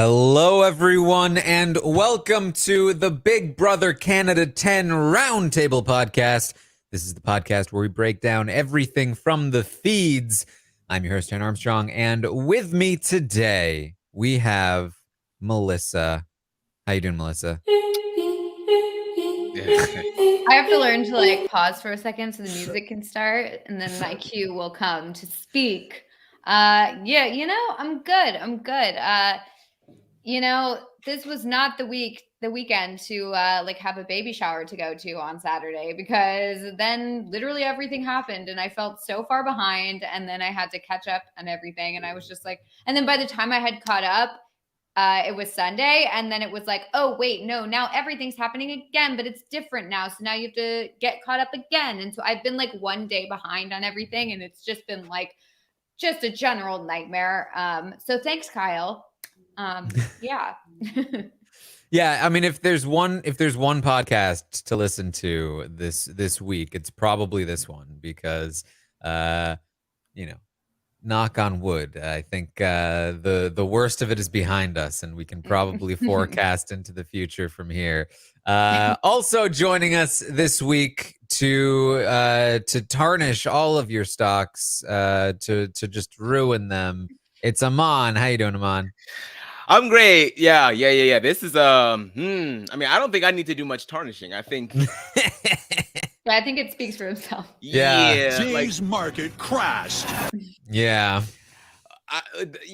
Hello, everyone, and welcome to the Big Brother Canada 10 Roundtable podcast. This is the podcast where we break down everything from the feeds. I'm your host, Taran Armstrong, and with me today, we have Melissa. How you doing, Melissa? I have to learn to pause for a second so the music can start, and then my cue will come to speak. I'm good. This was not the weekend to have a baby shower to go to on Saturday, because then literally everything happened and I felt so far behind, and then I had to catch up on everything, and I was just like, and then by the time I had caught up, it was Sunday, and then it was like, oh wait, no, now everything's happening again, but it's different now, so now you have to get caught up again. And so I've been like one day behind on everything, and it's just been like just a general nightmare. So thanks, Kyle. Yeah. Yeah, I mean, if there's one podcast to listen to this week, it's probably this one, because knock on wood, I think the worst of it is behind us, and we can probably forecast into the future from here. Also joining us this week to tarnish all of your stocks, to just ruin them, it's Aman. How you doing, Aman? I'm great. Yeah. This is I mean, I don't think I need to do much tarnishing. I think I think it speaks for himself. Yeah. Jay's market crashed. Yeah.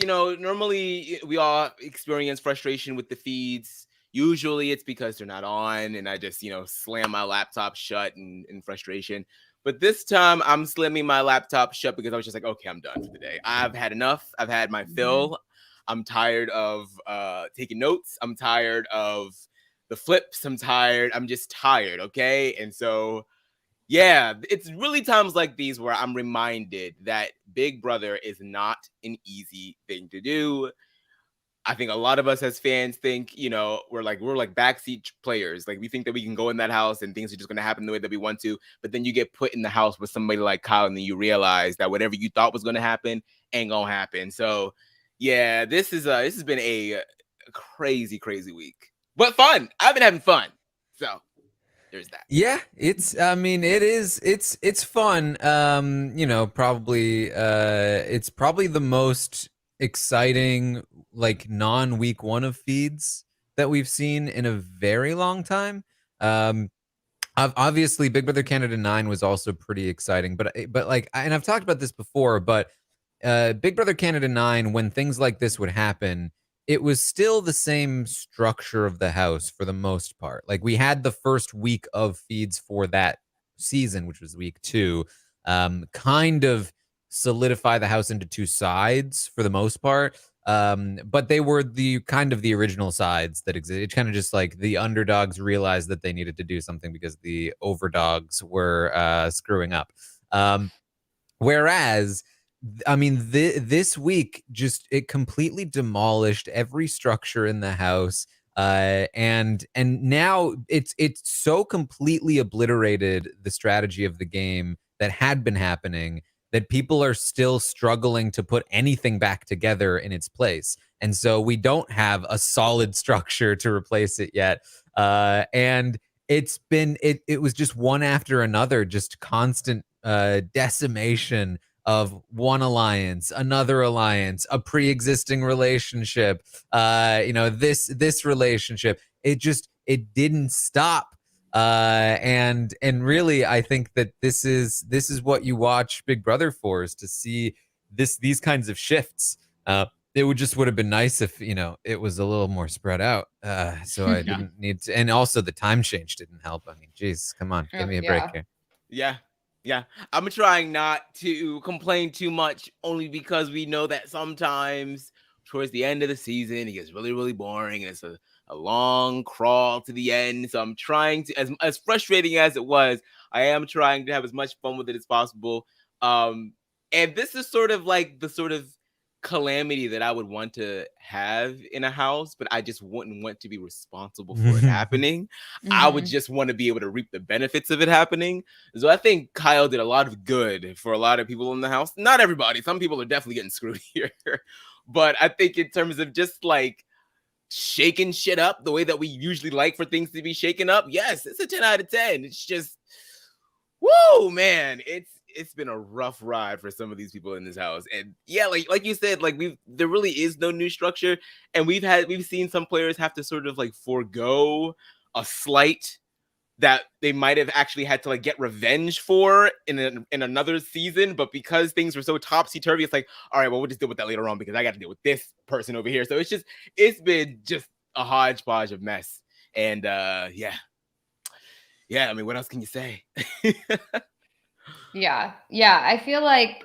Normally we all experience frustration with the feeds. Usually it's because they're not on, and I just, slam my laptop shut in frustration. But this time I'm slamming my laptop shut because I was just like, okay, I'm done for the day. I've had enough. I've had my fill. I'm tired of taking notes. I'm tired of the flips. I'm tired. I'm just tired, okay? And so, yeah, it's really times like these where I'm reminded that Big Brother is not an easy thing to do. I think a lot of us as fans think, we're like backseat players. Like, we think that we can go in that house and things are just going to happen the way that we want to. But then you get put in the house with somebody like Kyle, and then you realize that whatever you thought was going to happen ain't going to happen. So, yeah, this has been a crazy week, but fun. I've been having fun, so there's that. Yeah, it's fun. Probably it's probably the most exciting, like, non-week one of feeds that we've seen in a very long time. Obviously Big Brother Canada 9 was also pretty exciting, but like, and I've talked about this before, but Big Brother Canada 9, when things like this would happen, it was still the same structure of the house for the most part. Like, we had the first week of feeds for that season, which was week 2, kind of solidify the house into two sides for the most part. But they were the kind of the original sides that existed. It kind of just like the underdogs realized that they needed to do something because the overdogs were screwing up. Whereas, I mean, this week just, it completely demolished every structure in the house, and now it's so completely obliterated the strategy of the game that had been happening that people are still struggling to put anything back together in its place. And so we don't have a solid structure to replace it yet. And it's been, it was just one after another, just constant decimation of one alliance, another alliance, a pre-existing relationship, this relationship. It didn't stop. And really, I think that this is what you watch Big Brother for, is to see these kinds of shifts. It would have been nice if, it was a little more spread out. So I didn't need to, and also the time change didn't help. I mean, geez, come on, give me a break here. Yeah. I'm trying not to complain too much, only because we know that sometimes towards the end of the season, it gets really, really boring, and it's a long crawl to the end. So I'm trying to, as frustrating as it was, I am trying to have as much fun with it as possible. And this is sort of like the sort of calamity that I would want to have in a house, but I just wouldn't want to be responsible for it happening. I would just want to be able to reap the benefits of it happening. So I think Kyle did a lot of good for a lot of people in the house. Not everybody. Some people are definitely getting screwed here. But I think in terms of just like shaking shit up the way that we usually like for things to be shaken up, yes, it's a 10 out of 10. It's just, whoa, man, it's been a rough ride for some of these people in this house. And yeah, like you said, like there really is no new structure, and we've seen some players have to sort of like forego a slight that they might have actually had to like get revenge for in another season, but because things were so topsy-turvy, it's like, all right, well, we'll just deal with that later on because I got to deal with this person over here. So it's been just a hodgepodge of mess. And yeah, I mean, what else can you say? Yeah, I feel like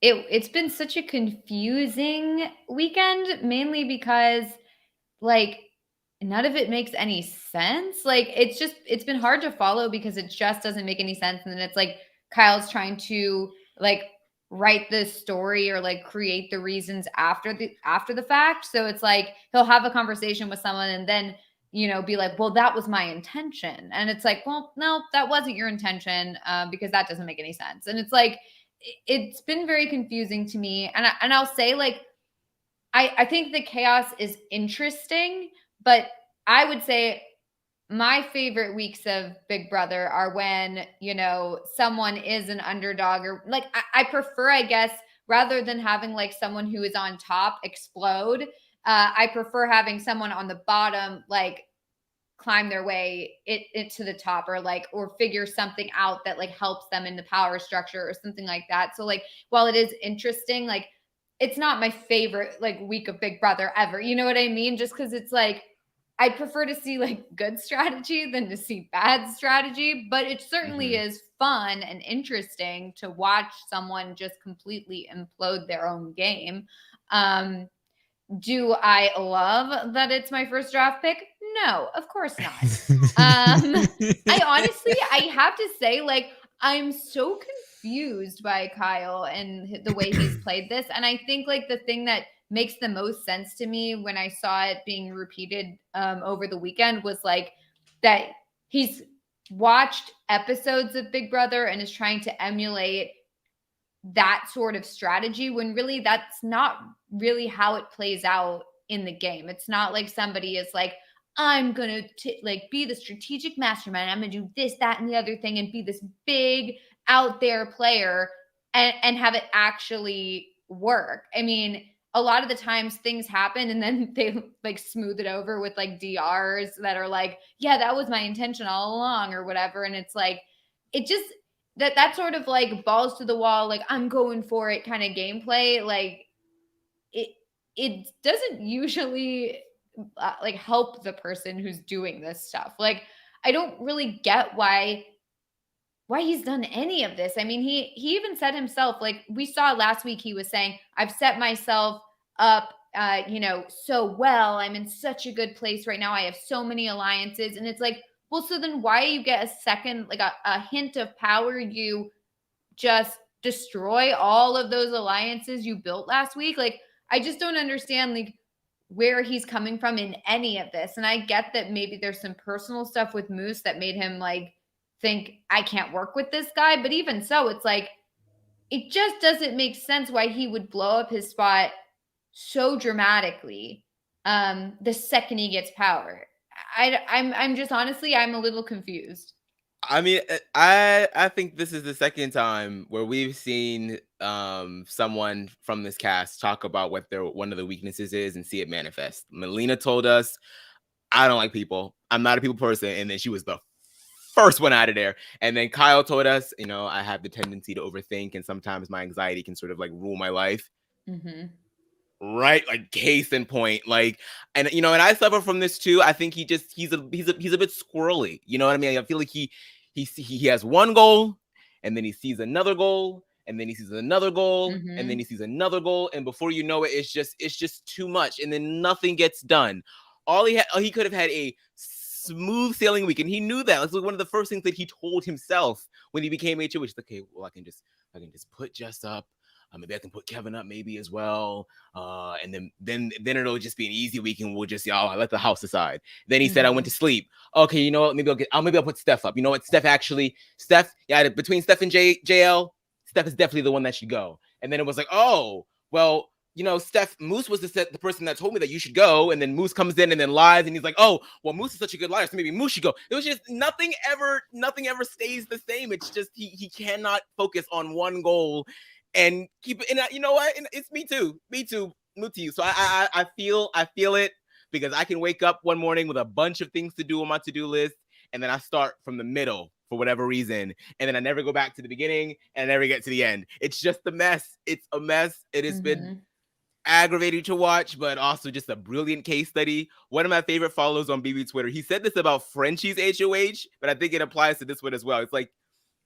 it's been such a confusing weekend, mainly because like none of it makes any sense. Like it's been hard to follow because it just doesn't make any sense. And then it's like Kyle's trying to like write the story or like create the reasons after the fact. So it's like he'll have a conversation with someone and then, you know, be like, well, that was my intention. And it's like, well, no, that wasn't your intention, because that doesn't make any sense. And it's like it's been very confusing to me. And I'll say like I think the chaos is interesting, but I would say my favorite weeks of Big Brother are when, you know, someone is an underdog or like I prefer, I guess, rather than having like someone who is on top explode, I prefer having someone on the bottom like climb their way it to the top or figure something out that like helps them in the power structure or something like that. So like while it is interesting, like it's not my favorite like week of Big Brother ever. You know what I mean? Just because it's like I'd prefer to see like good strategy than to see bad strategy, but it certainly is fun and interesting to watch someone just completely implode their own game. Do I love that it's my first draft pick? No, of course not. I honestly, I have to say, like, I'm so confused by Kyle and the way he's played this. And I think like the thing that makes the most sense to me when I saw it being repeated over the weekend was like that he's watched episodes of Big Brother and is trying to emulate that sort of strategy when really that's not really how it plays out in the game. It's not like somebody is like, I'm going to like be the strategic mastermind. I'm going to do this, that, and the other thing and be this big out there player and have it actually work. I mean, a lot of the times things happen and then they like smooth it over with like DRs that are like, yeah, that was my intention all along or whatever. And it's like, it just, that sort of like balls to the wall, like I'm going for it kind of gameplay. Like it doesn't usually like help the person who's doing this stuff. Like, I don't really get why he's done any of this. I mean, he even said himself, like we saw last week, he was saying, I've set myself up, you know, so well, I'm in such a good place right now. I have so many alliances. And it's like, well, so then why you get a second, like a hint of power, you just destroy all of those alliances you built last week? Like, I just don't understand like where he's coming from in any of this. And I get that maybe there's some personal stuff with Moose that made him like think I can't work with this guy. But even so, it's like, it just doesn't make sense why he would blow up his spot so dramatically the second he gets power. I'm just honestly, I'm a little confused. I mean, I think this is the second time where we've seen someone from this cast talk about what one of the weaknesses is and see it manifest. Melina told us, I don't like people. I'm not a people person. And then she was the first one out of there. And then Kyle told us, you know, I have the tendency to overthink and sometimes my anxiety can sort of like rule my life. Right, like case in point, like, and you know, and I suffer from this too. I think he's a bit squirrely. You know what I mean? I feel like he has one goal, and then he sees another goal, and then he sees another goal, and then he sees another goal, and before you know it, it's just too much, and then nothing gets done. He could have had a smooth sailing week, and he knew that. It's like one of the first things that he told himself when he became HO, which is okay. Well, I can just put Jess up. Maybe I can put Kevin up maybe as well. And then it'll just be an easy week and we'll just, I'll let the house decide. Then he said, I went to sleep. Okay, you know what? Maybe I'll put Steph up. You know what? Steph, between Steph and JL, Steph is definitely the one that should go. And then it was like, oh, well, Steph, Moose was the person that told me that you should go, and then Moose comes in and then lies, and he's like, oh, well, Moose is such a good liar, so maybe Moose should go. It was just nothing ever stays the same. It's just he cannot focus on one goal and keep it. And you know what? And it's me too. So I feel it, because I can wake up one morning with a bunch of things to do on my to-do list, and then I start from the middle for whatever reason, and then I never go back to the beginning, and I never get to the end. It's just a mess. It's a mess. It has been aggravating to watch, but also just a brilliant case study. One of my favorite follows on BB Twitter, he said this about Frenchie's HOH, but I think it applies to this one as well. It's like,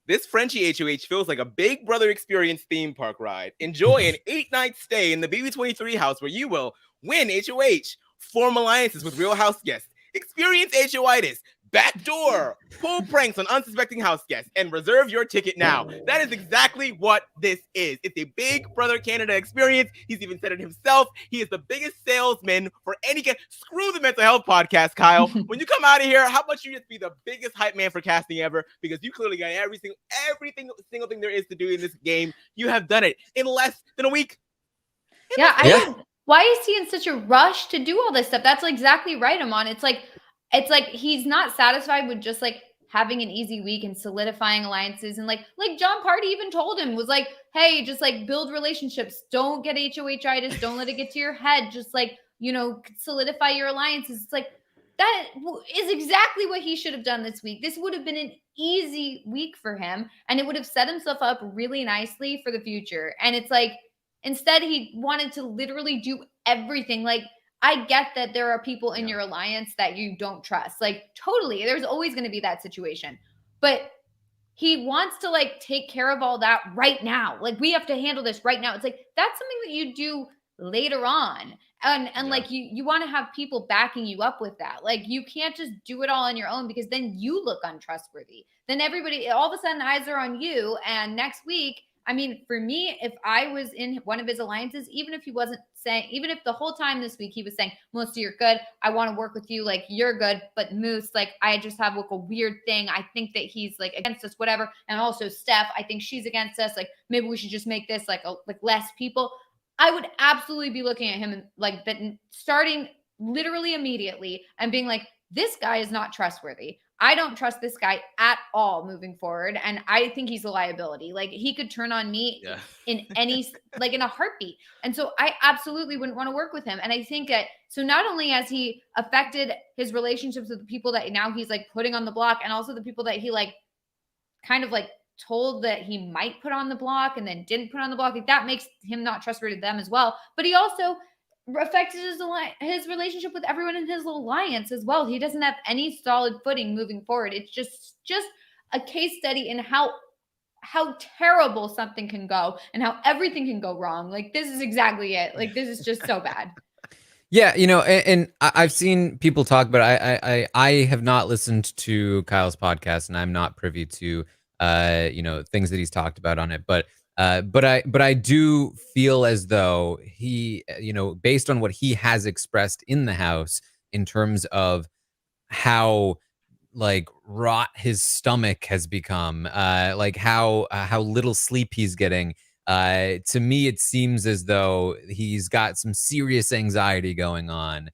this Frenchie HOH feels like a Big Brother experience theme park ride. Enjoy an 8-night stay in the BB23 house where you will win HOH, form alliances with real house guests, experience HOitis, backdoor, pull pranks on unsuspecting house guests, and reserve your ticket now. That is exactly what this is. It's a Big Brother Canada experience. He's even said it himself. He is the biggest salesman for any guest. Screw the mental health podcast, Kyle. When you come out of here, how about you just be the biggest hype man for casting ever? Because you clearly got every single thing there is to do in this game. You have done it in less than a week. Why is he in such a rush to do all this stuff? That's exactly right, Aman. It's like he's not satisfied with just like having an easy week and solidifying alliances. And like John Party even told him, was like, hey, just like build relationships. Don't get HOHitis. Don't let it get to your head. Just like, solidify your alliances. It's like, that is exactly what he should have done this week. This would have been an easy week for him, and it would have set himself up really nicely for the future. And it's like, instead, he wanted to literally do everything. Like, I get that there are people in your alliance that you don't trust. Like, totally. There's always going to be that situation. But he wants to, like, take care of all that right now. Like, we have to handle this right now. It's like, that's something that you do later on. And like, you want to have people backing you up with that. Like, you can't just do it all on your own, because then you look untrustworthy. Then everybody, all of a sudden, eyes are on you. And next week, I mean, for me, if I was in one of his alliances, even if he wasn't saying, even if the whole time this week he was saying, Melissa, you're good, I want to work with you, like, you're good, but Moose, like, I just have like a weird thing. I think that he's like against us, whatever. And also Steph, I think she's against us. Like, maybe we should just make this like less people. I would absolutely be looking at him and like, but starting literally immediately and being like, this guy is not trustworthy. I don't trust this guy at all moving forward. And I think he's a liability. Like, he could turn on me in any, like, in a heartbeat. And so I absolutely wouldn't want to work with him. And I think that, so not only has he affected his relationships with the people that now he's like putting on the block, and also the people that he like kind of like told that he might put on the block and then didn't put on the block. Like, that makes him not trustworthy to them as well. But he also affected his relationship with everyone in his little alliance as well. He doesn't have any solid footing moving forward. It's just a case study in how terrible something can go and how everything can go wrong. Like, this is exactly it. Like, this is just so bad. Yeah, and I've seen people talk, but I have not listened to Kyle's podcast, and I'm not privy to things that he's talked about on it. But I do feel as though he, based on what he has expressed in the house in terms of how like rot his stomach has become, like how little sleep he's getting. To me, it seems as though he's got some serious anxiety going on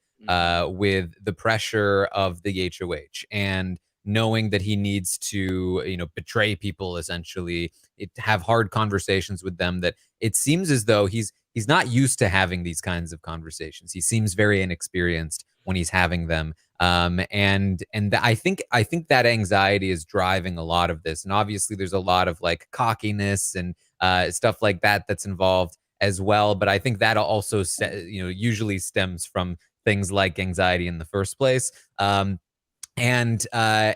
with the pressure of the HOH, and knowing that he needs to, betray people, essentially, have hard conversations with them. That it seems as though he's not used to having these kinds of conversations. He seems very inexperienced when he's having them. And I think that anxiety is driving a lot of this. And obviously there's a lot of like cockiness and stuff like that that's involved as well. But I think that also, usually stems from things like anxiety in the first place. And I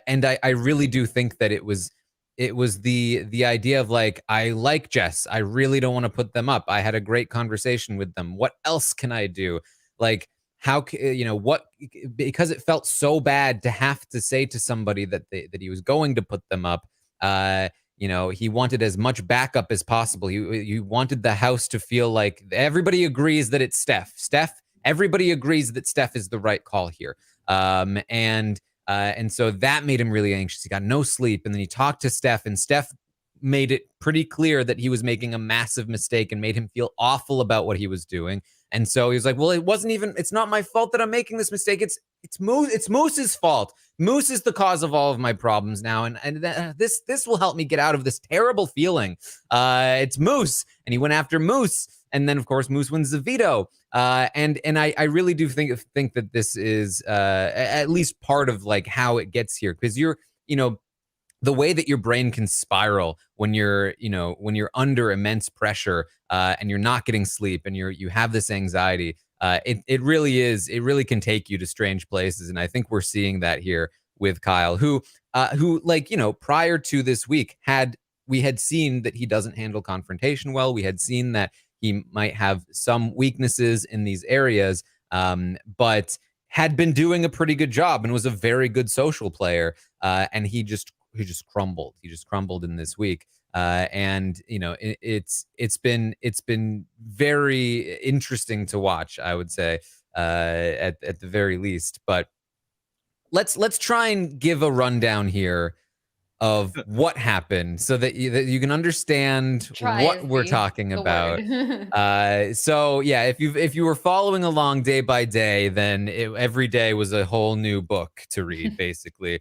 really do think that it was the idea of like, I like Jess. I really don't want to put them up. I had a great conversation with them. What else can I do? Like, how, because it felt so bad to have to say to somebody that he was going to put them up. He wanted as much backup as possible. He wanted the house to feel like everybody agrees that it's Steph. Everybody agrees that Steph is the right call here. And so that made him really anxious. He got no sleep. And then he talked to Steph, and Steph made it pretty clear that he was making a massive mistake and made him feel awful about what he was doing. And so he was like, well, it's not my fault that I'm making this mistake. It's Moose's fault. Moose is the cause of all of my problems now. And this will help me get out of this terrible feeling. It's Moose. And he went after Moose. And then, of course, Moose wins the veto. And I really do think that this is at least part of like how it gets here, because the way that your brain can spiral when you're under immense pressure and you're not getting sleep and you have this anxiety. It really can take you to strange places. And I think we're seeing that here with Kyle, who prior to this week we had seen that he doesn't handle confrontation well. We had seen that he might have some weaknesses in these areas, but had been doing a pretty good job and was a very good social player. And he just crumbled. He just crumbled in this week. And it's been very interesting to watch, I would say, at the very least. But let's try and give a rundown here of what happened so that you can understand what we're talking about. So yeah, if you were following along day by day, then every day was a whole new book to read, basically.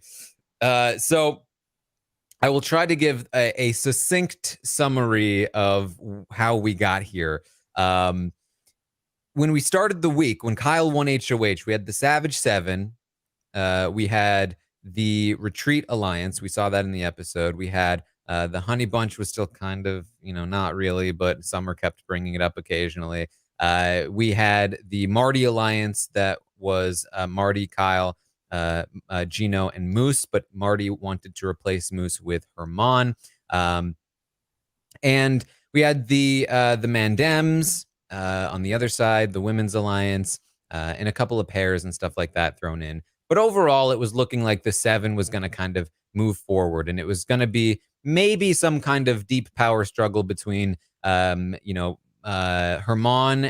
So I will try to give a succinct summary of how we got here. When we started the week, when Kyle won HOH, we had the Savage 7. We had the Retreat Alliance. We saw that in the episode. We had the Honey Bunch was still kind of, not really, but Summer kept bringing it up occasionally. We had the Marty Alliance that was Marty, Kyle, Geno, and Moose, but Marty wanted to replace Moose with Herman. And we had the Mandems on the other side, the Women's Alliance, and a couple of pairs and stuff like that thrown in. But overall, it was looking like the 7 was going to kind of move forward, and it was going to be maybe some kind of deep power struggle between, Herman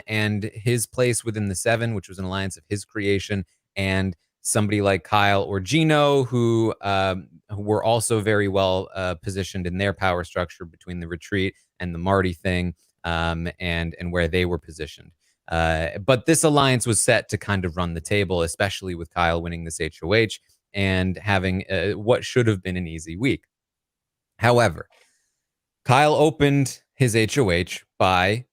and his place within the 7, which was an alliance of his creation, and somebody like Kyle or Geno, who were also very well positioned in their power structure between the Retreat and the Marty thing, and where they were positioned. But this alliance was set to kind of run the table, especially with Kyle winning this HOH and having what should have been an easy week. However, Kyle opened his HOH by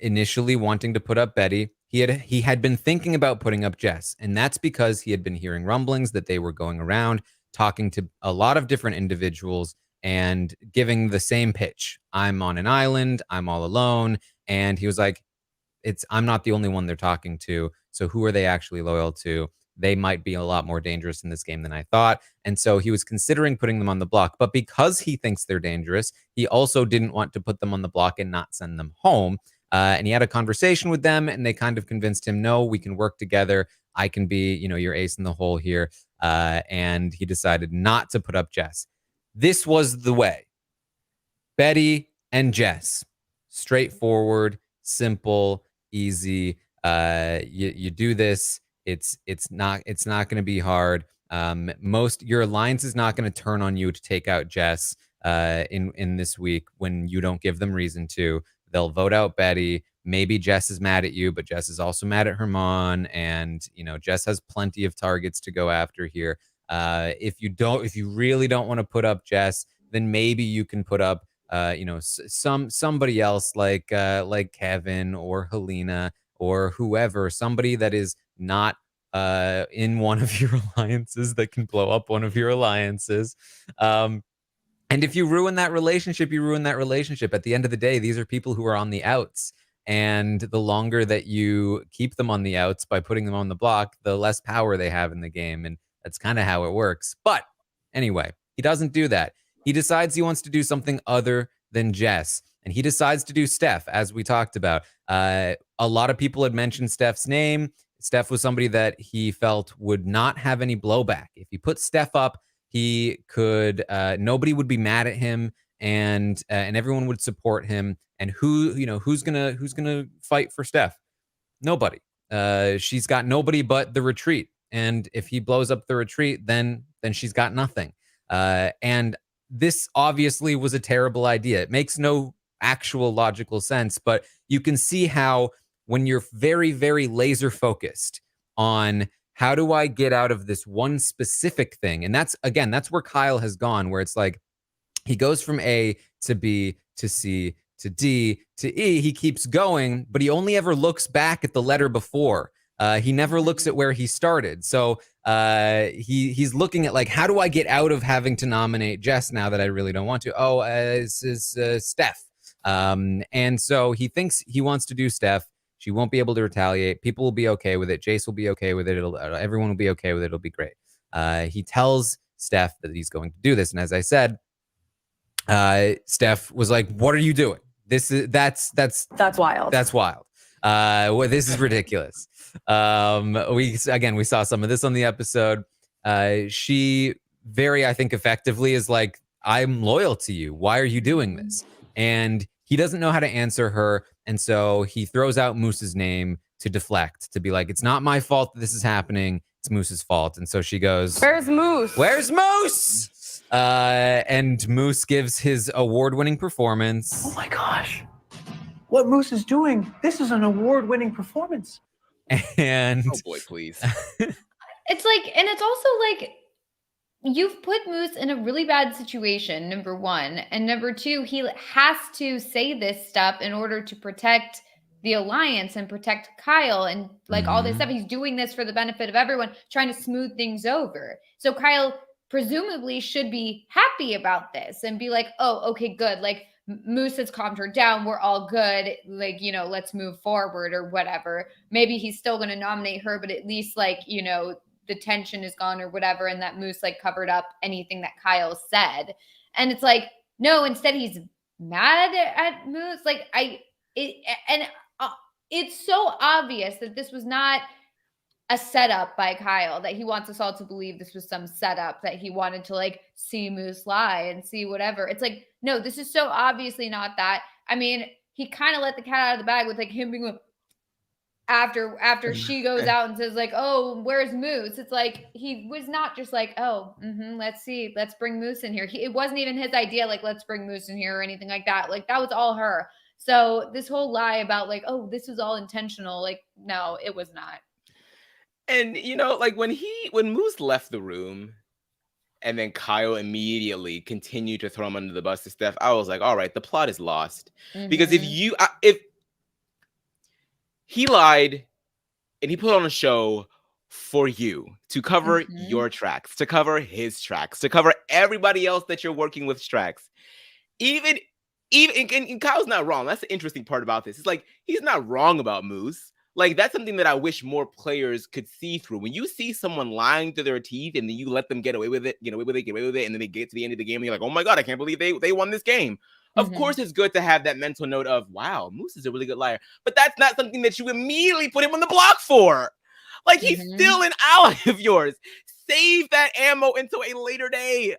initially wanting to put up Betty. He had been thinking about putting up Jess, and that's because he had been hearing rumblings that they were going around talking to a lot of different individuals and giving the same pitch. I'm on an island, I'm all alone. And he was like, I'm not the only one they're talking to. So who are they actually loyal to? They might be a lot more dangerous in this game than I thought. And so he was considering putting them on the block. But because he thinks they're dangerous, he also didn't want to put them on the block and not send them home. And he had a conversation with them, and they kind of convinced him, no, we can work together. I can be, your ace in the hole here. And he decided not to put up Jess. This was the way. Betty and Jess. Straightforward, simple, easy. You do this. It's not going to be hard. Your alliance is not going to turn on you to take out Jess in this week when you don't give them reason to. They'll vote out Betty. Maybe Jess is mad at you, but Jess is also mad at Herman, and Jess has plenty of targets to go after here. If you really don't want to put up Jess, then maybe you can put up somebody else like Kevin or Helena or whoever, somebody that is not in one of your alliances that can blow up one of your alliances. And if you ruin that relationship, you ruin that relationship. At the end of the day, these are people who are on the outs. And the longer that you keep them on the outs by putting them on the block, the less power they have in the game. And that's kind of how it works. But anyway, he doesn't do that. He decides he wants to do something other than Jess. And he decides to do Steph, as we talked about. A lot of people had mentioned Steph's name. Steph was somebody that he felt would not have any blowback. If he put Steph up, he could, nobody would be mad at him, and everyone would support him. And who's gonna fight for Steph? Nobody. She's got nobody but the Retreat. And if he blows up the Retreat, then she's got nothing. And this obviously was a terrible idea. It makes no actual logical sense, but you can see how when you're very, very laser focused on how do I get out of this one specific thing, and that's where Kyle has gone, where it's like he goes from A to B to C to D to E. He keeps going, but he only ever looks back at the letter before. He never looks at where he started. So he's looking at like, how do I get out of having to nominate Jess now that I really don't want to? Oh, this is Steph. And so he thinks he wants to do Steph. She won't be able to retaliate. People will be okay with it. Jace will be okay with it. Everyone will be okay with it. It'll be great. He tells Steph that he's going to do this. And as I said, Steph was like, "What are you doing? That's wild. That's wild. Well, this is ridiculous." We saw some of this on the episode. She very, I think, effectively is like, "I'm loyal to you. Why are you doing this?" And he doesn't know how to answer her, and so he throws out Moose's name to deflect, to be like, "It's not my fault that this is happening. It's Moose's fault." And so she goes, "Where's Moose? Where's Moose?" And Moose gives his award-winning performance. Oh my gosh. What Moose is doing, this is an award-winning performance. And oh boy, please. It's like, and it's also like, you've put Moose in a really bad situation, number one. And number two, he has to say this stuff in order to protect the alliance and protect Kyle and like all this stuff. He's doing this for the benefit of everyone, trying to smooth things over. So Kyle presumably should be happy about this and be like, oh, okay, good. Like Moose has calmed her down. We're all good. Like, you know, let's move forward or whatever. Maybe he's still going to nominate her, but at least like, you know, the tension is gone or whatever. And that Moose like covered up anything that Kyle said. And it's like, no, instead he's mad at Moose. Like it's so obvious that this was not a setup by Kyle, that he wants us all to believe this was some setup, that he wanted to like see Moose lie and see whatever. It's like, no, this is so obviously not that. I mean, he kind of let the cat out of the bag with like him being like, after she goes out and says like, oh, where's Moose? It's like, he was not just like, oh, let's see, let's bring Moose in here. It wasn't even his idea, like, let's bring Moose in here or anything like that. Like, that was all her. So this whole lie about like, oh, this was all intentional. Like, no, it was not. And, you know, like when Moose left the room and then Kyle immediately continued to throw him under the bus to Steph, I was like, all right, the plot is lost. Because if he lied and he put on a show for you to cover your tracks, to cover his tracks, to cover everybody else that you're working with tracks, even and Kyle's not wrong. That's the interesting part about this. It's like, he's not wrong about Moose. Like, that's something that I wish more players could see through. When you see someone lying through their teeth and then you let them get away with it, and then they get to the end of the game and you're like, oh my God, I can't believe they won this game. Of course, it's good to have that mental note of, wow, Moose is a really good liar. But that's not something that you immediately put him on the block for. Like, he's still an ally of yours. Save that ammo until a later day.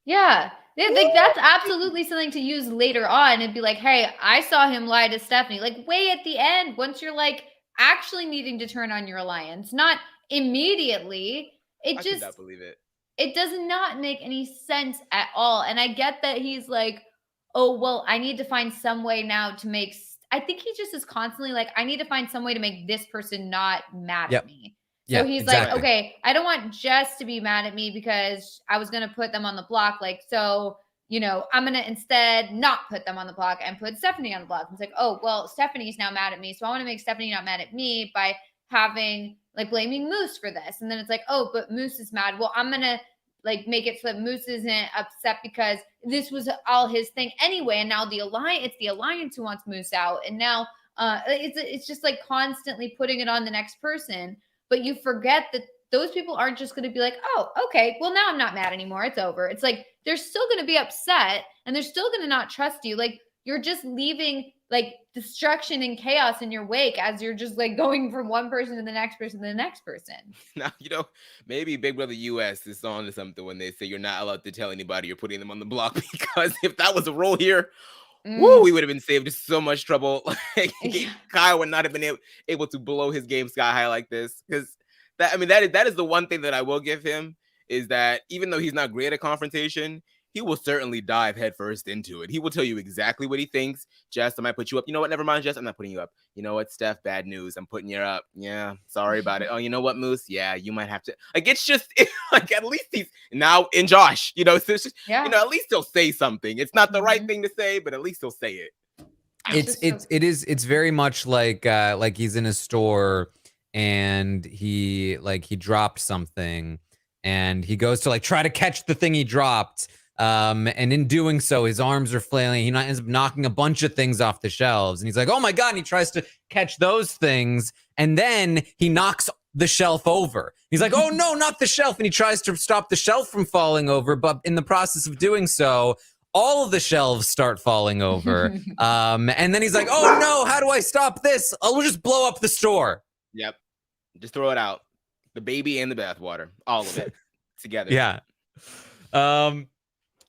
Yeah, like that's absolutely something to use later on and be like, hey, I saw him lie to Stephanie. Like, way at the end, once you're like actually needing to turn on your alliance, not immediately. I cannot believe it. It does not make any sense at all. And I get that he's like, oh, well, I need to find some way now to make, I think he just is constantly like, I need to find some way to make this person not mad at me. So he's like, okay, I don't want Jess to be mad at me because I was going to put them on the block. Like, so, you know, I'm going to instead not put them on the block and put Stephanie on the block. It's like, oh, well, Stephanie's now mad at me. So I want to make Stephanie not mad at me by having like blaming Moose for this. And then it's like, oh, but Moose is mad. Well, I'm going to like make it so that Moose isn't upset because this was all his thing anyway. And now it's the alliance who wants Moose out. And now it's just like constantly putting it on the next person. But you forget that those people aren't just going to be like, oh, okay, well, now I'm not mad anymore. It's over. It's like, they're still going to be upset and they're still going to not trust you. Like, you're just leaving like destruction and chaos in your wake as you're just like going from one person to the next person to the next person. Now, you know, maybe Big Brother US is on to something when they say you're not allowed to tell anybody you're putting them on the block, because if that was a rule here, woo, we would have been saved so much trouble. Like, Kyle would not have been able to blow his game sky high like this. Because that is the one thing that I will give him, is that even though he's not great at confrontation, he will certainly dive headfirst into it. He will tell you exactly what he thinks. Jess, I might put you up. You know what? Never mind, Jess. I'm not putting you up. You know what, Steph? Bad news. I'm putting you up. Yeah, sorry about it. Oh, you know what, Moose? Yeah, you might have to. Like, it's just like at least he's now in Josh. So it's just, at least he'll say something. It's not the right thing to say, but at least he'll say it. It's very much like he's in a store and he dropped something and he goes to try to catch the thing he dropped. And in doing so, his arms are flailing. He ends up knocking a bunch of things off the shelves. And he's like, oh my God. And he tries to catch those things. And then he knocks the shelf over. He's like, oh no, not the shelf. And he tries to stop the shelf from falling over. But in the process of doing so, all of the shelves start falling over. And then he's like, oh no, how do I stop this? I'll just blow up the store. Yep. Just throw it out. The baby and the bathwater. All of it together. Yeah.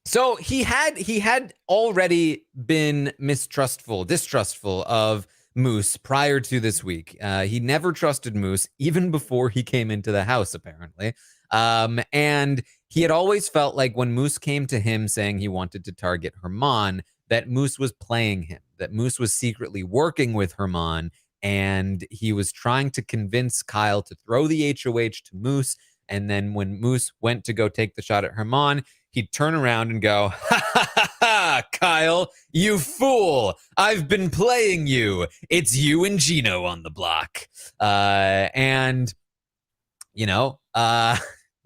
So he had already been distrustful of Moose prior to this week. He never trusted Moose, even before he came into the house, apparently. And he had always felt like when Moose came to him saying he wanted to target Herman, that Moose was playing him, that Moose was secretly working with Herman, and he was trying to convince Kyle to throw the HOH to Moose. And then when Moose went to go take the shot at Herman, he'd turn around and go, ha, ha, ha, ha, Kyle, you fool. I've been playing you. It's you and Geno on the block.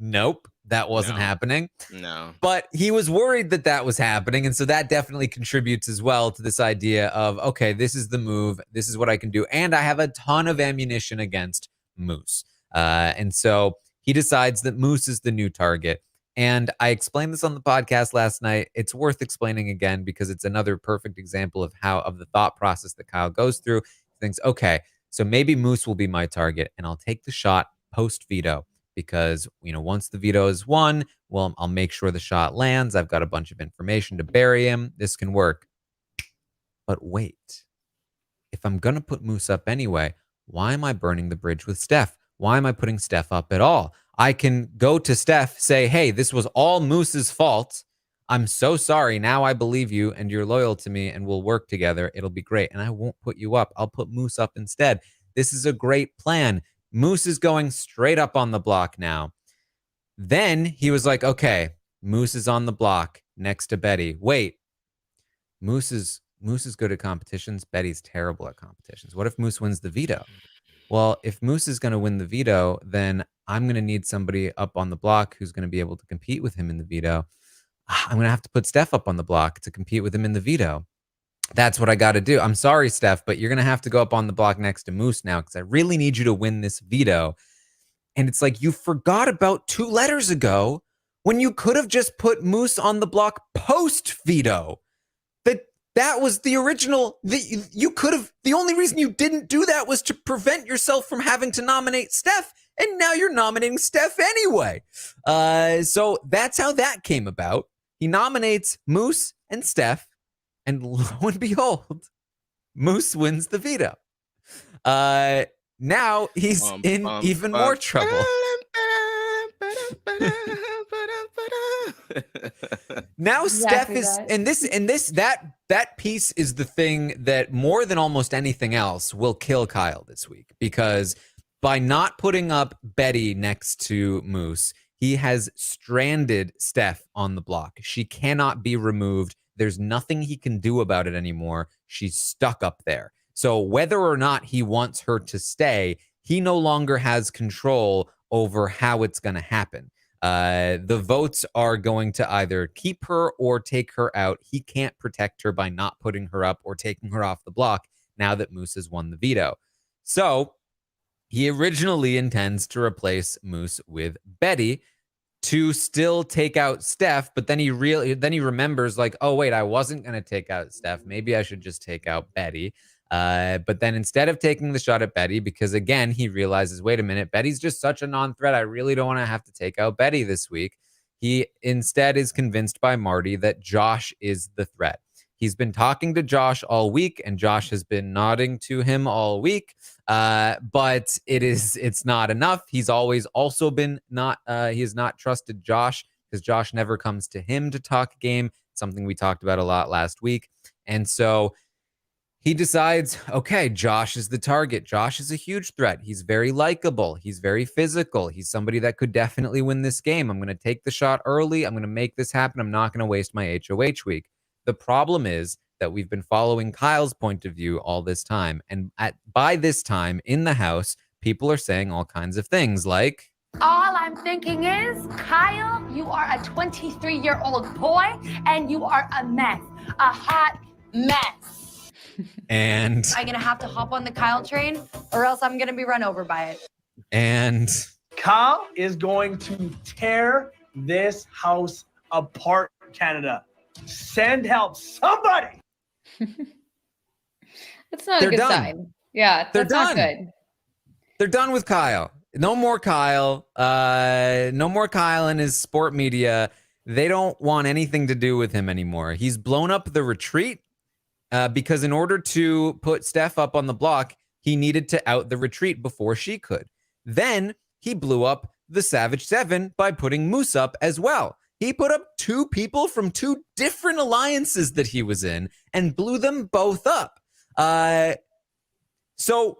Nope, that wasn't happening. No. But he was worried that was happening. And so that definitely contributes as well to this idea of, okay, this is the move. This is what I can do. And I have a ton of ammunition against Moose. And so he decides that Moose is the new target. And I explained this on the podcast last night. It's worth explaining again because it's another perfect example of the thought process that Kyle goes through. He thinks, okay, so maybe Moose will be my target and I'll take the shot post veto because, once the veto is won, well, I'll make sure the shot lands. I've got a bunch of information to bury him. This can work. But wait, if I'm going to put Moose up anyway, why am I burning the bridge with Steph? Why am I putting Steph up at all? I can go to Steph, say, hey, this was all Moose's fault. I'm so sorry. Now I believe you and you're loyal to me and we'll work together. It'll be great. And I won't put you up. I'll put Moose up instead. This is a great plan. Moose is going straight up on the block now. Then he was like, okay, Moose is on the block next to Betty. Wait, Moose is good at competitions. Betty's terrible at competitions. What if Moose wins the veto? Well, if Moose is going to win the veto, then I'm going to need somebody up on the block who's going to be able to compete with him in the veto. I'm going to have to put Steph up on the block to compete with him in the veto. That's what I got to do. I'm sorry, Steph, but you're going to have to go up on the block next to Moose now because I really need you to win this veto. And it's like you forgot about 2 letters ago when you could have just put Moose on the block post veto. That was the original. You could have. The only reason you didn't do that was to prevent yourself from having to nominate Steph. And now you're nominating Steph anyway. So that's how that came about. He nominates Moose and Steph. And lo and behold, Moose wins the veto. Now he's in even more trouble. Now Steph is, and that piece is the thing that more than almost anything else will kill Kyle this week, because by not putting up Betty next to Moose, he has stranded Steph on the block. She cannot be removed. There's nothing he can do about it anymore. She's stuck up there. So whether or not he wants her to stay, he no longer has control over how it's going to happen. The votes are going to either keep her or take her out. He can't protect her by not putting her up or taking her off the block now that Moose has won the veto. So he originally intends to replace Moose with Betty to still take out Steph, but then he remembers like, oh wait, I wasn't going to take out Steph. Maybe I should just take out Betty. But then instead of taking the shot at Betty, because again, he realizes, wait a minute, Betty's just such a non-threat. I really don't want to have to take out Betty this week. He instead is convinced by Marty that Josh is the threat. He's been talking to Josh all week, and Josh has been nodding to him all week. But it's not enough. He's always also been he has not trusted Josh because Josh never comes to him to talk game, something we talked about a lot last week. And so he decides, okay, Josh is the target. Josh is a huge threat. He's very likable. He's very physical. He's somebody that could definitely win this game. I'm going to take the shot early. I'm going to make this happen. I'm not going to waste my HOH week. The problem is that we've been following Kyle's point of view all this time. And by this time in the house, people are saying all kinds of things like, all I'm thinking is, Kyle, you are a 23-year-old boy and you are a mess, a hot mess. And I'm gonna have to hop on the Kyle train or else I'm gonna be run over by it. And Kyle is going to tear this house apart, Canada. Send help, somebody. That's not They're a good done. sign. Yeah, They're that's not done. good. They're done with Kyle. No more Kyle. No more Kyle and his sport media. They don't want anything to do with him anymore. He's blown up the retreat because in order to put Steph up on the block, he needed to out the retreat before she could. Then he blew up the Savage 7 by putting Moose up as well. He put up 2 people from 2 different alliances that he was in and blew them both up. So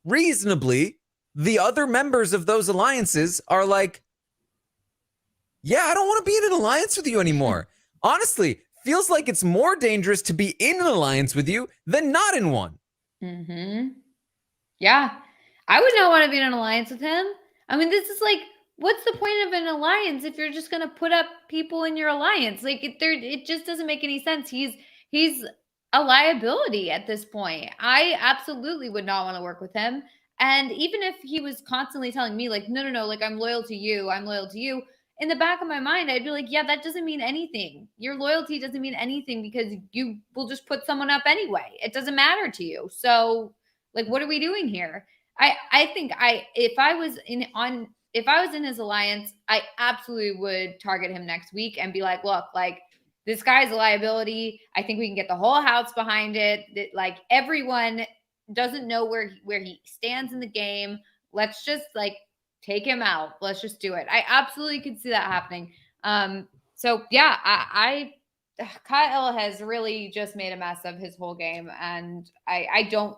reasonably, the other members of those alliances are like, yeah, I don't want to be in an alliance with you anymore. Honestly, feels like it's more dangerous to be in an alliance with you than not in one. Mm-hmm. Yeah. I would not want to be in an alliance with him. I mean, this is like, what's the point of an alliance if you're just going to put up people in your alliance? Like, it just doesn't make any sense. He's a liability at this point. I absolutely would not want to work with him. And even if he was constantly telling me like, no, like I'm loyal to you, in the back of my mind, I'd be like, yeah, that doesn't mean anything. Your loyalty doesn't mean anything because you will just put someone up anyway. It doesn't matter to you. So like, what are we doing here? I think if I was in his alliance, I absolutely would target him next week and be like, look, like this guy's a liability. I think we can get the whole house behind it. That like everyone doesn't know where he stands in the game. Let's just like take him out. Let's just do it. I absolutely could see that happening. So yeah, Kyle has really just made a mess of his whole game, and I don't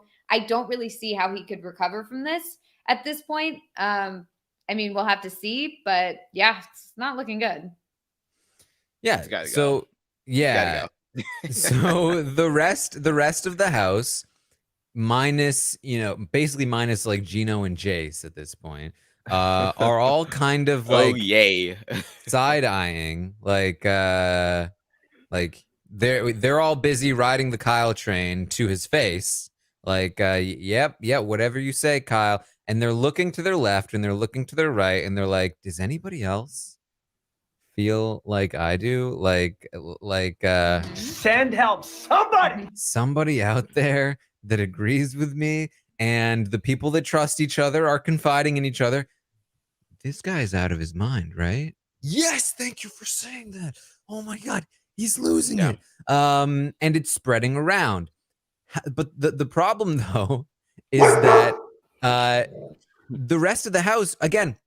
really see how he could recover from this at this point. I mean, we'll have to see, but yeah, it's not looking good. Yeah. So yeah. So the rest of the house, minus basically minus like Geno and Jace at this point, are all kind of like side-eyeing, like they're all busy riding the Kyle train to his face, like yep, whatever you say, Kyle. And they're looking to their left and they're looking to their right and they're like, does anybody else feel like I do? Like Send help, somebody out there that agrees with me. And the people that trust each other are confiding in each other. This guy's out of his mind, right? Yes, thank you for saying that. Oh my God, he's losing it. And it's spreading around. But the problem, though, is that the rest of the house, again,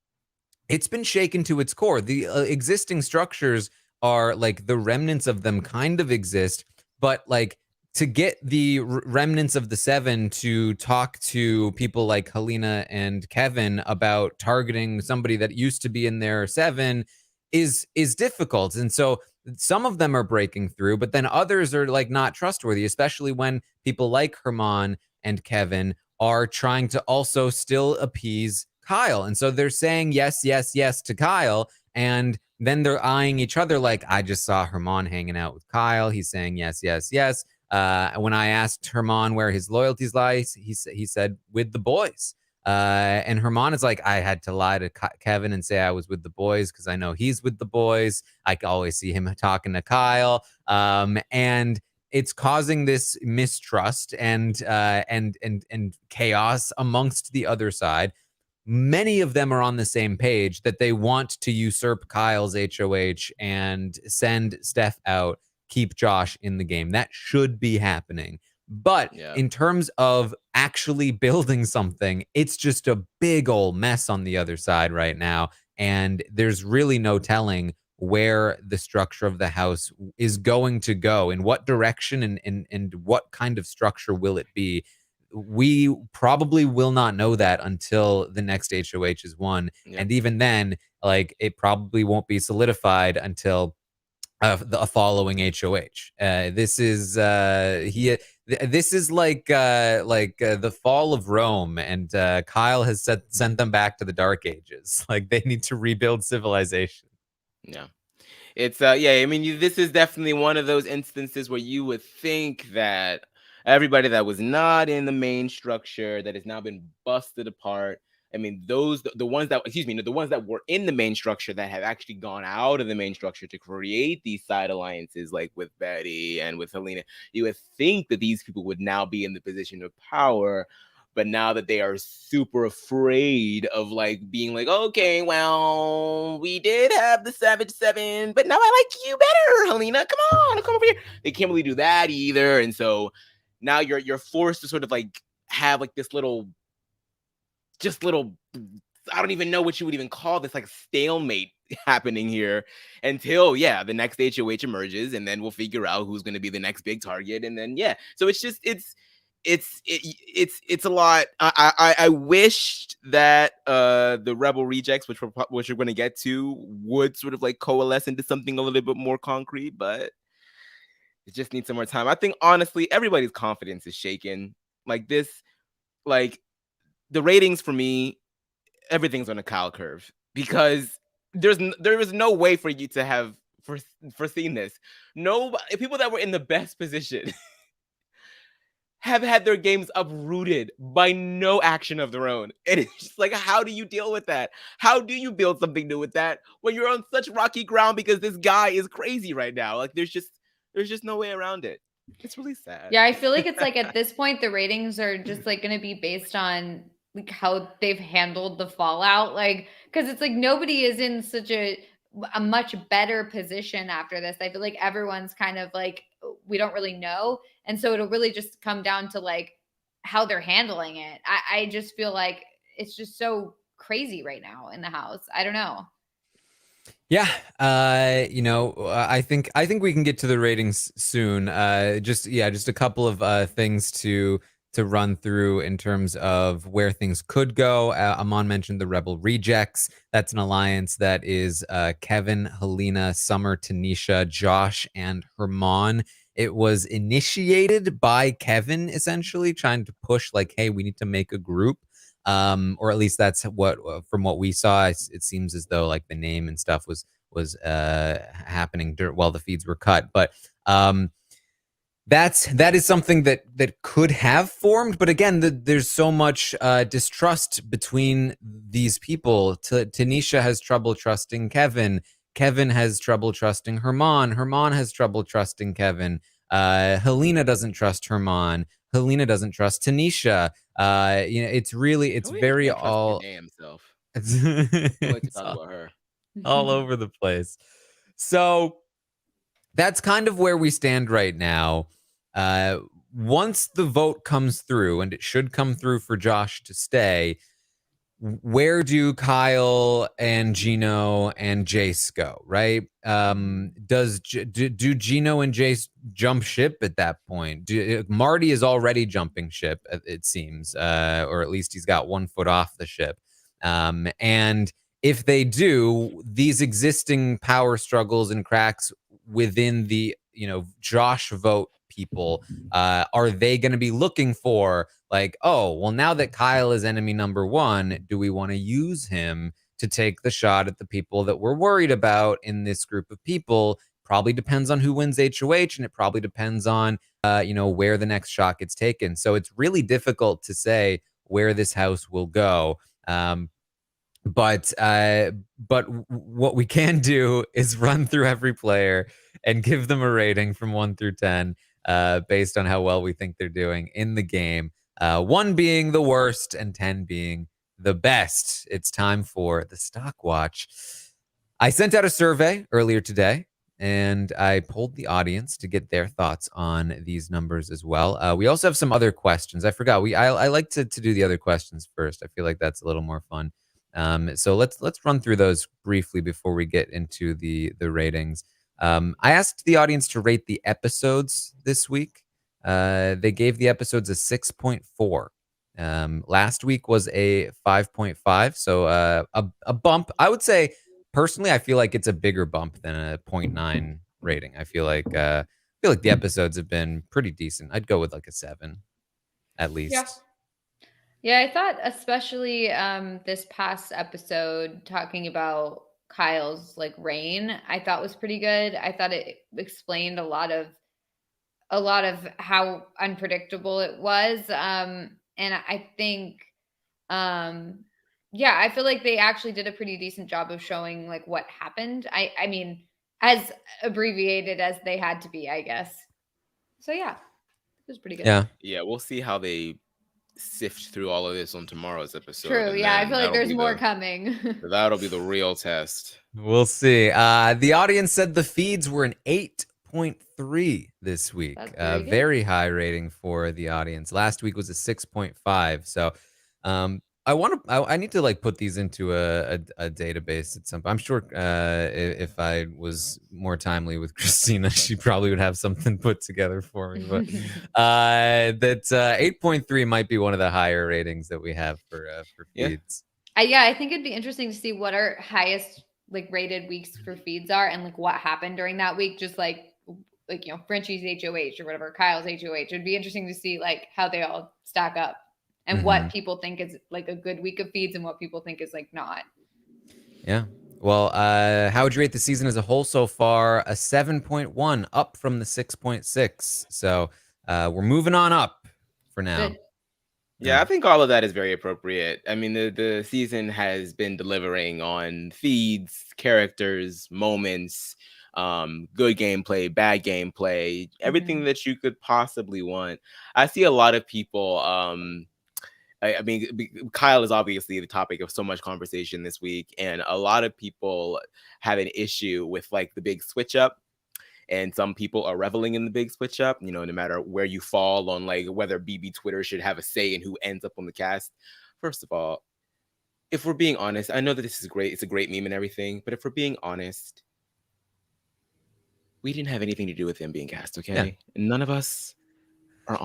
it's been shaken to its core. The existing structures are like the remnants of them kind of exist, but like to get the remnants of the 7 to talk to people like Helena and Kevin about targeting somebody that used to be in their 7 is difficult. And so some of them are breaking through, but then others are like not trustworthy, especially when people like Herman and Kevin are trying to also still appease Kyle. And so they're saying yes to Kyle. And then they're eyeing each other like, I just saw Herman hanging out with Kyle. He's saying yes. When I asked Herman where his loyalties lie, he said with the boys. And Herman is like, I had to lie to Kevin and say I was with the boys because I know he's with the boys. I can always see him talking to Kyle. And it's causing this mistrust and chaos amongst the other side. Many of them are on the same page that they want to usurp Kyle's HOH and send Steph out, keep Josh in the game. That should be happening. But in terms of actually building something, it's just a big old mess on the other side right now. And there's really no telling where the structure of the house is going to go, in what direction, and what kind of structure will it be. We probably will not know that until the next HOH is won. Yeah. And even then, like, it probably won't be solidified until the following HOH. This is this is like the fall of Rome, and Kyle has sent them back to the Dark Ages. Like, they need to rebuild civilization. Yeah. It's yeah, I mean, this is definitely one of those instances where you would think that everybody that was not in the main structure, that has now been busted apart. I mean, the ones that, excuse me, the ones that were in the main structure that have actually gone out of the main structure to create these side alliances, like with Betty and with Helena, you would think that these people would now be in the position of power. But now that they are super afraid of like being like, okay, well, we did have the Savage Seven, but now I like you better, Helena. Come over here. They can't really do that either, and so now you're forced to sort of like have like this little, I don't even know what you would even call this, like stalemate happening here until the next HOH emerges, and then we'll figure out who's going to be the next big target, and then so it's just it's a lot. I wished that the Rebel rejects, which we're going to get to, would sort of like coalesce into something a little bit more concrete, but it just needs some more time. I think honestly, everybody's confidence is shaken. Like this, like the ratings for me, everything's on a Kyle curve, because there was no way for you to have foreseen this. No, people that were in the best position have had their games uprooted by no action of their own. And it's just like, how do you deal with that? How do you build something new with that when you're on such rocky ground because this guy is crazy right now? Like, there's just no way around it. It's really sad. Yeah, I feel like it's like at this point, the ratings are just like going to be based on like how they've handled the fallout. Like, because it's like nobody is in such a much better position after this. I feel like everyone's kind of like, we don't really know. And so it'll really just come down to like how they're handling it. I just feel like it's just so crazy right now in the house. I don't know. Yeah, I think we can get to the ratings soon. Just a couple of things to run through in terms of where things could go. Aman mentioned the Rebel Rejects. That's an alliance that is Kevin, Helena, Summer, Tanisha, Josh, and Herman. It was initiated by Kevin, essentially trying to push like, hey, we need to make a group. Or at least that's what, from what we saw, it seems as though like the name and stuff was happening while the feeds were cut. But that is something that could have formed. But again, there's so much distrust between these people. Tanisha has trouble trusting Kevin. Kevin has trouble trusting Herman. Herman has trouble trusting Kevin. Helena doesn't trust Herman. Helena doesn't trust Tanisha. It's very all. Damn self. It's, I like to talk about her. All over the place. So that's kind of where we stand right now. Once the vote comes through, and it should come through for Josh to stay, where do Kyle and Geno and Jace go, right? Do Geno and Jace jump ship at that point? Marty is already jumping ship, it seems, or at least he's got 1 foot off the ship. And if they do, these existing power struggles and cracks within the, Josh vote people, are they going to be looking for like, oh, well, now that Kyle is enemy number 1, do we want to use him to take the shot at the people that we're worried about in this group of people? Probably depends on who wins HOH, and it probably depends on, where the next shot gets taken. So it's really difficult to say where this house will go. But what we can do is run through every player and give them a rating from 1 through 10, based on how well we think they're doing in the game. 1 being the worst and 10 being the best. It's time for the Stock Watch. I sent out a survey earlier today, and I polled the audience to get their thoughts on these numbers as well. We also have some other questions. I forgot. I like to do the other questions first. I feel like that's a little more fun. So let's run through those briefly before we get into the ratings. I asked the audience to rate the episodes this week. They gave the episodes a 6.4. Last week was a 5.5, so a bump. I would say personally, I feel like it's a bigger bump than a 0.9 rating. I feel like the episodes have been pretty decent. I'd go with like a 7 at least. Yeah, I thought especially this past episode talking about Kyle's like reign, I thought was pretty good. I thought it explained a lot of how unpredictable it was. And I think yeah, I feel like they actually did a pretty decent job of showing like what happened. I mean, as abbreviated as they had to be, I guess. So yeah, it was pretty good. Yeah, we'll see how they sift through all of this on tomorrow's episode. True. Yeah, I feel like there's more coming. That'll be the real test. We'll see. The audience said the feeds were an 8.3 this week. Very high rating for the audience. Last week was a 6.5. So I need to like put these into a database at some point. I'm sure if I was more timely with Christina, she probably would have something put together for me. But that 8.3 might be one of the higher ratings that we have for feeds. Yeah, I think it'd be interesting to see what our highest like rated weeks for feeds are and like what happened during that week. Just like Frenchie's HOH or whatever, Kyle's HOH. It'd be interesting to see like how they all stack up. And what people think is like a good week of feeds and what people think is like not. Yeah. Well, how would you rate the season as a whole so far? A 7.1, up from the 6.6. So we're moving on up for now. Good. Yeah, I think all of that is very appropriate. I mean, the season has been delivering on feeds, characters, moments, good gameplay, bad gameplay, everything that you could possibly want. I see a lot of people... I mean, Kyle is obviously the topic of so much conversation this week, and a lot of people have an issue with like the big switch up, and some people are reveling in the big switch up. No matter where you fall on like whether BB Twitter should have a say in who ends up on the cast. First of all, if we're being honest, I know that this is great. It's a great meme and everything, but if we're being honest, we didn't have anything to do with him being cast. Okay, none of us.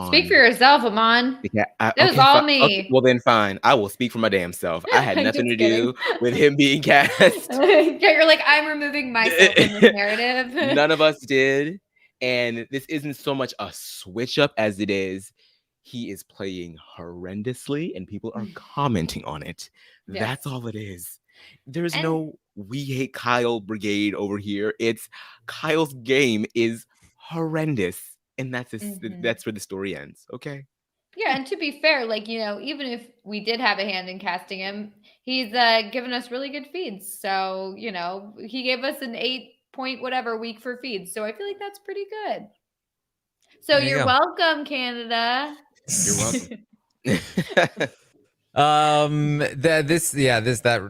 Speak for yourself, Aman. Yeah, it was all me. Okay, well, then fine. I will speak for my damn self. I had nothing to do with him being cast. You're like, I'm removing myself from this narrative. None of us did. And this isn't so much a switch up as it is he is playing horrendously and people are commenting on it. Yes. That's all it is. There's no we hate Kyle brigade over here. It's Kyle's game is horrendous. And that's that's where the story ends. Okay. Yeah, and to be fair, like, even if we did have a hand in casting him, he's given us really good feeds. So, he gave us an 8 whatever week for feeds. So I feel like that's pretty good. So you're welcome, Canada. You're welcome.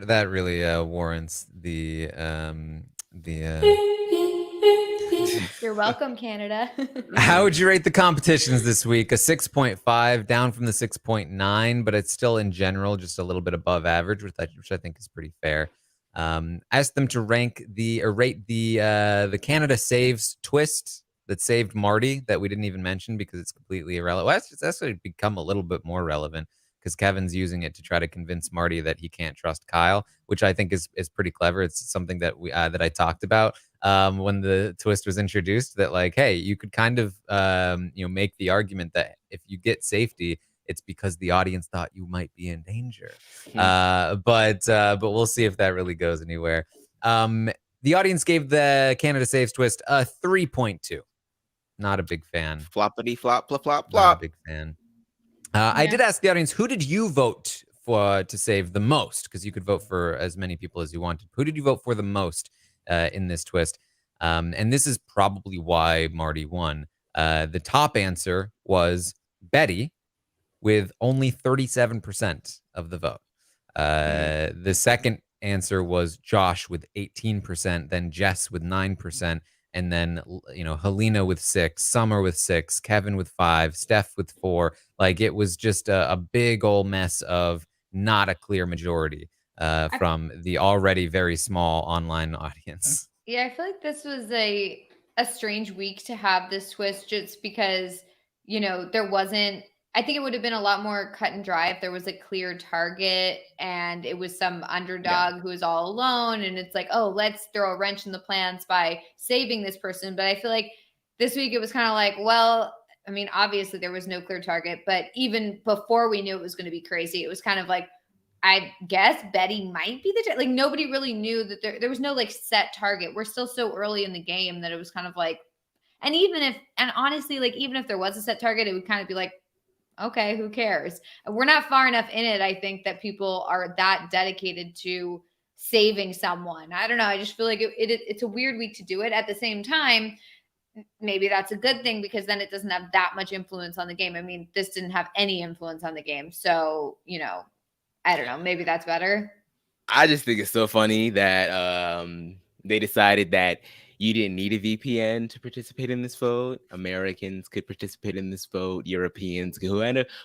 That really warrants the You're welcome, Canada. How would you rate the competitions this week? A 6.5, down from the 6.9, but it's still in general just a little bit above average, which I think is pretty fair. I asked them to rate the Canada Saves twist that saved Marty that we didn't even mention because it's completely irrelevant. Well, it's actually become a little bit more relevant because Kevin's using it to try to convince Marty that he can't trust Kyle, which I think is pretty clever. It's something that that I talked about when the twist was introduced, that like, hey, you could kind of make the argument that if you get safety, it's because the audience thought you might be in danger. But we'll see if that really goes anywhere. The audience gave the Canada Saves twist a 3.2. Not a big fan. Floppity flop flop flop Not flop. a big fan. I did ask the audience, who did you vote for to save the most? Because you could vote for as many people as you wanted. Who did you vote for the most in this twist? And this is probably why Marty won. The top answer was Betty with only 37% of the vote. The second answer was Josh with 18%, then Jess with 9%. And then, Helena with 6, Summer with 6, Kevin with 5, Steph with 4. Like, it was just a big old mess of not a clear majority. from the already very small online audience. Yeah, I feel like this was a strange week to have this twist just because, there wasn't, I think it would have been a lot more cut and dry if there was a clear target and it was some underdog who was all alone. And it's like, oh, let's throw a wrench in the plans by saving this person. But I feel like this week it was kind of like, well, I mean, obviously there was no clear target, but even before we knew it was going to be crazy, it was kind of like, I guess Betty might be the like nobody really knew that there was no like set target. We're still so early in the game that it was kind of like, and honestly, like even if there was a set target, it would kind of be like, okay, who cares? We're not far enough in it, I think, that people are that dedicated to saving someone. I don't know. I just feel like it's a weird week to do it. At the same time, maybe that's a good thing because then it doesn't have that much influence on the game. I mean, this didn't have any influence on the game. So, I don't know. Maybe that's better. I just think it's so funny that they decided that you didn't need a VPN to participate in this vote. Americans could participate in this vote. Europeans,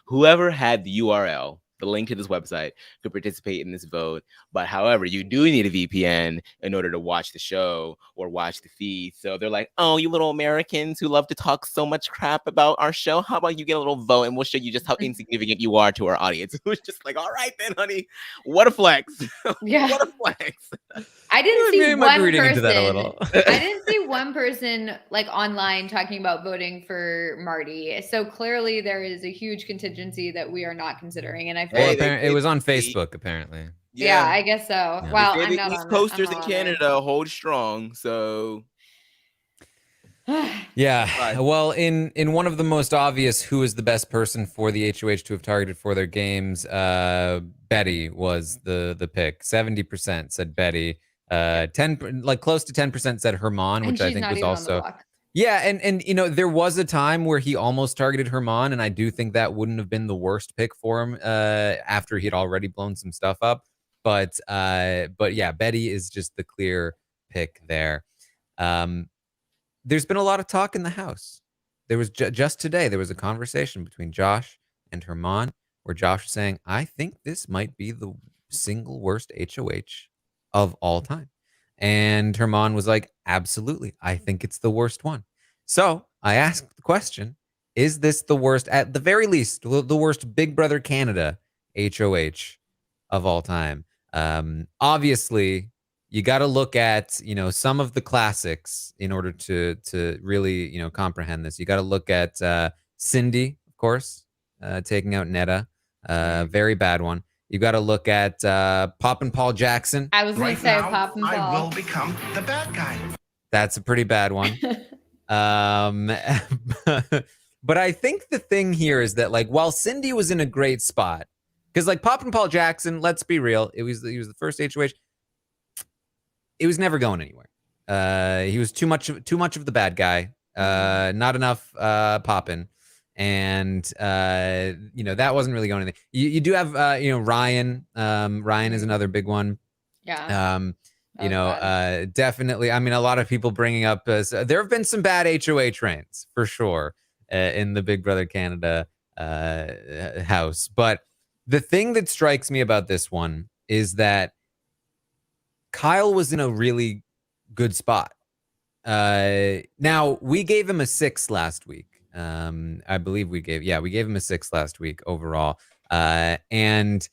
whoever had the URL, the link to this website, could participate in this vote. But however, you do need a VPN in order to watch the show or watch the feed. So they're like, oh, you little Americans who love to talk so much crap about our show, how about you get a little vote and we'll show you just how insignificant you are to our audience. It was just like, all right then, honey, what a flex. Yeah. What a flex. I didn't see one person. Into that a little. I didn't see one person like online talking about voting for Marty. So clearly there is a huge contingency that we are not considering. And I feel like it was on Facebook apparently. Yeah, I guess so. Yeah. Well, I'm not East Coasters in Canada hold strong. So yeah. Well, in one of the most obvious who is the best person for the HOH to have targeted for their games, Betty was the pick. 70% said Betty. 10 like close to 10% said Herman, which I think was also and there was a time where he almost targeted Herman, and I do think that wouldn't have been the worst pick for him after he'd already blown some stuff up. But yeah, Betty is just the clear pick there. There's been a lot of talk in the house. There was just today, there was a conversation between Josh and Herman where Josh was saying, I think this might be the single worst HOH of all time. And Herman was like, absolutely. I think it's the worst one. So I asked the question, is this the worst, at the very least, the worst Big Brother Canada HOH of all time? Obviously, you got to look at, some of the classics in order to really, comprehend this. You got to look at Cindy, of course, taking out Netta. Very bad one. You got to look at Pop and Paul Jackson. I was going to say Pop and Paul. I will become the bad guy. That's a pretty bad one. But I think the thing here is that, like, while Cindy was in a great spot, because like Pop and Paul Jackson, let's be real, he was the first HOH. It was never going anywhere. He was too much of the bad guy. Not enough popping. And that wasn't really going anything. You do have Ryan. Ryan is another big one. Yeah. Definitely. I mean, a lot of people bringing up there have been some bad HOH reigns for sure in the Big Brother Canada house. But the thing that strikes me about this one is that Kyle was in a really good spot. Now we gave him a 6 last week. I believe we gave him a 6 last week overall. And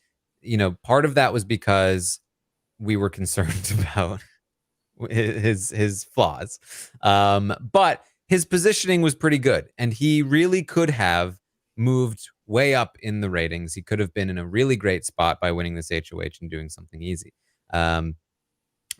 part of that was because we were concerned about his flaws. But his positioning was pretty good, and he really could have moved way up in the ratings. He could have been in a really great spot by winning this HOH and doing something easy.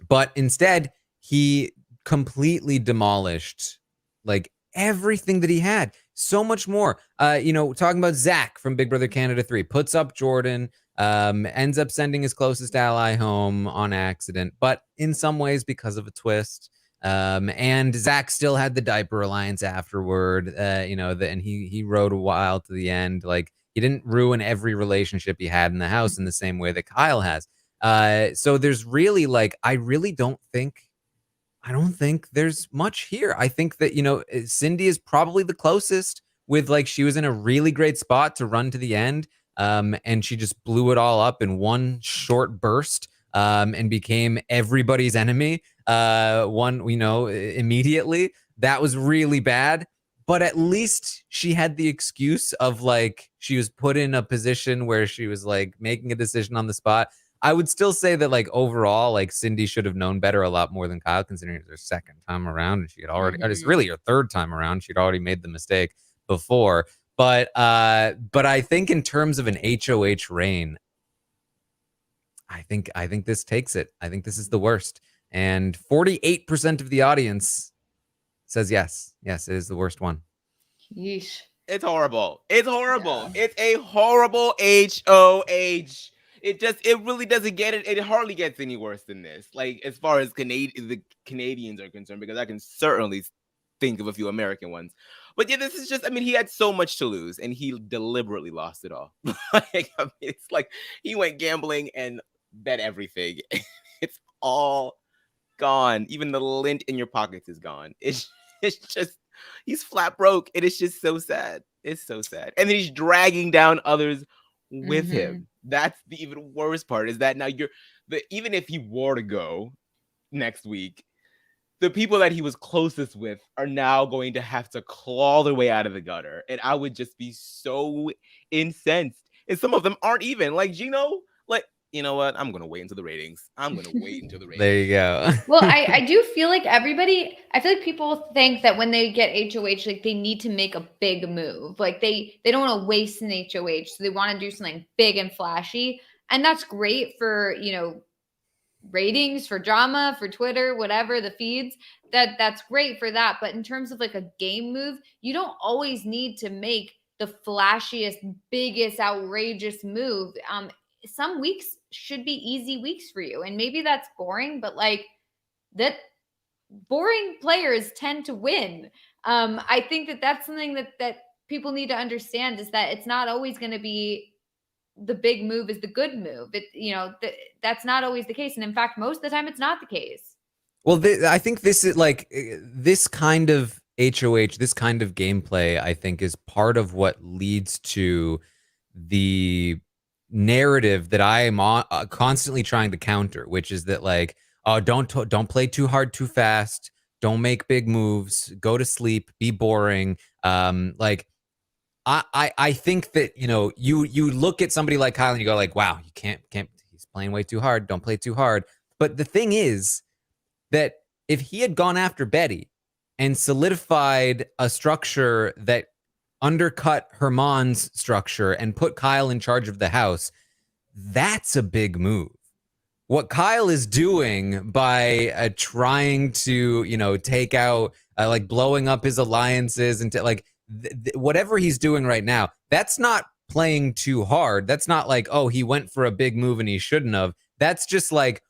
But instead, he completely demolished like everything that he had. So much more. Talking about Zach from Big Brother Canada 3, puts up Jordan, ends up sending his closest ally home on accident, but in some ways because of a twist. And Zach still had the diaper alliance afterward, and he rode a while to the end. Like, he didn't ruin every relationship he had in the house in the same way that Kyle has. So there's really I don't think there's much here. I think that, Cindy is probably the closest with she was in a really great spot to run to the end. And she just blew it all up in one short burst. and became everybody's enemy. Immediately. That was really bad. But at least she had the excuse of like she was put in a position where she was like making a decision on the spot. I would still say that like overall, like Cindy should have known better a lot more than Kyle, considering it was her second time around and she had already, it's really her third time around. She'd already made the mistake before. But I think in terms of an HOH reign, I think this takes it. I think this is the worst. And 48% of the audience says yes. Yes, it is the worst one. Yeesh. It's horrible. It's horrible. Yeah. It's a horrible HOH. It really doesn't get it. It hardly gets any worse than this. Like, as far as the Canadians are concerned, because I can certainly think of a few American ones. But yeah, this is just, I mean, he had so much to lose and he deliberately lost it all. It's like he went gambling and bet everything. It's all gone. Even the lint in your pockets is gone. It's just, he's flat broke. It is just so sad. It's so sad. And then he's dragging down others with him. That's the even worse part, is that now even if he were to go next week, the people that he was closest with are now going to have to claw their way out of the gutter. And I would just be so incensed. And some of them aren't even like Geno. Like, you know what? I'm going to wait until the ratings. There you go. Well, I do feel like I feel like people think that when they get HOH, like they need to make a big move. Like they don't want to waste an HOH. So they want to do something big and flashy. And that's great for, ratings, for drama, for Twitter, whatever, the feeds. That's great for that. But in terms of like a game move, you don't always need to make the flashiest, biggest, outrageous move. Some weeks should be easy weeks for you. And maybe that's boring, but like that boring players tend to win. I think that's something that people need to understand, is that it's not always going to be the big move is the good move. That's not always the case. And in fact, most of the time it's not the case. Well, I think this is like this kind of HOH, this kind of gameplay, I think is part of what leads to the narrative that I am constantly trying to counter, which is that like, oh, don't play too hard too fast, don't make big moves, go to sleep, be boring. Like I think that you look at somebody like Kyle and you go like, wow, you can't he's playing way too hard, don't play too hard. But the thing is that if he had gone after Betty and solidified a structure that undercut Herman's structure and put Kyle in charge of the house, that's a big move. What Kyle is doing by trying to, take out, like blowing up his alliances and like whatever he's doing right now, that's not playing too hard. That's not like, oh, he went for a big move and he shouldn't have. That's just like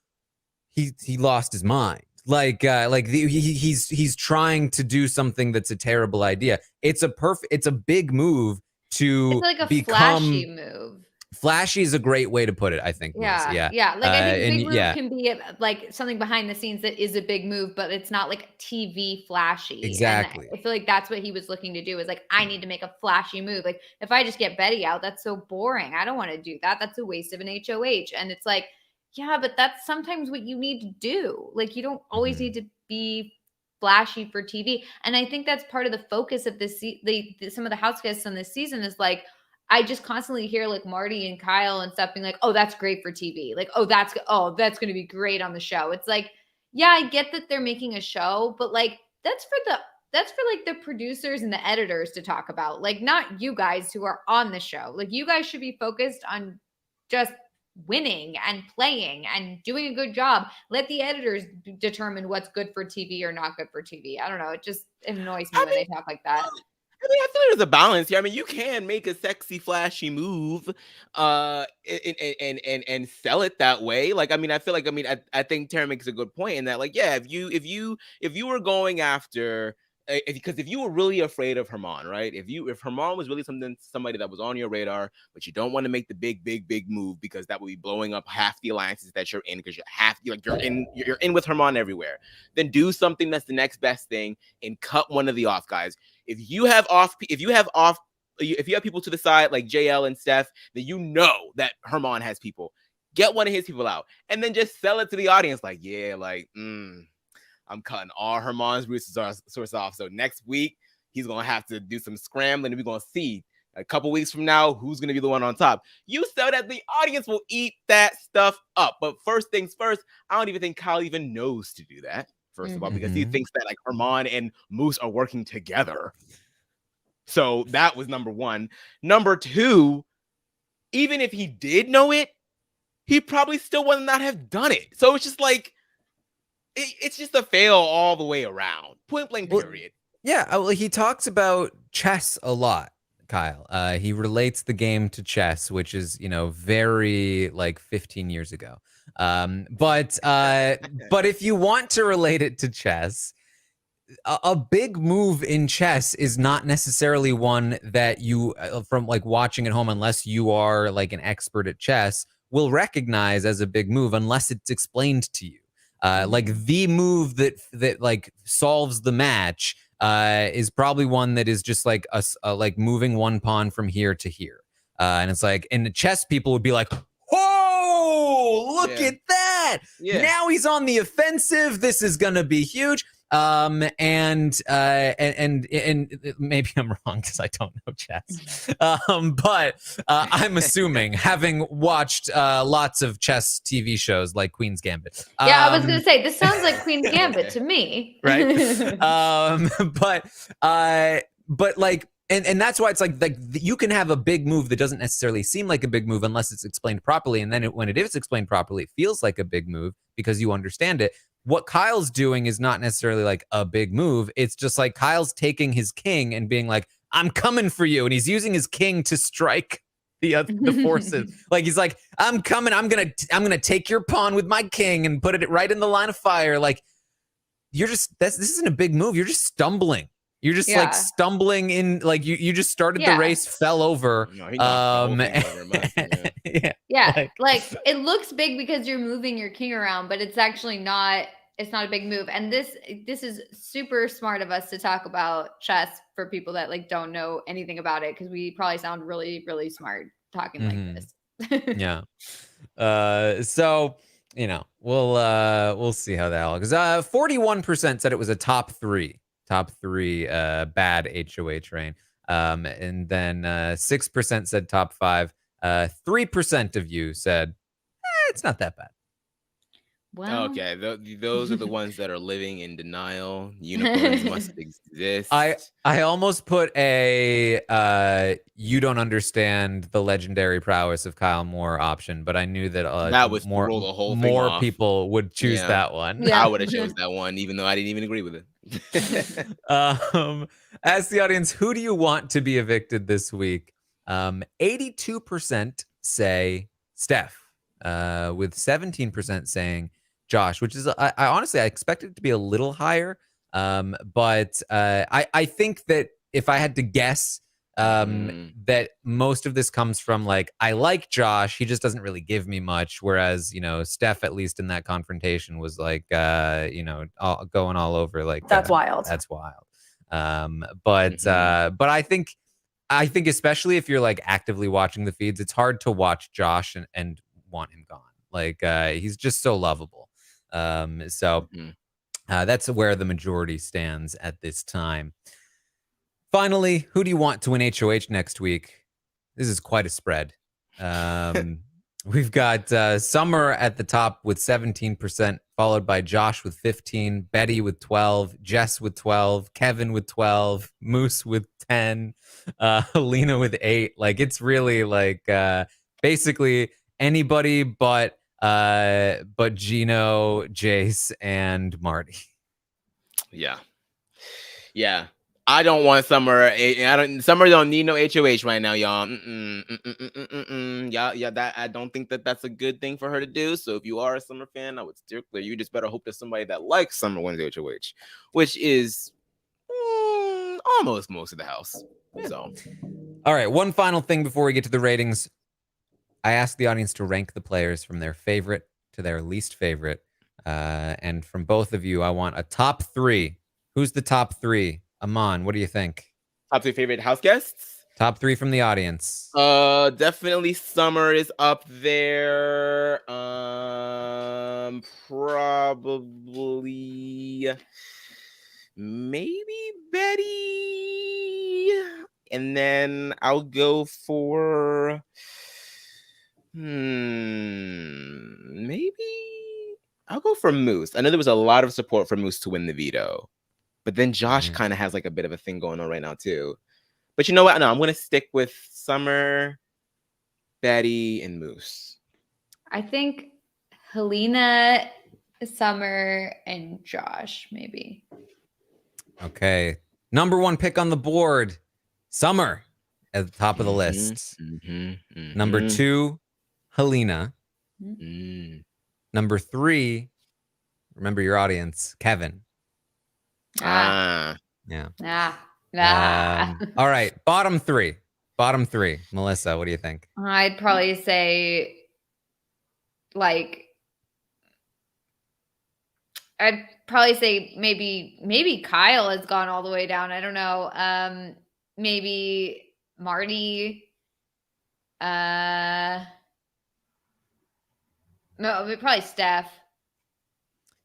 he lost his mind. He's trying to do something that's a terrible idea. It's a big move to it's like a become flashy move. Flashy is a great way to put it, I think. Yeah. Like I think big move can be like something behind the scenes that is a big move, but it's not like TV flashy. Exactly. And I feel like that's what he was looking to do, is like, I need to make a flashy move. Like if I just get Betty out, that's so boring. I don't want to do that. That's a waste of an HOH. And it's like, yeah, but that's sometimes what you need to do. Like you don't always need to be flashy for TV. And I think that's part of the focus of this. Some of the house guests on this season is like, I just constantly hear like Marty and Kyle and stuff being like, oh, that's great for TV. Like, that's going to be great on the show. It's like, yeah, I get that they're making a show, but like, that's for like the producers and the editors to talk about, like not you guys who are on the show. Like you guys should be focused on just winning and playing and doing a good job. Let the editors determine what's good for TV or not good for TV. I don't know. It just annoys me when they talk like that. I mean, I feel like there's a balance here. I mean, you can make a sexy, flashy move, and sell it that way. Like, I mean, I feel like, I think Taran makes a good point in that, like, yeah, if you were going after, because if you were really afraid of Herman, right? If Herman was really somebody that was on your radar, but you don't want to make the big move because that would be blowing up half the alliances that you're in, because you're in with Herman everywhere, then do something that's the next best thing and cut one of the off guys. If you have people to the side like JL and Steph, then you know that Herman has people. get one of his people out, and then just sell it to the audience. Like, yeah, like, I'm cutting all Herman's resources off. So next week, he's going to have to do some scrambling, and we're going to see a couple weeks from now who's going to be the one on top. You sell that, the audience will eat that stuff up. But first things first, I don't even think Kyle even knows to do that, first of all, because he thinks that like Herman and Moose are working together. So that was number one. Number two, even if he did know it, he probably still would not have done it. So it's just like, it's just a fail all the way around. Point blank, period. Yeah, well, he talks about chess a lot, Kyle. He relates the game to chess, which is, very like 15 years ago. But if you want to relate it to chess, a big move in chess is not necessarily one that you, from like watching at home, unless you are like an expert at chess, will recognize as a big move unless it's explained to you. Like the move that like solves the match is probably one that is just like like moving one pawn from here to here. And it's like, and the chess people would be like, "Whoa, look at that. Yeah. Now he's on the offensive. This is going to be huge." And maybe I'm wrong because I don't know chess. But I'm assuming, having watched lots of chess TV shows like Queen's Gambit. Yeah, I was gonna say this sounds like Queen's Gambit to me. Right. But like, and that's why it's like you can have a big move that doesn't necessarily seem like a big move unless it's explained properly, and then when it is explained properly, it feels like a big move because you understand it. What Kyle's doing is not necessarily like a big move. It's just like Kyle's taking his king and being like, "I'm coming for you," and he's using his king to strike the forces. Like he's like, "I'm coming. I'm gonna take your pawn with my king and put it right in the line of fire." Like this isn't a big move. You're just stumbling. You're just like stumbling in, like you just started the race, fell over. No, he knocked the whole thing over, like it looks big because you're moving your king around, but it's actually not. It's not a big move. And this is super smart of us to talk about chess for people that like don't know anything about it, because we probably sound really, really smart talking like this. Yeah. So we'll see how that all goes. 41% said it was a top three bad HOH reign. And then 6% said top 5. 3% of you said it's not that bad. Well, okay, those are the ones that are living in denial. Unicorns must exist. I almost put a you don't understand the legendary prowess of Kyle Moore option, but I knew that that was more people would choose that one. I would have chose that one, even though I didn't even agree with it. Ask the audience, who do you want to be evicted this week? 82% say Steph, with 17% saying Josh, which is I honestly expected it to be a little higher, but I think that if I had to guess, that most of this comes from like, I like Josh, he just doesn't really give me much, whereas Steph, at least in that confrontation, was like going all over, like that's wild. That's wild. But I think especially if you're like actively watching the feeds, it's hard to watch Josh and want him gone. Like he's just so lovable. That's where the majority stands at this time. Finally, who do you want to win HOH next week? This is quite a spread. We've got Summer at the top with 17%, followed by Josh with 15, Betty with 12, Jess with 12, Kevin with 12, Moose with 10, Helena with 8. Like it's really like basically anybody but Geno, Jace, and Marty. Yeah. I don't want Summer. Summer don't need no HOH right now, y'all. That I don't think that's a good thing for her to do. So if you are a Summer fan, I would steer clear. You just better hope that somebody that likes Summer wins HOH, which is almost most of the house. So, all right. One final thing before we get to the ratings. I asked the audience to rank the players from their favorite to their least favorite. And from both of you, I want a top 3. Who's the top 3? Aman, what do you think? Top 3 favorite house guests? Top 3 from the audience. Definitely Summer is up there. Probably maybe Betty. And then I'll go for maybe I'll go for Moose. I know there was a lot of support for Moose to win the veto. But then Josh kind of has like a bit of a thing going on right now too. But you know what? No, I'm gonna stick with Summer, Betty, and Moose. I think Helena, Summer, and Josh, maybe. Okay. Number 1 pick on the board, Summer at the top of the list. Number 2, Helena. Number 3, remember your audience, Kevin. Yeah. All right. Bottom 3. Melissa, what do you think? I'd probably say maybe Kyle has gone all the way down. I don't know. Maybe Marty. No, probably Steph.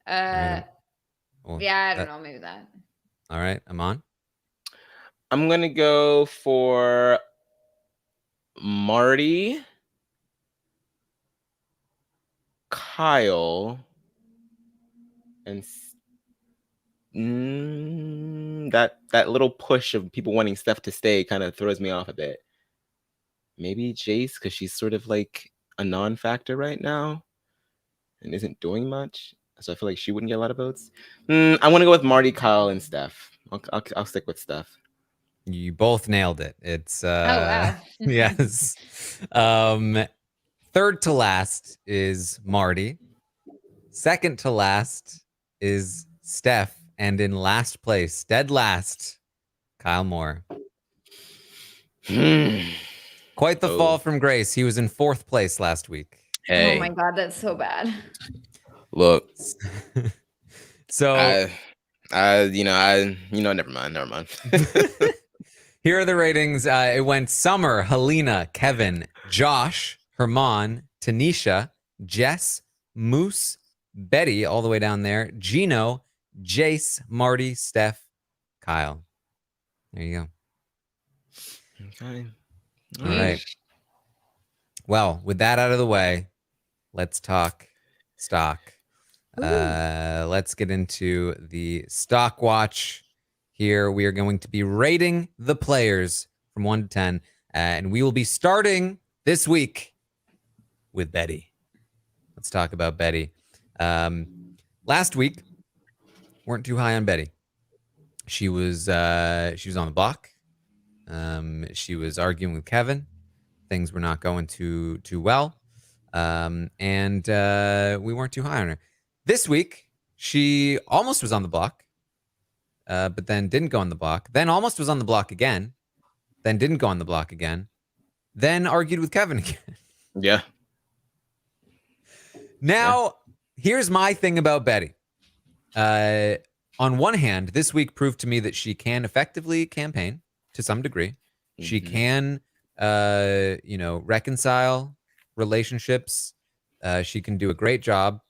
Yeah, I don't know. Maybe that. All right, Aman. I'm gonna go for Marty, Kyle, and that little push of people wanting Steph to stay kind of throws me off a bit. Maybe Jace, because she's sort of like a non-factor right now and isn't doing much. So I feel like she wouldn't get a lot of votes. I want to go with Marty, Kyle, and Steph. I'll stick with Steph. You both nailed it. It's oh wow. yes. Third to last is Marty. Second to last is Steph, and in last place, dead last, Kyle Moore. Quite the fall from grace. He was in 4th place last week. Hey. Oh my God, that's so bad. Look. So never mind. Here are the ratings. It went Summer, Helena, Kevin, Josh, Herman, Tanisha, Jess, Moose, Betty, all the way down there, Geno, Jace, Marty, Steph, Kyle. There you go. Okay. All right. Well, with that out of the way, let's talk stock. Let's get into the stock watch. Here we are going to be rating the players from 1 to 10, and we will be starting this week with Betty. Let's talk about Betty. Last week, weren't too high on Betty. She was on the block. She was arguing with Kevin. Things were not going too well, and we weren't too high on her. This week, she almost was on the block, but then didn't go on the block. Then almost was on the block again, then didn't go on the block again. Then argued with Kevin again. Yeah. Now, here's my thing about Betty. On one hand, this week proved to me that she can effectively campaign to some degree. She can, reconcile relationships. She can do a great job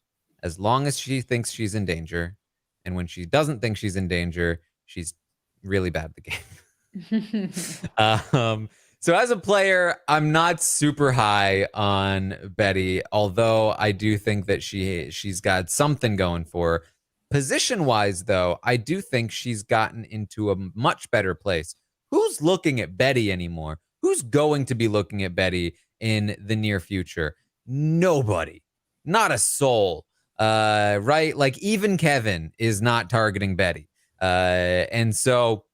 as long as she thinks she's in danger. And when she doesn't think she's in danger, she's really bad at the game. So as a player, I'm not super high on Betty, although I do think that she's got something going for her. Position-wise, though, I do think she's gotten into a much better place. Who's looking at Betty anymore? Who's going to be looking at Betty in the near future? Nobody. Not a soul. Right? Like, even Kevin is not targeting Betty. And so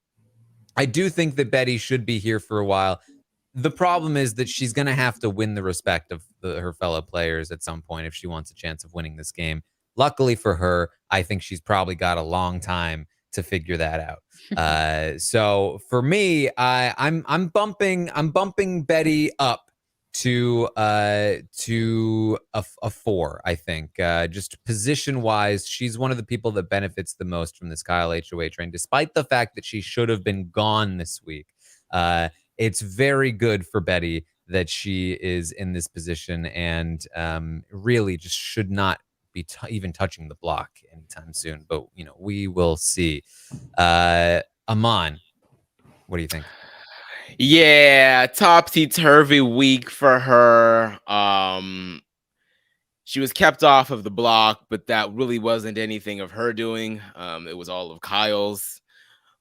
I do think that Betty should be here for a while. The problem is that she's going to have to win the respect of her fellow players at some point if she wants a chance of winning this game. Luckily for her, I think she's probably got a long time to figure that out. So for me, I'm bumping Betty up to a 4. I think just position wise, she's one of the people that benefits the most from this Kyle HOA train, despite the fact that she should have been gone this week. it's very good for Betty that she is in this position and really just should not be even touching the block anytime soon. But, you know, we will see. Aman, what do you think? Yeah, topsy-turvy week for her. She was kept off of the block, but that really wasn't anything of her doing. It was all of Kyle's.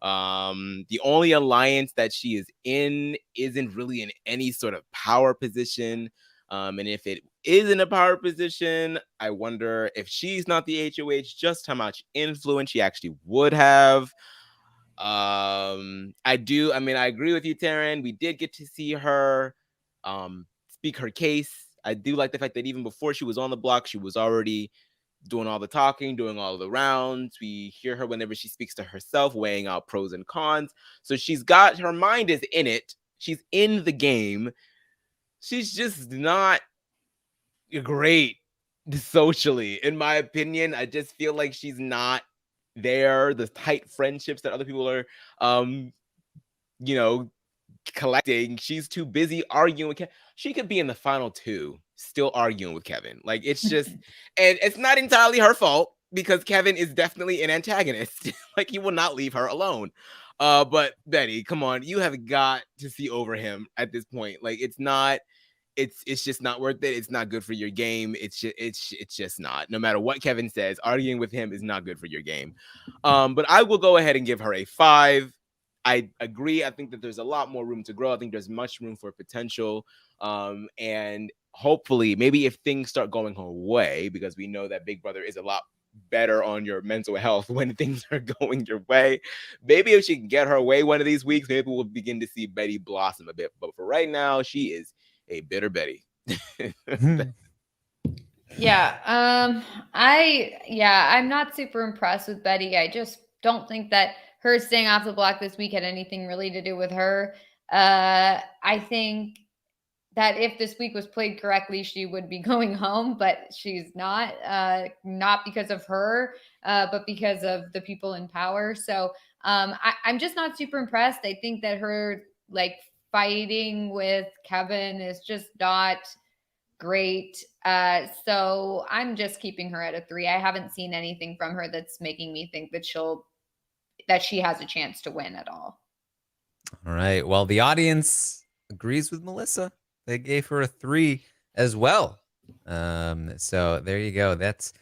The only alliance that she is in isn't really in any sort of power position. And if it is in a power position, I wonder if she's not the HOH, just how much influence she actually would have. I agree with you, Taran. We did get to see her speak her case. I do like the fact that even before she was on the block, she was already doing all the talking, doing all the rounds. We hear her whenever she speaks to herself, weighing out pros and cons. So she's got, her mind is in it. She's in the game. She's just not great socially, in my opinion. I just feel like she's not there. The tight friendships that other people are, collecting. She's too busy arguing with Kevin. She could be in the final two still arguing with Kevin. Like, it's just, and it's not entirely her fault because Kevin is definitely an antagonist. Like, he will not leave her alone. But Betty, come on, you have got to see over him at this point. Like, it's just not worth it. It's not good for your game. It's just not. No matter what Kevin says, arguing with him is not good for your game. But I will go ahead and give her a 5. I agree. I think that there's a lot more room to grow. I think there's much room for potential. And hopefully, maybe if things start going her way, because we know that Big Brother is a lot better on your mental health when things are going your way. Maybe if she can get her way one of these weeks, maybe we'll begin to see Betty blossom a bit. But for right now, she is a bitter Betty. I'm not super impressed with Betty. I just don't think that her staying off the block this week had anything really to do with her. I think that if this week was played correctly, she would be going home, but she's not because of her, but because of the people in power. So I'm just not super impressed. I think that her fighting with Kevin is just not great. So I'm just keeping her at a 3. I haven't seen anything from her that's making me think that she has a chance to win at all. All right. Well, the audience agrees with Melissa. They gave her a 3 as well. So there you go. That's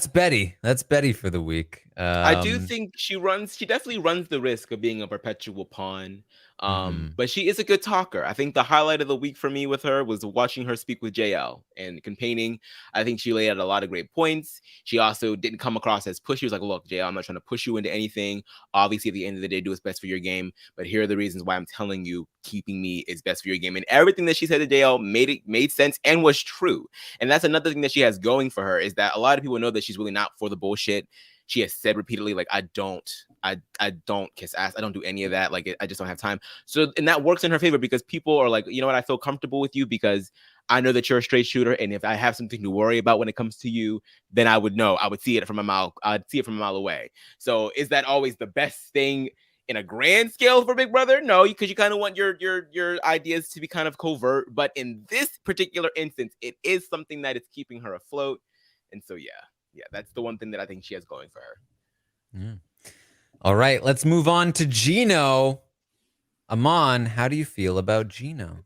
Betty. That's Betty for the week. I do think she definitely runs the risk of being a perpetual pawn. But she is a good talker. I think the highlight of the week for me with her was watching her speak with JL and campaigning. I think she laid out a lot of great points. She also didn't come across as pushy. She was like, look, JL, I'm not trying to push you into anything. Obviously, at the end of the day, do what's best for your game. But here are the reasons why I'm telling you keeping me is best for your game. And everything that she said to JL made sense and was true. And that's another thing that she has going for her, is that a lot of people know that she's really not for the bullshit. She has said repeatedly, like, I don't kiss ass. I don't do any of that. Like, I just don't have time. So, and that works in her favor because people are like, you know what? I feel comfortable with you because I know that you're a straight shooter. And if I have something to worry about when it comes to you, then I would know. I would see it from a mile. I'd see it from a mile away. So is that always the best thing in a grand scale for Big Brother? No, because you kind of want your ideas to be kind of covert. But in this particular instance, it is something that is keeping her afloat. And so, yeah, that's the one thing that I think she has going for her. Yeah. All right, let's move on to Geno. Aman, how do you feel about Geno?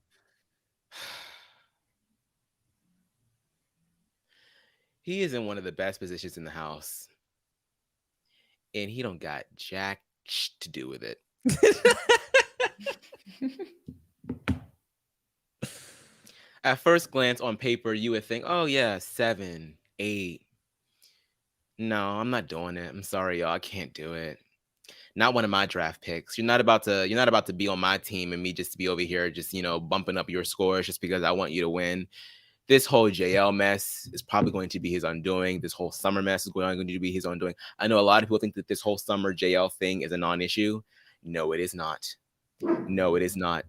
He is in one of the best positions in the house. And he don't got jack to do with it. At first glance on paper, you would think, oh yeah, 7, 8. No, I'm not doing it. I'm sorry, y'all. I can't do it. Not one of my draft picks. You're not about to be on my team and me just to be over here just, bumping up your scores just because I want you to win. This whole JL mess is probably going to be his undoing. This whole summer mess is going to be his undoing. I know a lot of people think that this whole summer JL thing is a non-issue. No, it is not. No, it is not.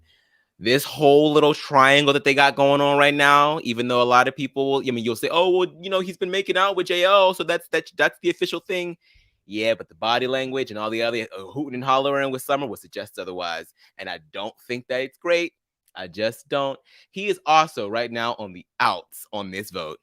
This whole little triangle that they got going on right now, even though a lot of people, you'll say, oh, well, he's been making out with JL, so that's the official thing. Yeah, but the body language and all the other hooting and hollering with Summer would suggest otherwise. And I don't think that it's great. I just don't. He is also right now on the outs on this vote.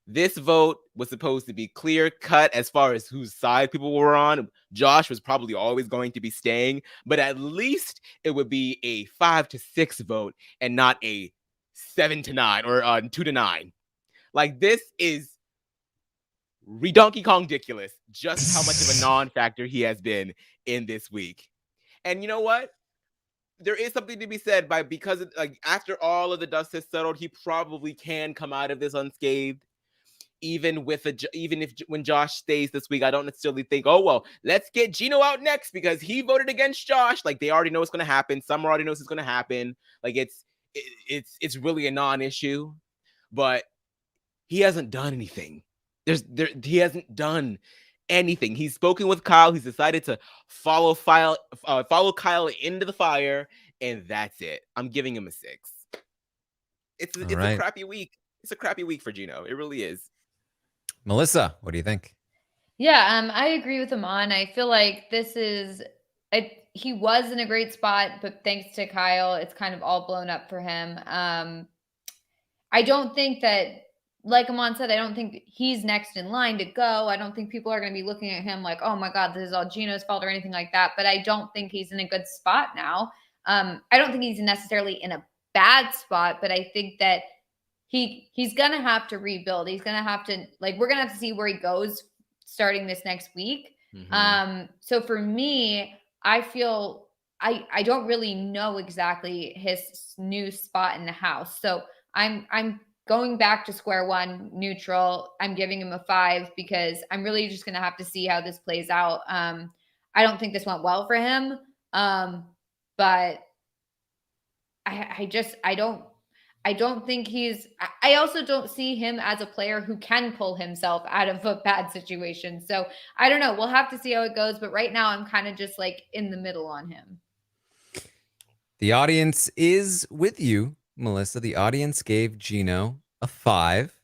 This vote was supposed to be clear cut as far as whose side people were on. Josh was probably always going to be staying, but at least it would be a 5-6 vote and not a 7-9 or 2-9. Like, this is Donkey Kong ridiculous, just how much of a non-factor he has been in this week. And you know what? There is something to be said because like after all of the dust has settled, he probably can come out of this unscathed. Even if when Josh stays this week, I don't necessarily think, oh well, let's get Geno out next because he voted against Josh. Like, they already know what's going to happen. Summer already knows it's going to happen. Like, it's really a non-issue, but he hasn't done anything. He hasn't done anything. He's spoken with Kyle. He's decided to follow Kyle into the fire, and that's it. I'm giving him a 6. It's a crappy week. It's a crappy week for Geno. It really is. Melissa, what do you think? Yeah, I agree with Aman. I feel like he was in a great spot, but thanks to Kyle, it's kind of all blown up for him. I don't think that, like Aman said, I don't think he's next in line to go. I don't think people are going to be looking at him like, oh my God, this is all Geno's fault or anything like that. But I don't think he's in a good spot now. I don't think he's necessarily in a bad spot, but I think that he's going to have to rebuild. He's going to have to, like, we're going to have to see where he goes starting this next week. Mm-hmm. So for me, I feel I don't really know exactly his new spot in the house. So I'm going back to square one, neutral. I'm giving him a 5 because I'm really just going to have to see how this plays out. I don't think this went well for him. But I don't think I also don't see him as a player who can pull himself out of a bad situation. So I don't know. We'll have to see how it goes. But right now I'm kind of just like in the middle on him. The audience is with you, Melissa. The audience gave Geno a 5.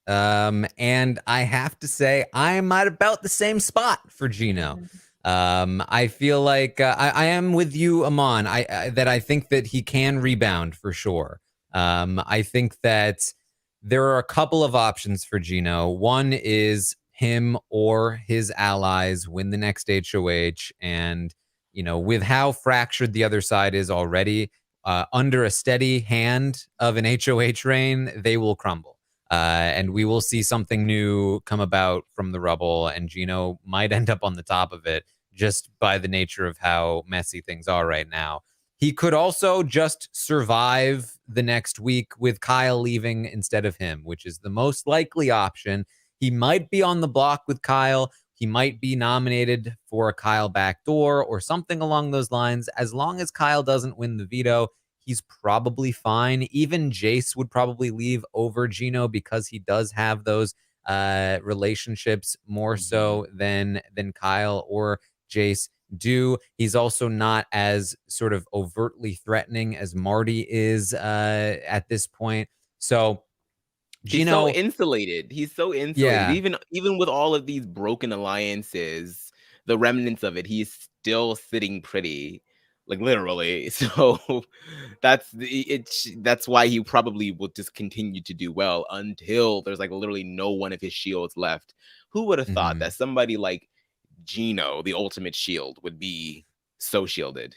And I have to say, I'm at about the same spot for Geno. I feel like I am with you, Aman. I think that he can rebound for sure. I think that there are a couple of options for Geno. One is him or his allies win the next HOH. And, you know, with how fractured the other side is already, under a steady hand of an HOH reign, they will crumble. And we will see something new come about from the rubble, and Geno might end up on the top of it just by the nature of how messy things are right now. He could also just survive the next week with Kyle leaving instead of him, which is the most likely option. He might be on the block with Kyle. He might be nominated for a Kyle backdoor or something along those lines. As long as Kyle doesn't win the veto, he's probably fine. Even Jace would probably leave over Geno because he does have those relationships more so than Kyle or Jace do. He's also not as sort of overtly threatening as Marty is at this point. So Geno, he's so insulated. He's so insulated. Yeah. Even with all of these broken alliances, the remnants of it, he's still sitting pretty, like literally. So that's why he probably will just continue to do well until there's like literally no one of his shields left. Who would have thought that somebody like Geno, the ultimate shield, would be so shielded?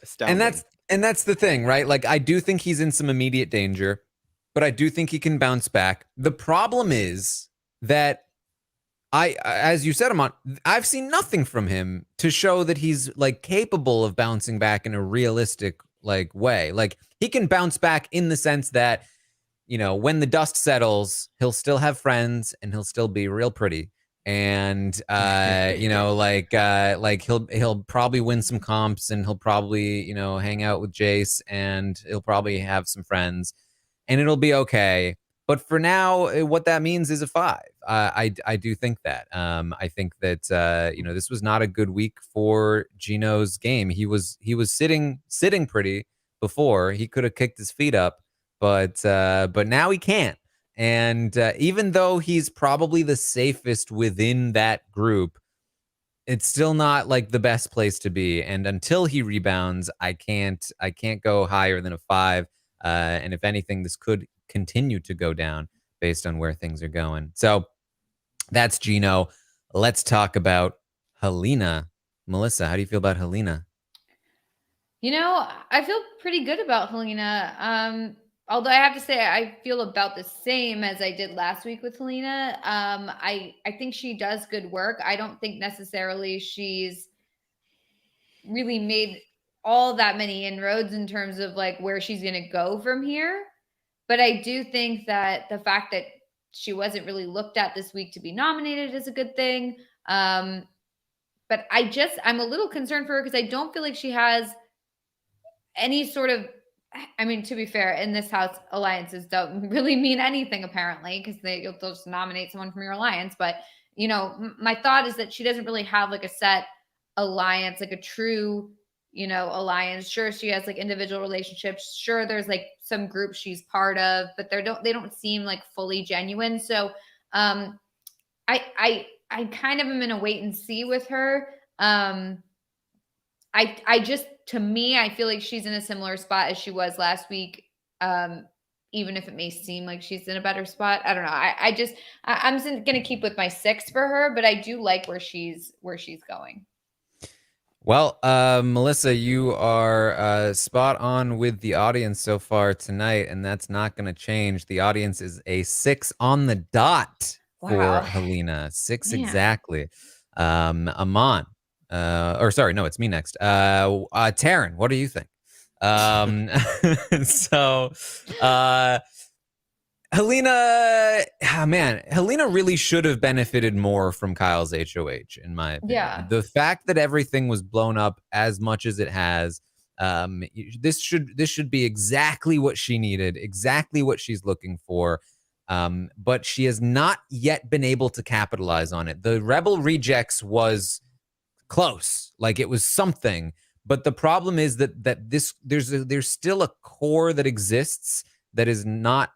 Astounding. And that's the thing, right? Like, I do think he's in some immediate danger, but I do think he can bounce back. The problem is that as you said, Aman, I've seen nothing from him to show that he's like capable of bouncing back in a realistic like way. Like, he can bounce back in the sense that, you know, when the dust settles, he'll still have friends and he'll still be real pretty. And you know, like he'll probably win some comps, and he'll probably, you know, hang out with Jace, and he'll probably have some friends, and it'll be okay. But for now, what that means is a 5. I do think that. I think that you know, this was not a good week for Geno's game. He was sitting pretty before. He could have kicked his feet up, but now he can't. And even though he's probably the safest within that group, it's still not like the best place to be. And until he rebounds, I can't go higher than a 5. And if anything, this could continue to go down based on where things are going. So that's Geno. Let's talk about Helena. Melissa, how do you feel about Helena? You know, I feel pretty good about Helena. Although I have to say I feel about the same as I did last week with Helena. I think she does good work. I don't think necessarily she's really made all that many inroads in terms of like where she's going to go from here. But I do think that the fact that she wasn't really looked at this week to be nominated is a good thing. But I'm a little concerned for her because I don't feel like she has any sort of, I mean, to be fair, in this house, alliances don't really mean anything apparently, because they'll just nominate someone from your alliance. But, you know, my thought is that she doesn't really have like a set alliance, like a true, you know, alliance. Sure, she has like individual relationships. Sure, there's like some groups she's part of, but they don't seem like fully genuine. So I kind of am in a wait and see with her. I just, to me, I feel like she's in a similar spot as she was last week. Even if it may seem like she's in a better spot. I don't know. I'm going to keep with my 6 for her, but I do like where she's going. Well, Melissa, you are spot on with the audience so far tonight, and that's not going to change. The audience is a 6 on the dot for Helena. 6 exactly. Aman. Or sorry, no, it's me next. Taran, what do you think? So Helena, Helena really should have benefited more from Kyle's HOH, in my opinion. Yeah. The fact that everything was blown up as much as it has, this should be exactly what she needed, exactly what she's looking for. But she has not yet been able to capitalize on it. The Rebel Rejects was close, like it was something, but the problem is that there's still a core that exists that is not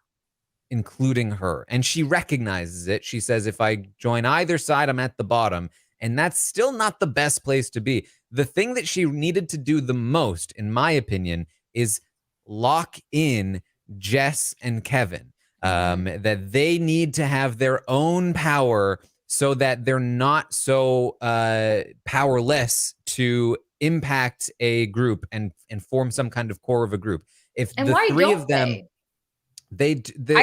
including her, and she recognizes it. She says, if I join either side, I'm at the bottom, and that's still not the best place to be. The thing that she needed to do the most, in my opinion, is lock in Jess and Kevin. That they need to have their own power so that they're not so powerless to impact a group and form some kind of core of a group. If and the why three don't of them, I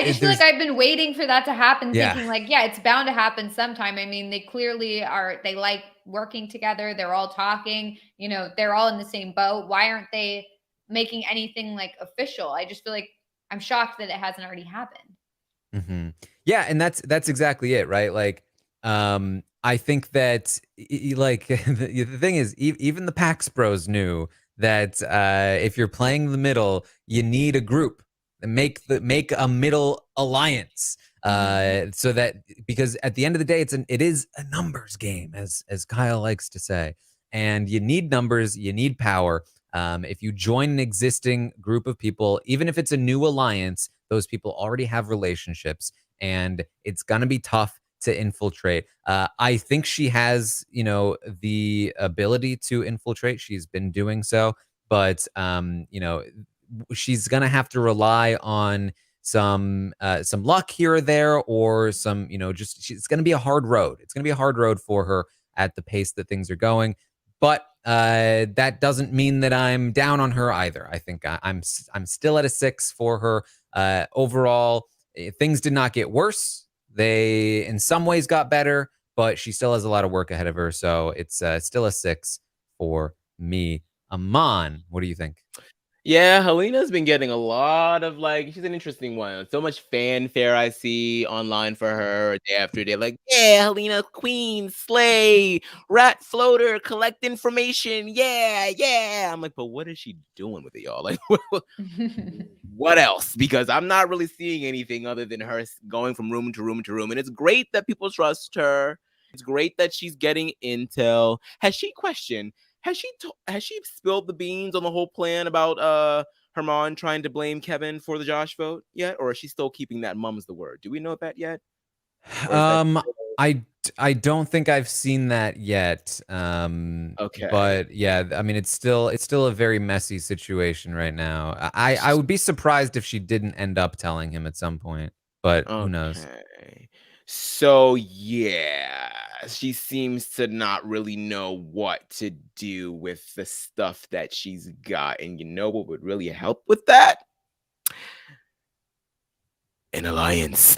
just feel like I've been waiting for that to happen, thinking like, yeah, it's bound to happen sometime. I mean, they clearly they like working together. They're all talking, you know, they're all in the same boat. Why aren't they making anything like official? I just feel like I'm shocked that it hasn't already happened. Mm-hmm. Yeah, and that's exactly it, right? Like, I think that like the thing is, even the Pax Bros knew that if you're playing the middle, you need a group. Make a middle alliance, so that, because at the end of the day, it is a numbers game, as Kyle likes to say, and you need numbers, you need power. If you join an existing group of people, even if it's a new alliance, those people already have relationships, and it's gonna be tough to infiltrate. I think she has, you know, the ability to infiltrate. She's been doing so, but you know, she's gonna have to rely on some luck here or there, or some, you know, it's gonna be a hard road. It's gonna be a hard road for her at the pace that things are going. But that doesn't mean that I'm down on her either. I think I'm still at a 6 for her. Overall, things did not get worse. They, in some ways, got better, but she still has a lot of work ahead of her. So it's still a 6 for me. Aman, what do you think? Yeah, Helena's been getting a lot of, like, she's an interesting one. So much fanfare I see online for her day after day. Like, yeah, Helena, queen, slay, rat floater, collect information. Yeah, yeah. I'm like, but what is she doing with it, y'all? Like, what else? Because I'm not really seeing anything other than her going from room to room to room. And it's great that people trust her. It's great that she's getting intel. Has she spilled the beans on the whole plan about Herman trying to blame Kevin for the Josh vote yet, or is she still keeping that mum's the word? Do we know that yet? I don't think I've seen that yet. Okay. But yeah, I mean, it's still a very messy situation right now. I would be surprised if she didn't end up telling him at some point, but who knows? Okay. So yeah, she seems to not really know what to do with the stuff that she's got. And you know what would really help with that? An alliance.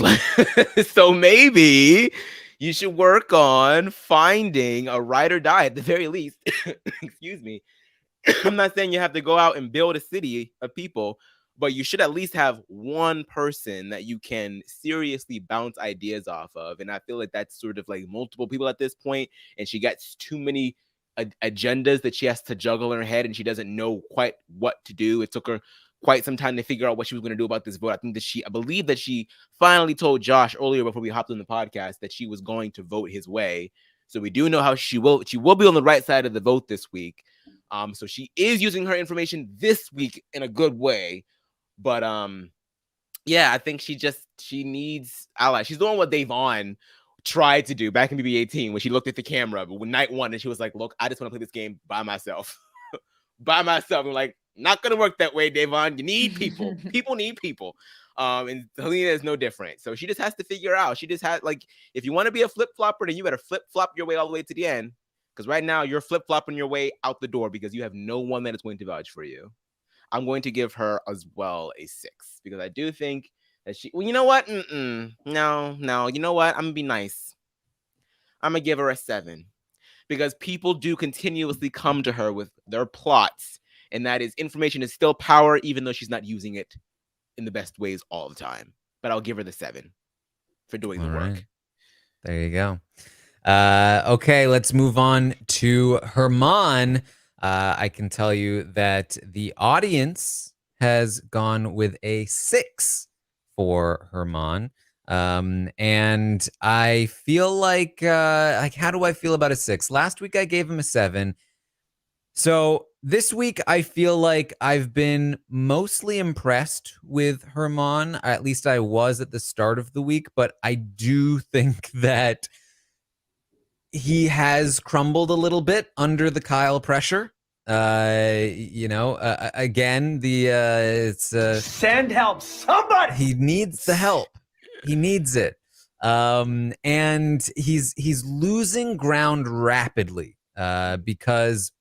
So maybe you should work on finding a ride or die at the very least. Excuse me. I'm not saying you have to go out and build a city of people, but you should at least have one person that you can seriously bounce ideas off of. And I feel like that's sort of like multiple people at this point, and she gets too many agendas that she has to juggle in her head, and she doesn't know quite what to do. It took her quite some time to figure out what she was going to do about this vote. I believe that she finally told Josh earlier before we hopped on the podcast that she was going to vote his way. So we do know how she will be on the right side of the vote this week. So she is using her information this week in a good way. But yeah, I think she needs allies. She's doing what Devon tried to do back in BB18 when she looked at the camera, but when night one and she was like, look, I just want to play this game by myself. By myself. I'm like, not gonna work that way, Devon. You need people. People need people. And Helena is no different. So she just has to figure out. She just has, like, if you want to be a flip-flopper, then you better flip-flop your way all the way to the end. Because right now you're flip-flopping your way out the door because you have no one that is going to vouch for you. I'm going to give her as well a 6 because I do think that well, you know what? No. You know what? I'm going to be nice. I'm going to give her a 7 because people do continuously come to her with their plots. And that is, information is still power, even though she's not using it in the best ways all the time. But I'll give her the 7 for doing the work. Right. There you go. Okay, let's move on to Herman. I can tell you that the audience has gone with a 6 for Herman. And I feel like how do I feel about a 6? Last week I gave him a 7. So this week I feel like I've been mostly impressed with Herman. At least I was at the start of the week, but I do think that he has crumbled a little bit under the Kyle pressure. Again, it's send help, somebody. He needs the help. He needs it. And he's losing ground rapidly because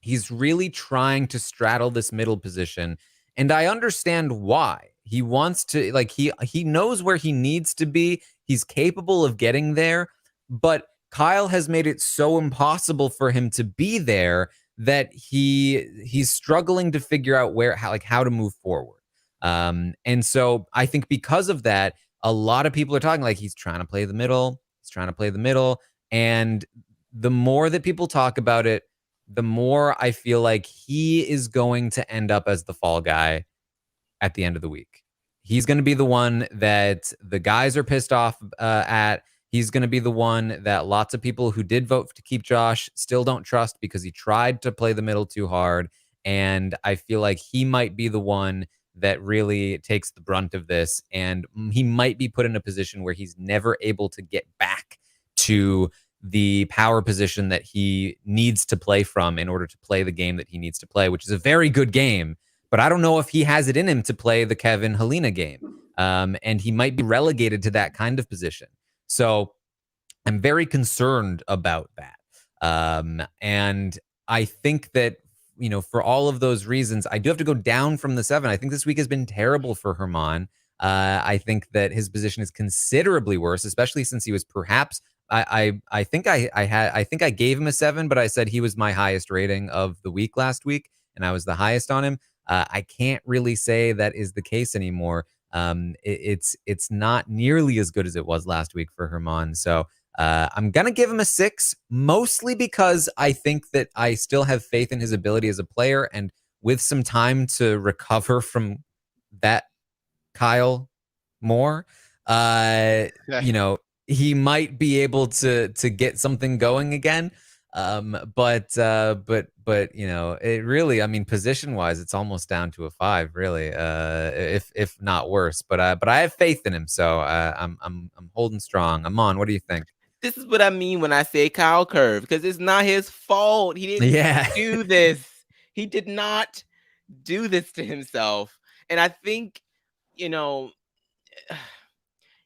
he's really trying to straddle this middle position. And I understand why. He wants to, like, he knows where he needs to be. He's capable of getting there, but Kyle has made it so impossible for him to be there that he's struggling to figure out how to move forward. And so I think because of that, a lot of people are talking like he's trying to play the middle. He's trying to play the middle. And the more that people talk about it, the more I feel like he is going to end up as the fall guy at the end of the week. He's going to be the one that the guys are pissed off at. He's going to be the one that lots of people who did vote to keep Josh still don't trust because he tried to play the middle too hard. And I feel like he might be the one that really takes the brunt of this. And he might be put in a position where he's never able to get back to the power position that he needs to play from in order to play the game that he needs to play, which is a very good game. But I don't know if he has it in him to play the Kevin Helena game. And he might be relegated to that kind of position. So I'm very concerned about that. And I think that, for all of those reasons, I do have to go down from the 7. I think this week has been terrible for Herman. I think that his position is considerably worse, especially since he was perhaps, I think I gave him a 7, but I said he was my highest rating of the week last week, and I was the highest on him. I can't really say that is the case anymore. It's not nearly as good as it was last week for Herman. So I'm going to give him a 6, mostly because I think that I still have faith in his ability as a player. And with some time to recover from that Kyle Moore, he might be able to get something going again. But it really, I mean, position wise, it's almost down to a 5, really, if not worse. But I have faith in him, so I'm holding strong. Aman, what do you think? This is what I mean when I say Kyle curve, because it's not his fault. He didn't do this. He did not do this to himself. And I think, you know,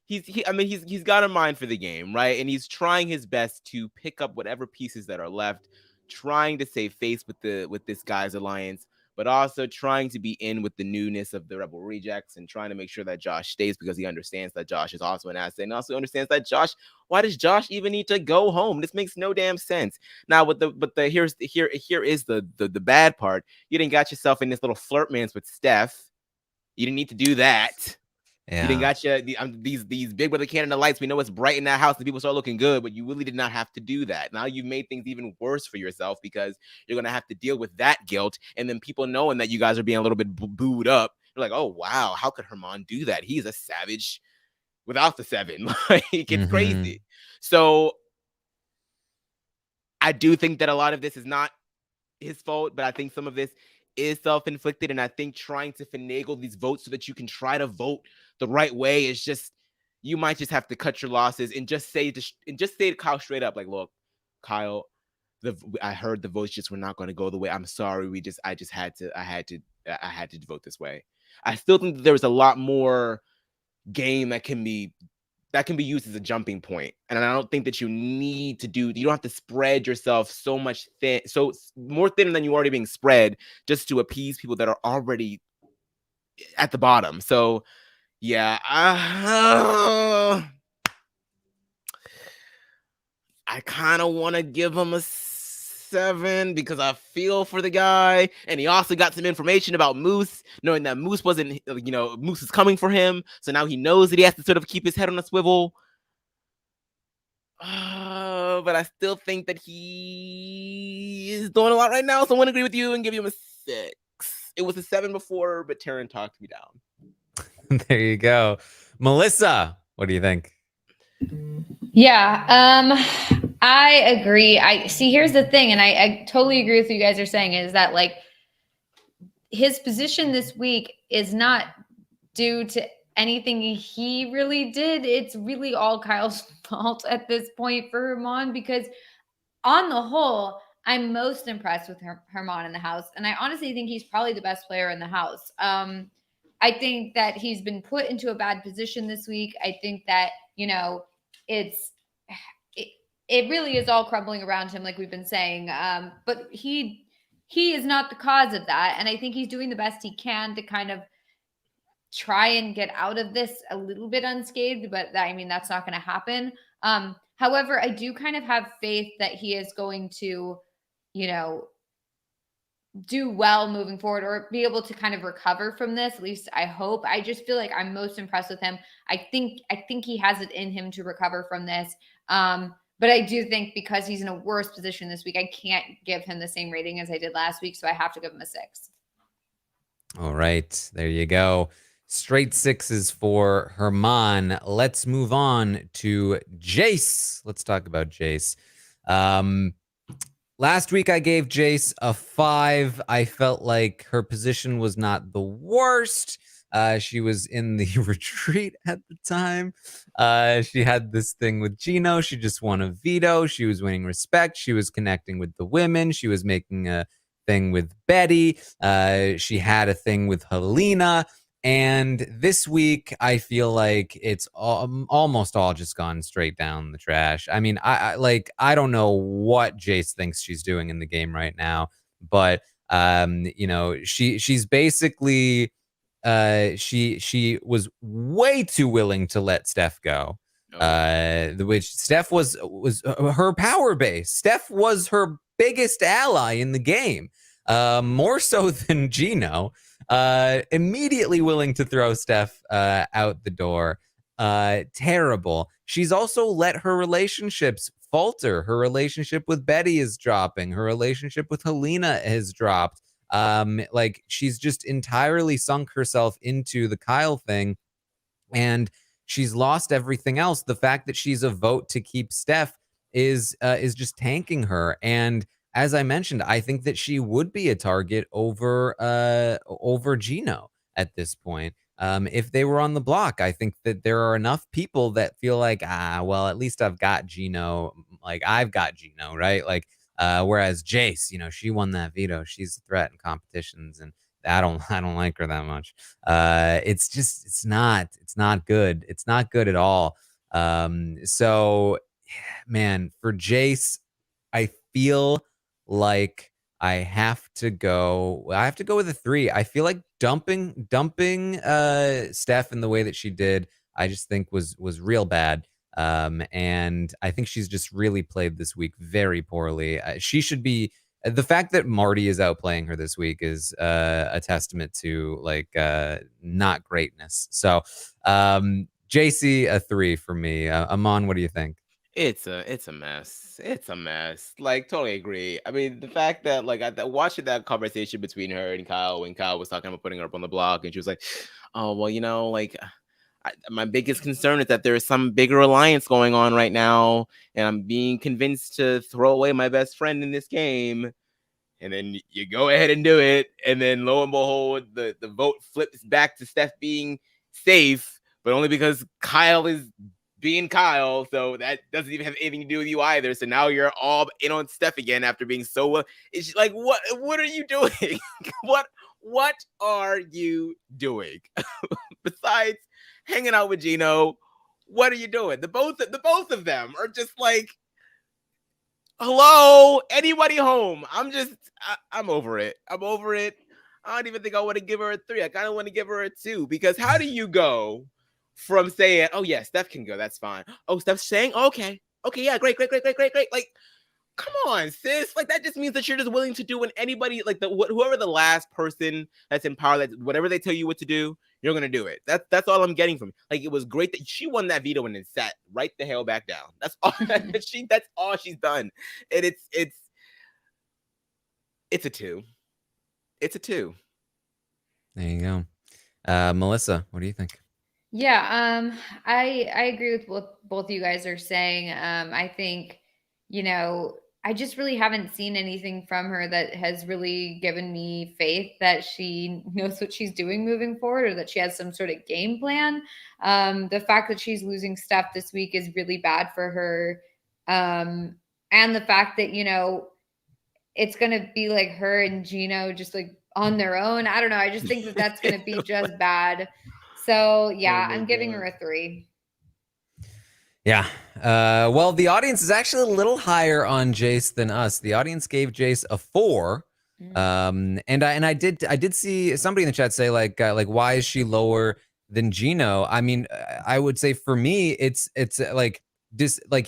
he's got a mind for the game, right? And he's trying his best to pick up whatever pieces that are left, trying to save face with this guy's alliance, but also trying to be in with the newness of the Rebel Rejects and trying to make sure that Josh stays, because he understands that Josh is also an asset, and also understands that why does Josh even need to go home? This makes no damn sense. Now, here is the bad part. You didn't got yourself in this little flirtmance with Steph. You didn't need to do that. Yeah. You didn't got these big brother Canada lights. We know it's bright in that house and people start looking good, but you really did not have to do that. Now you've made things even worse for yourself, because you're going to have to deal with that guilt. And then people knowing that you guys are being a little bit booed up. You're like, oh, wow, how could Herman do that? He's a savage without the 7. Like, it's crazy. So I do think that a lot of this is not his fault, but I think some of this is self-inflicted. And I think trying to finagle these votes so that you can try to vote the right way is just, you might just have to cut your losses and just say to Kyle straight up, like, look, Kyle, I heard the votes just were not going to go the way. I'm sorry. I had to vote this way. I still think that there was a lot more game that can be used as a jumping point. And I don't think that you don't have to spread yourself so much so more thin than you already being spread, just to appease people that are already at the bottom. So yeah, I kind of want to give him a 7 because I feel for the guy, and he also got some information about Moose, knowing that Moose wasn't, Moose is coming for him, so now he knows that he has to sort of keep his head on a swivel. But I still think that he is doing a lot right now, so I want to agree with you and give him a 6. It was a 7 before, but Taran talked me down. There you go. Melissa, what do you think? Yeah, I agree. Here's the thing, and I totally agree with what you guys are saying, is that, like, his position this week is not due to anything he really did. It's really all Kyle's fault at this point for Herman, because on the whole, I'm most impressed with Herman in the house. And I honestly think he's probably the best player in the house. I think that he's been put into a bad position this week. I think that, it really is all crumbling around him, like we've been saying. But he is not the cause of that. And I think he's doing the best he can to kind of try and get out of this a little bit unscathed, but that's not going to happen. However, I do kind of have faith that he is going to, do well moving forward, or be able to kind of recover from this. At least I hope. I just feel like I'm most impressed with him. I think he has it in him to recover from this. But I do think because he's in a worse position this week, I can't give him the same rating as I did last week. So I have to give him a 6. All right, there you go. Straight 6s for Herman. Let's move on to Jace. Let's talk about Jace. Last week, I gave Jace a 5. I felt like her position was not the worst. She was in the retreat at the time. She had this thing with Geno. She just won a veto. She was winning respect. She was connecting with the women. She was making a thing with Betty. She had a thing with Helena. And this week, I feel like it's almost all just gone straight down the trash. I mean, I don't know what Jace thinks she's doing in the game right now, but she's basically she was way too willing to let Steph go. Which Steph was her power base. Steph was her biggest ally in the game, more so than Geno. Immediately willing to throw Steph out the door. Terrible. She's also let her relationships falter. Her relationship with Betty is dropping. Her relationship with Helena has dropped. She's just entirely sunk herself into the Kyle thing, and she's lost everything else. The fact that she's a vote to keep Steph is just tanking her. And as I mentioned, I think that she would be a target over Geno at this point. if they were on the block. I think that there are enough people that feel like, well, at least I've got Geno. Like, I've got Geno, right? Like, whereas Jace, she won that veto. She's a threat in competitions, and I don't like her that much. It's not good. It's not good at all. So, man, for Jace, I feel like I have to go with a 3. I feel like dumping Steph in the way that she did, I just think was real bad. And I think she's just really played this week very poorly. She should be. The fact that Marty is outplaying her this week is a testament to not greatness. So, JC, a 3 for me. Aman, what do you think? It's a mess. It's a mess. Like, totally agree. I mean, the fact that watching that conversation between her and Kyle, when Kyle was talking about putting her up on the block, and she was like, "Oh, well, my biggest concern is that there is some bigger alliance going on right now, and I'm being convinced to throw away my best friend in this game." And then you go ahead and do it, and then lo and behold, the vote flips back to Steph being safe, but only because Kyle is being Kyle, so that doesn't even have anything to do with you either. So now you're all in on Steph again after being so. It's like, what are you doing? what are you doing besides hanging out with Geno? What are you doing? The both of them are just like, hello, anybody home? I'm over it. I'm over it. I don't even think I want to give her a 3. I kind of want to give her a 2, because how do you go from saying, "Oh yeah, Steph can go, that's fine. Oh, Steph's saying, okay, yeah, great." Like, come on, sis. Like, that just means that you're just willing to do when anybody, like whoever the last person that's in power, that whatever they tell you what to do, you're gonna do it. That's all I'm getting from it. Like, it was great that she won that veto and then sat right the hell back down. That's all that's all she's done. And it's a 2. It's a 2. There you go. Melissa, what do you think? Yeah, I agree with what both you guys are saying. I think, I just really haven't seen anything from her that has really given me faith that she knows what she's doing moving forward, or that she has some sort of game plan. The fact that she's losing Steph this week is really bad for her. And the fact that, it's going to be like her and Geno just like on their own. I don't know. I just think that that's going to be just bad. So yeah, I'm giving her a 3. Yeah. Well, the audience is actually a little higher on Jace than us. The audience gave Jace a 4. And I did see somebody in the chat say like why is she lower than Geno? I mean, I would say for me, it's like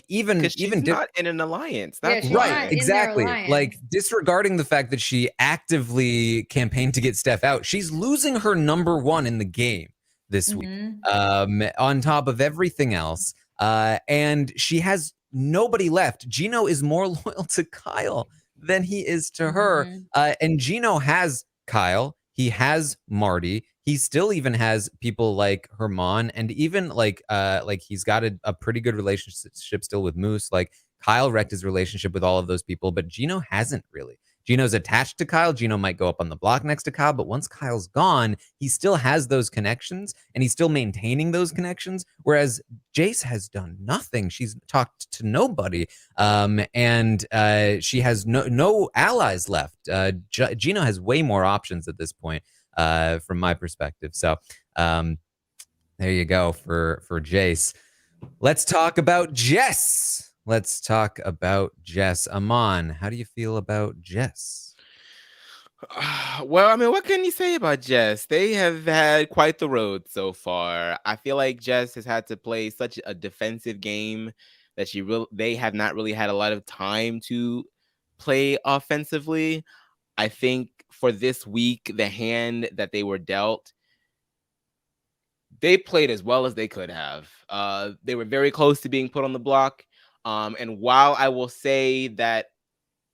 even not in an alliance. That's right, exactly. Like, disregarding the fact that she actively campaigned to get Steph out, she's losing her number 1 in the game this week, on top of everything else. And she has nobody left. Geno is more loyal to Kyle than he is to her. And Geno has Kyle. He has Marty. He still even has people like Herman, and even like he's got a pretty good relationship still with Moose. Like, Kyle wrecked his relationship with all of those people, but Geno hasn't really. Geno's attached to Kyle. Geno might go up on the block next to Kyle, but once Kyle's gone, he still has those connections, and he's still maintaining those connections, whereas Jace has done nothing. She's talked to nobody, and she has no allies left. Geno has way more options at this point, from my perspective. So there you go for Jace. Let's talk about Jess. Aman, how do you feel about Jess? Well, I mean, what can you say about Jess? They have had quite the road so far. I feel like Jess has had to play such a defensive game that they have not really had a lot of time to play offensively. I think for this week, the hand that they were dealt, they played as well as they could have. They were very close to being put on the block. And while I will say that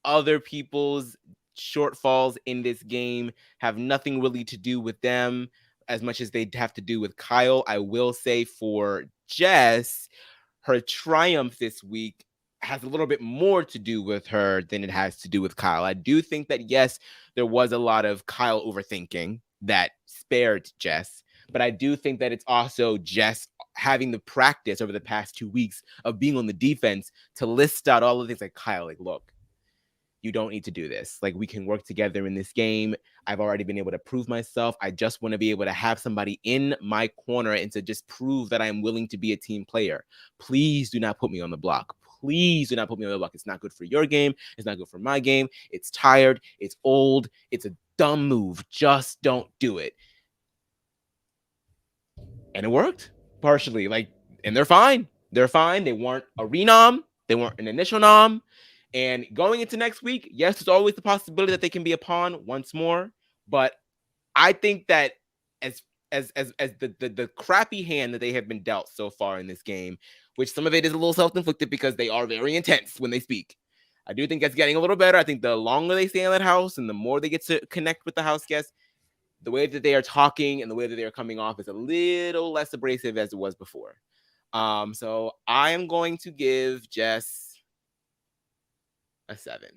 other people's shortfalls in this game have nothing really to do with them as much as they have to do with Kyle, I will say for Jess, her triumph this week has a little bit more to do with her than it has to do with Kyle. I do think that, yes, there was a lot of Kyle overthinking that spared Jess. But I do think that it's also Jess having the practice over the past 2 weeks of being on the defense to list out all the things like, Kyle, like, look, you don't need to do this. Like, we can work together in this game. I've already been able to prove myself. I just want to be able to have somebody in my corner and to just prove that I'm willing to be a team player. Please do not put me on the block. Please do not put me on the block. It's not good for your game. It's not good for my game. It's tired. It's old. It's a dumb move. Just don't do it. And it worked partially. Like, and they're fine. They're fine. They weren't a renom. They weren't an initial nom. And going into next week, yes, there's always the possibility that they can be a pawn once more. But I think that as the crappy hand that they have been dealt so far in this game, which some of it is a little self-inflicted because they are very intense when they speak, I do think that's getting a little better. I think the longer they stay in that house and the more they get to connect with the house guests, the way that they are talking and the way that they are coming off is a little less abrasive as it was before. So I am going to give Jess a 7.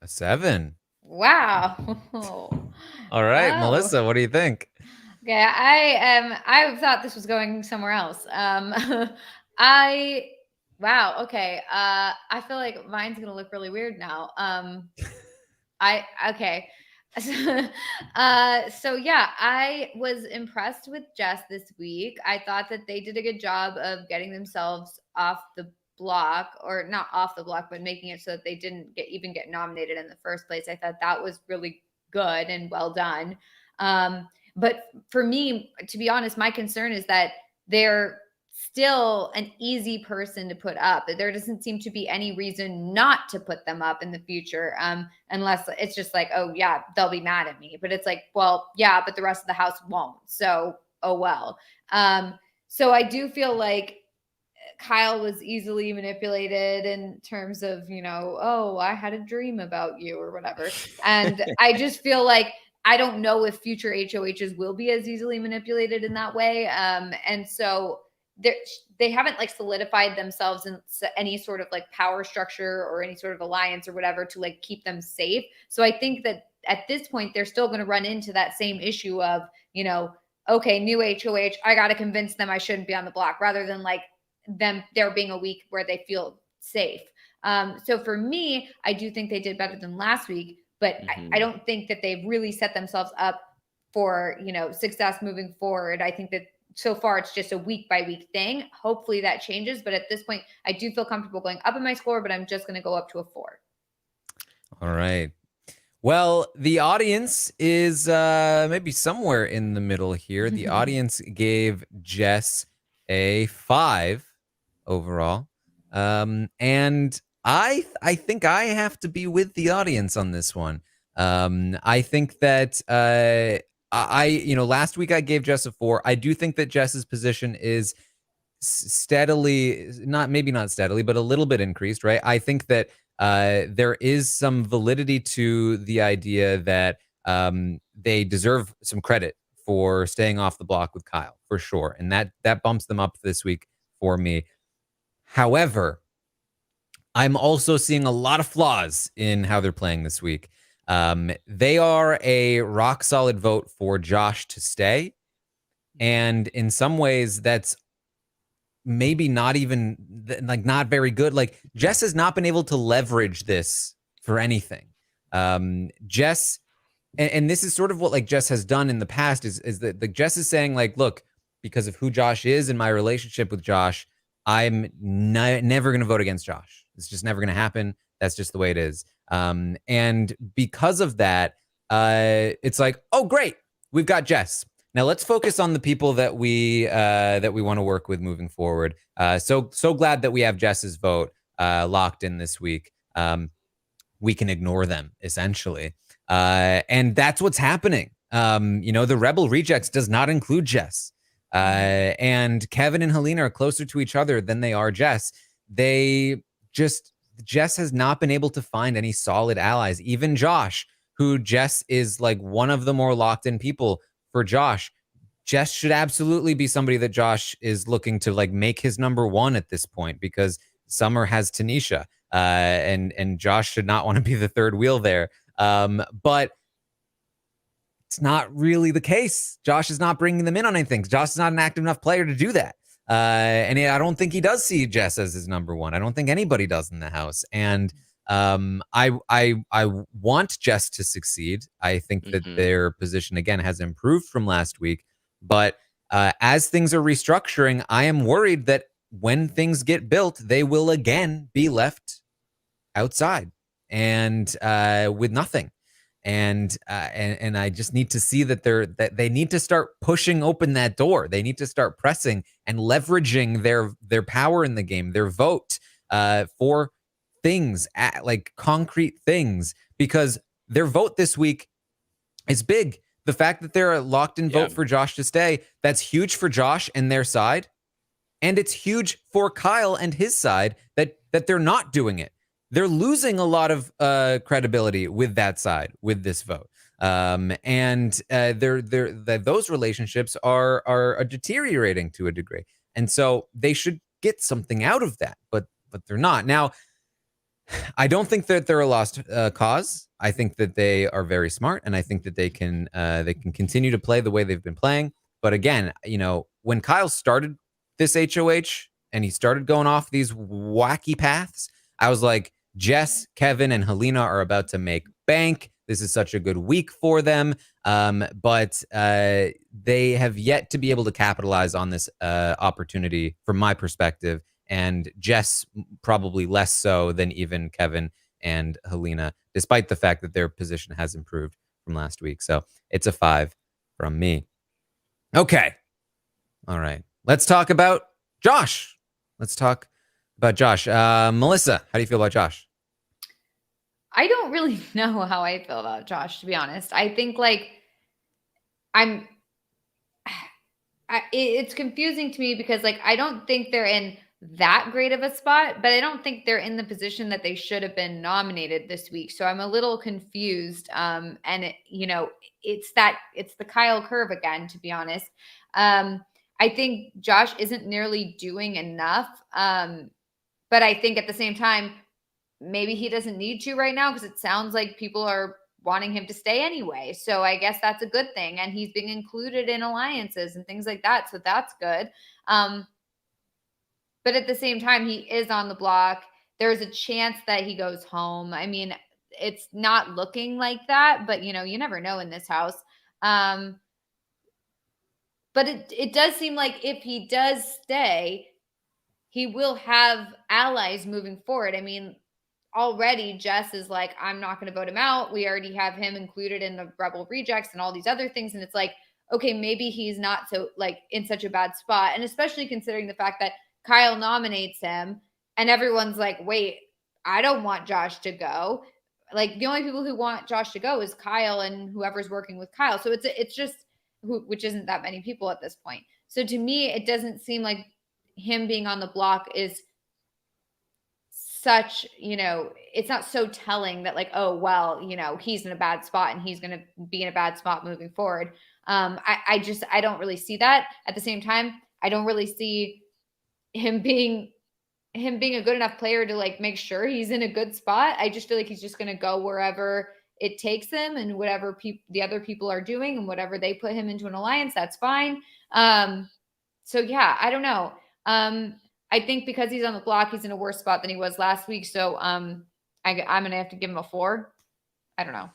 A 7. Wow. All right, Wow. Melissa, what do you think? Okay, I thought this was going somewhere else. Wow, okay. I feel like mine's gonna look really weird now. Okay. So yeah, I was impressed with Jess this week. I thought that they did a good job of getting themselves off the block, or not off the block, but making it so that they didn't even get nominated in the first place. I thought that was really good and well done. But for me, to be honest, my concern is that they're still an easy person to put up. There doesn't seem to be any reason not to put them up in the future, unless it's just like, oh yeah, they'll be mad at me. But it's like, well, yeah, but the rest of the house won't. So, oh well. So I do feel like Kyle was easily manipulated in terms of, oh, I had a dream about you or whatever. And I just feel like I don't know if future HOHs will be as easily manipulated in that way. And so they haven't like solidified themselves in any sort of like power structure or any sort of alliance or whatever to like keep them safe. So I think that at this point, they're still going to run into that same issue of, okay, new HOH, I got to convince them I shouldn't be on the block, rather than like there being a week where they feel safe. So for me, I do think they did better than last week, but I don't think that they've really set themselves up for, success moving forward. I think that so far it's just a week by week thing. Hopefully that changes. But at this point, I do feel comfortable going up in my score, but I'm just going to go up to a 4. All right. Well, the audience is maybe somewhere in the middle here. The audience gave Jess a 5 overall. And I think I have to be with the audience on this one. I think that last week I gave Jess a 4. I do think that Jess's position is steadily, maybe not steadily, but a little bit increased, right? I think that there is some validity to the idea that they deserve some credit for staying off the block with Kyle, for sure. And that bumps them up this week for me. However, I'm also seeing a lot of flaws in how they're playing this week. They are a rock solid vote for Josh to stay. And in some ways, that's maybe not even not very good. Like, Jess has not been able to leverage this for anything. Jess, and this is sort of what like Jess has done in the past is that the Jess is saying like, look, because of who Josh is and my relationship with Josh, I'm never going to vote against Josh. It's just never going to happen. That's just the way it is. And because of that, it's like, oh, great, we've got Jess. Now let's focus on the people that we want to work with moving forward. So glad that we have Jess's vote locked in this week. We can ignore them essentially, and that's what's happening. The Rebel Rejects does not include Jess, and Kevin and Helena are closer to each other than they are Jess. Jess has not been able to find any solid allies. Even Josh, who Jess is like one of the more locked in people for Josh. Jess should absolutely be somebody that Josh is looking to like make his number 1 at this point, because Summer has Tanisha, and Josh should not want to be the third wheel there. But it's not really the case. Josh is not bringing them in on anything. Josh is not an active enough player to do that. And I don't think he does see Jess as his number one. I don't think anybody does in the house. And I want Jess to succeed. I think that their position, again, has improved from last week. But as things are restructuring, I am worried that when things get built, they will again be left outside and with nothing. And I just need to see that they need to start pushing open that door. They need to start pressing and leveraging their power in the game, their vote for things, like concrete things, because their vote this week is big. The fact that they're a locked in vote for Josh to stay, that's huge for Josh and their side. And it's huge for Kyle and his side that they're not doing it. They're losing a lot of credibility with that side, with this vote. And those relationships are deteriorating to a degree. And so they should get something out of that, but they're not. Now, I don't think that they're a lost cause. I think that they are very smart, and I think that they can continue to play the way they've been playing. But again, when Kyle started this HOH and he started going off these wacky paths, I was like, Jess, Kevin, and Helena are about to make bank. This is such a good week for them. But they have yet to be able to capitalize on this opportunity from my perspective. And Jess probably less so than even Kevin and Helena, despite the fact that their position has improved from last week. So it's a 5 from me. Okay. All right. Let's talk about Josh. Melissa, how do you feel about Josh? I don't really know how I feel about Josh, to be honest. I think it's confusing to me because I don't think they're in that great of a spot, but I don't think they're in the position that they should have been nominated this week. So I'm a little confused. And it's the Kyle curve again, to be honest. I think Josh isn't nearly doing enough. But I think at the same time, maybe he doesn't need to right now because it sounds like people are wanting him to stay anyway. So I guess that's a good thing. And he's being included in alliances and things like that. So that's good. But at the same time, he is on the block. There's a chance that he goes home. I mean, it's not looking like that, but you never know in this house. But it does seem like if he does stay, he will have allies moving forward. I mean, already Jess is like, I'm not going to vote him out. We already have him included in the Rebel rejects and all these other things. And it's like, okay, maybe he's not so in such a bad spot. And especially considering the fact that Kyle nominates him and everyone's like, wait, I don't want Josh to go. The only people who want Josh to go is Kyle and whoever's working with Kyle. So it's just, which isn't that many people at this point. So to me, it doesn't seem like him being on the block is such, it's not so telling that oh, well, he's in a bad spot and he's going to be in a bad spot moving forward. I don't really see that. At the same time, I don't really see him being a good enough player to make sure he's in a good spot. I just feel like he's just going to go wherever it takes him and whatever the other people are doing and whatever they put him into an alliance, that's fine. So yeah, I don't know. I think because he's on the block, he's in a worse spot than he was last week. So I'm going to have to give him a 4. I don't know.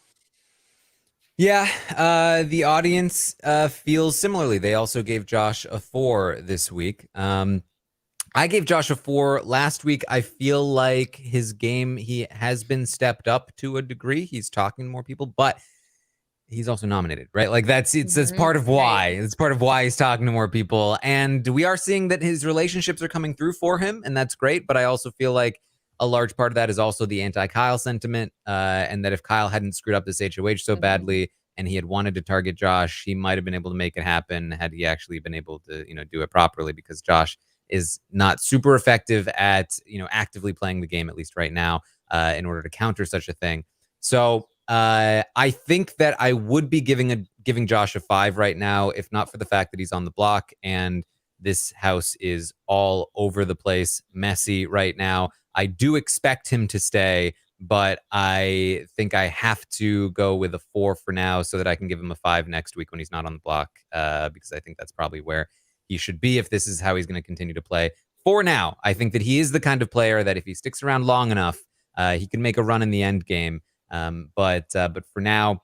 Yeah, the audience feels similarly. They also gave Josh a 4 this week. I gave Josh a 4 last week. I feel like his game, he has been stepped up to a degree. He's talking to more people, but he's also nominated, right? That's part of why. It's part of why he's talking to more people. And we are seeing that his relationships are coming through for him, and that's great. But I also feel like a large part of that is also the anti-Kyle sentiment, and that if Kyle hadn't screwed up this HOH so badly and he had wanted to target Josh, he might have been able to make it happen had he actually been able to, do it properly, because Josh is not super effective at, actively playing the game, at least right now, in order to counter such a thing. So I think that I would be giving Josh a 5 right now, if not for the fact that he's on the block and this house is all over the place, messy right now. I do expect him to stay, but I think I have to go with a 4 for now so that I can give him a 5 next week when he's not on the block, because I think that's probably where he should be if this is how he's going to continue to play. For now, I think that he is the kind of player that if he sticks around long enough, he can make a run in the end game. But for now,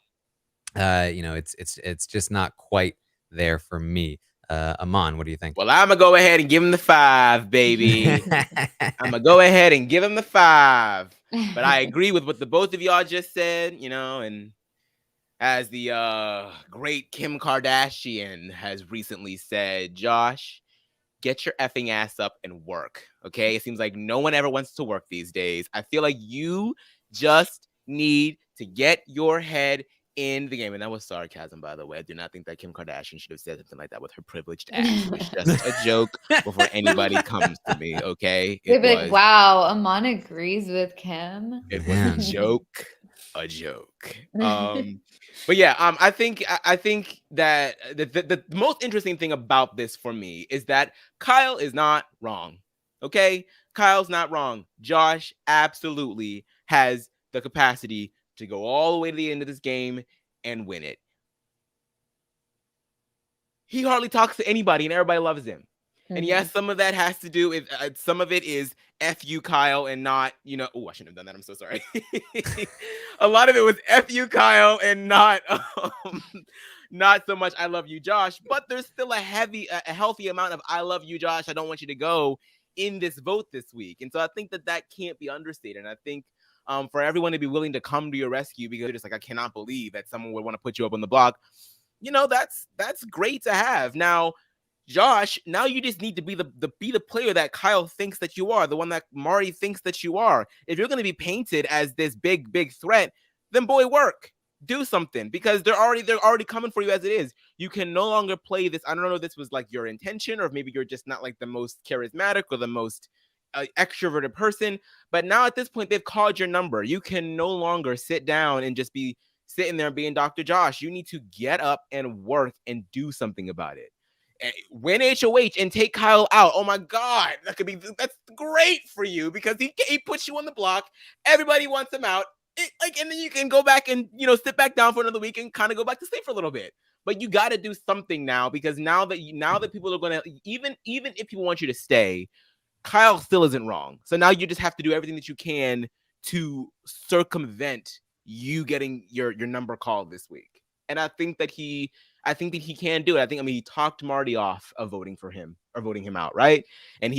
it's just not quite there for me. Aman, what do you think? Well, I'm gonna go ahead and give him the 5, baby. I'm gonna go ahead and give him the 5. But I agree with what the both of y'all just said, and as the great Kim Kardashian has recently said, Josh, get your effing ass up and work. Okay. It seems like no one ever wants to work these days. I feel like you just need to get your head in the game. And that was sarcasm, by the way. I do not think that Kim Kardashian should have said something like that with her privileged ass. It was just a joke before anybody comes to me, okay? They'd be like, wow, Aman agrees with Kim. It was a joke. But yeah, I think that the most interesting thing about this for me is that Kyle is not wrong. Okay? Kyle's not wrong. Josh absolutely has the capacity to go all the way to the end of this game and win it. He hardly talks to anybody and everybody loves him. Mm-hmm. And yes, some of that has to do with some of it is F you, Kyle, and not, oh, I shouldn't have done that. I'm so sorry. A lot of it was F you, Kyle, and not so much I love you, Josh. But there's still a healthy amount of I love you, Josh. I don't want you to go in this vote this week. And so I think that can't be understated. And I think for everyone to be willing to come to your rescue because they're just like, I cannot believe that someone would want to put you up on the block. That's great to have. Now, Josh, now you just need to be the player that Kyle thinks that you are, the one that Mari thinks that you are. If you're going to be painted as this big threat, then boy, work. Do something, because they're already coming for you as it is. You can no longer play this. I don't know if this was like your intention, or maybe you're just not like the most charismatic or the most extroverted person. But now at this point, they've called your number. You can no longer sit down and just be sitting there being Dr. Josh. You need to get up and work and do something about it. Win HOH and take Kyle out. Oh my God, that's great for you, because he puts you on the block. Everybody wants him out. And then you can go back and sit back down for another week and kind of go back to sleep for a little bit. But you got to do something now, because now that people are going to even if people want you to stay, Kyle still isn't wrong. So now you just have to do everything that you can to circumvent you getting your number called this week. And I think that he can do it. He talked Marty off of voting for him or voting him out, right? And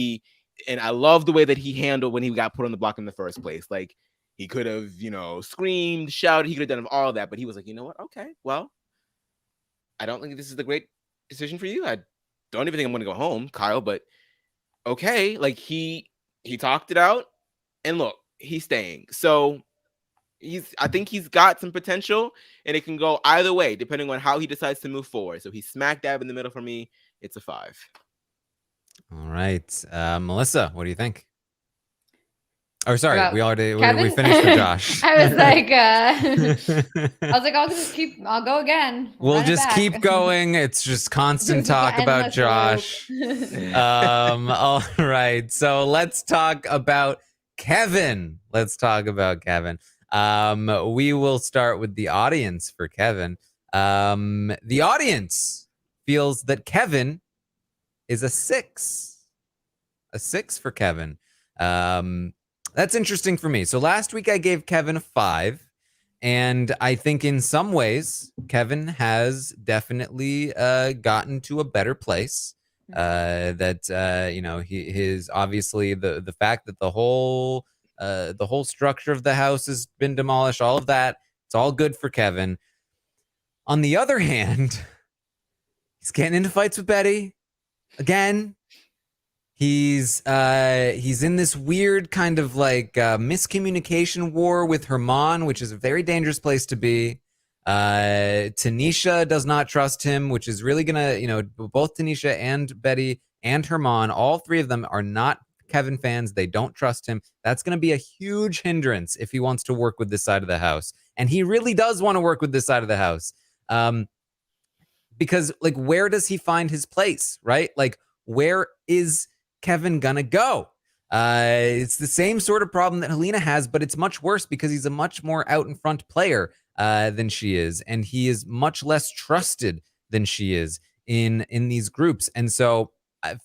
I love the way that he handled when he got put on the block in the first place. Like, he could have, screamed, shouted. He could have done all of that, but he was like, you know what? Okay, well, I don't think this is the great decision for you. I don't even think I'm going to go home, Kyle, but okay. Like, he talked it out, and look, he's staying. So I think he's got some potential, and it can go either way depending on how he decides to move forward. So he's smack dab in the middle for me. It's a 5. All right. Melissa, what do you think? Oh, sorry. We finished with Josh. I was like, I'll go again. We'll just keep going. It's just constant talk about Josh. All right. So let's talk about Kevin. We will start with the audience for Kevin. The audience feels that Kevin is a 6. A 6 for Kevin. That's interesting for me. So last week I gave Kevin a 5, and I think in some ways Kevin has definitely gotten to a better place. His obviously the fact that the whole structure of the house has been demolished, all of that, it's all good for Kevin. On the other hand, he's getting into fights with Betty again. He's in this weird kind of like miscommunication war with Herman, which is a very dangerous place to be. Tanisha does not trust him, which is really gonna, both Tanisha and Betty and Herman, all three of them are not Kevin fans. They don't trust him. That's gonna be a huge hindrance if he wants to work with this side of the house. And he really does want to work with this side of the house. Because like, where does he find his place, right? Like, where is Kevin gonna go? It's the same sort of problem that Helena has, but it's much worse because he's a much more out in front player than she is, and he is much less trusted than she is in these groups. And so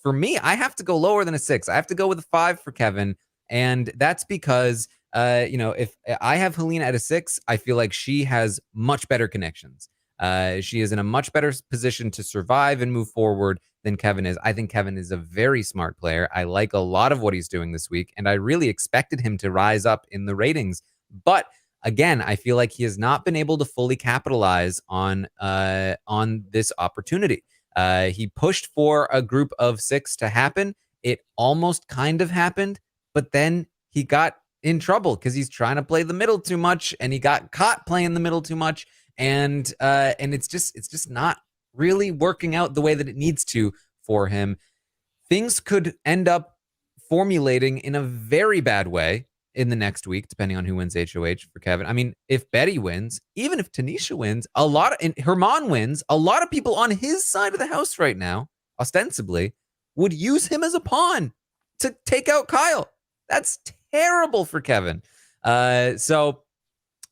for me, I have to go lower than a 6. I have to go with a 5 for Kevin, and that's because if I have Helena at a 6, I feel like she has much better connections. She is in a much better position to survive and move forward than Kevin is. I think Kevin is a very smart player. I like a lot of what he's doing this week, and I really expected him to rise up in the ratings. But again, I feel like he has not been able to fully capitalize on this opportunity. He pushed for a group of 6 to happen. It almost kind of happened, but then he got in trouble because he's trying to play the middle too much, and he got caught playing the middle too much. And it's just not really working out the way that it needs to for him. Things could end up formulating in a very bad way in the next week, depending on who wins HOH for Kevin. I mean, if Betty wins, even if Tanisha wins, and Herman wins, a lot of people on his side of the house right now, ostensibly, would use him as a pawn to take out Kyle. That's terrible for Kevin. So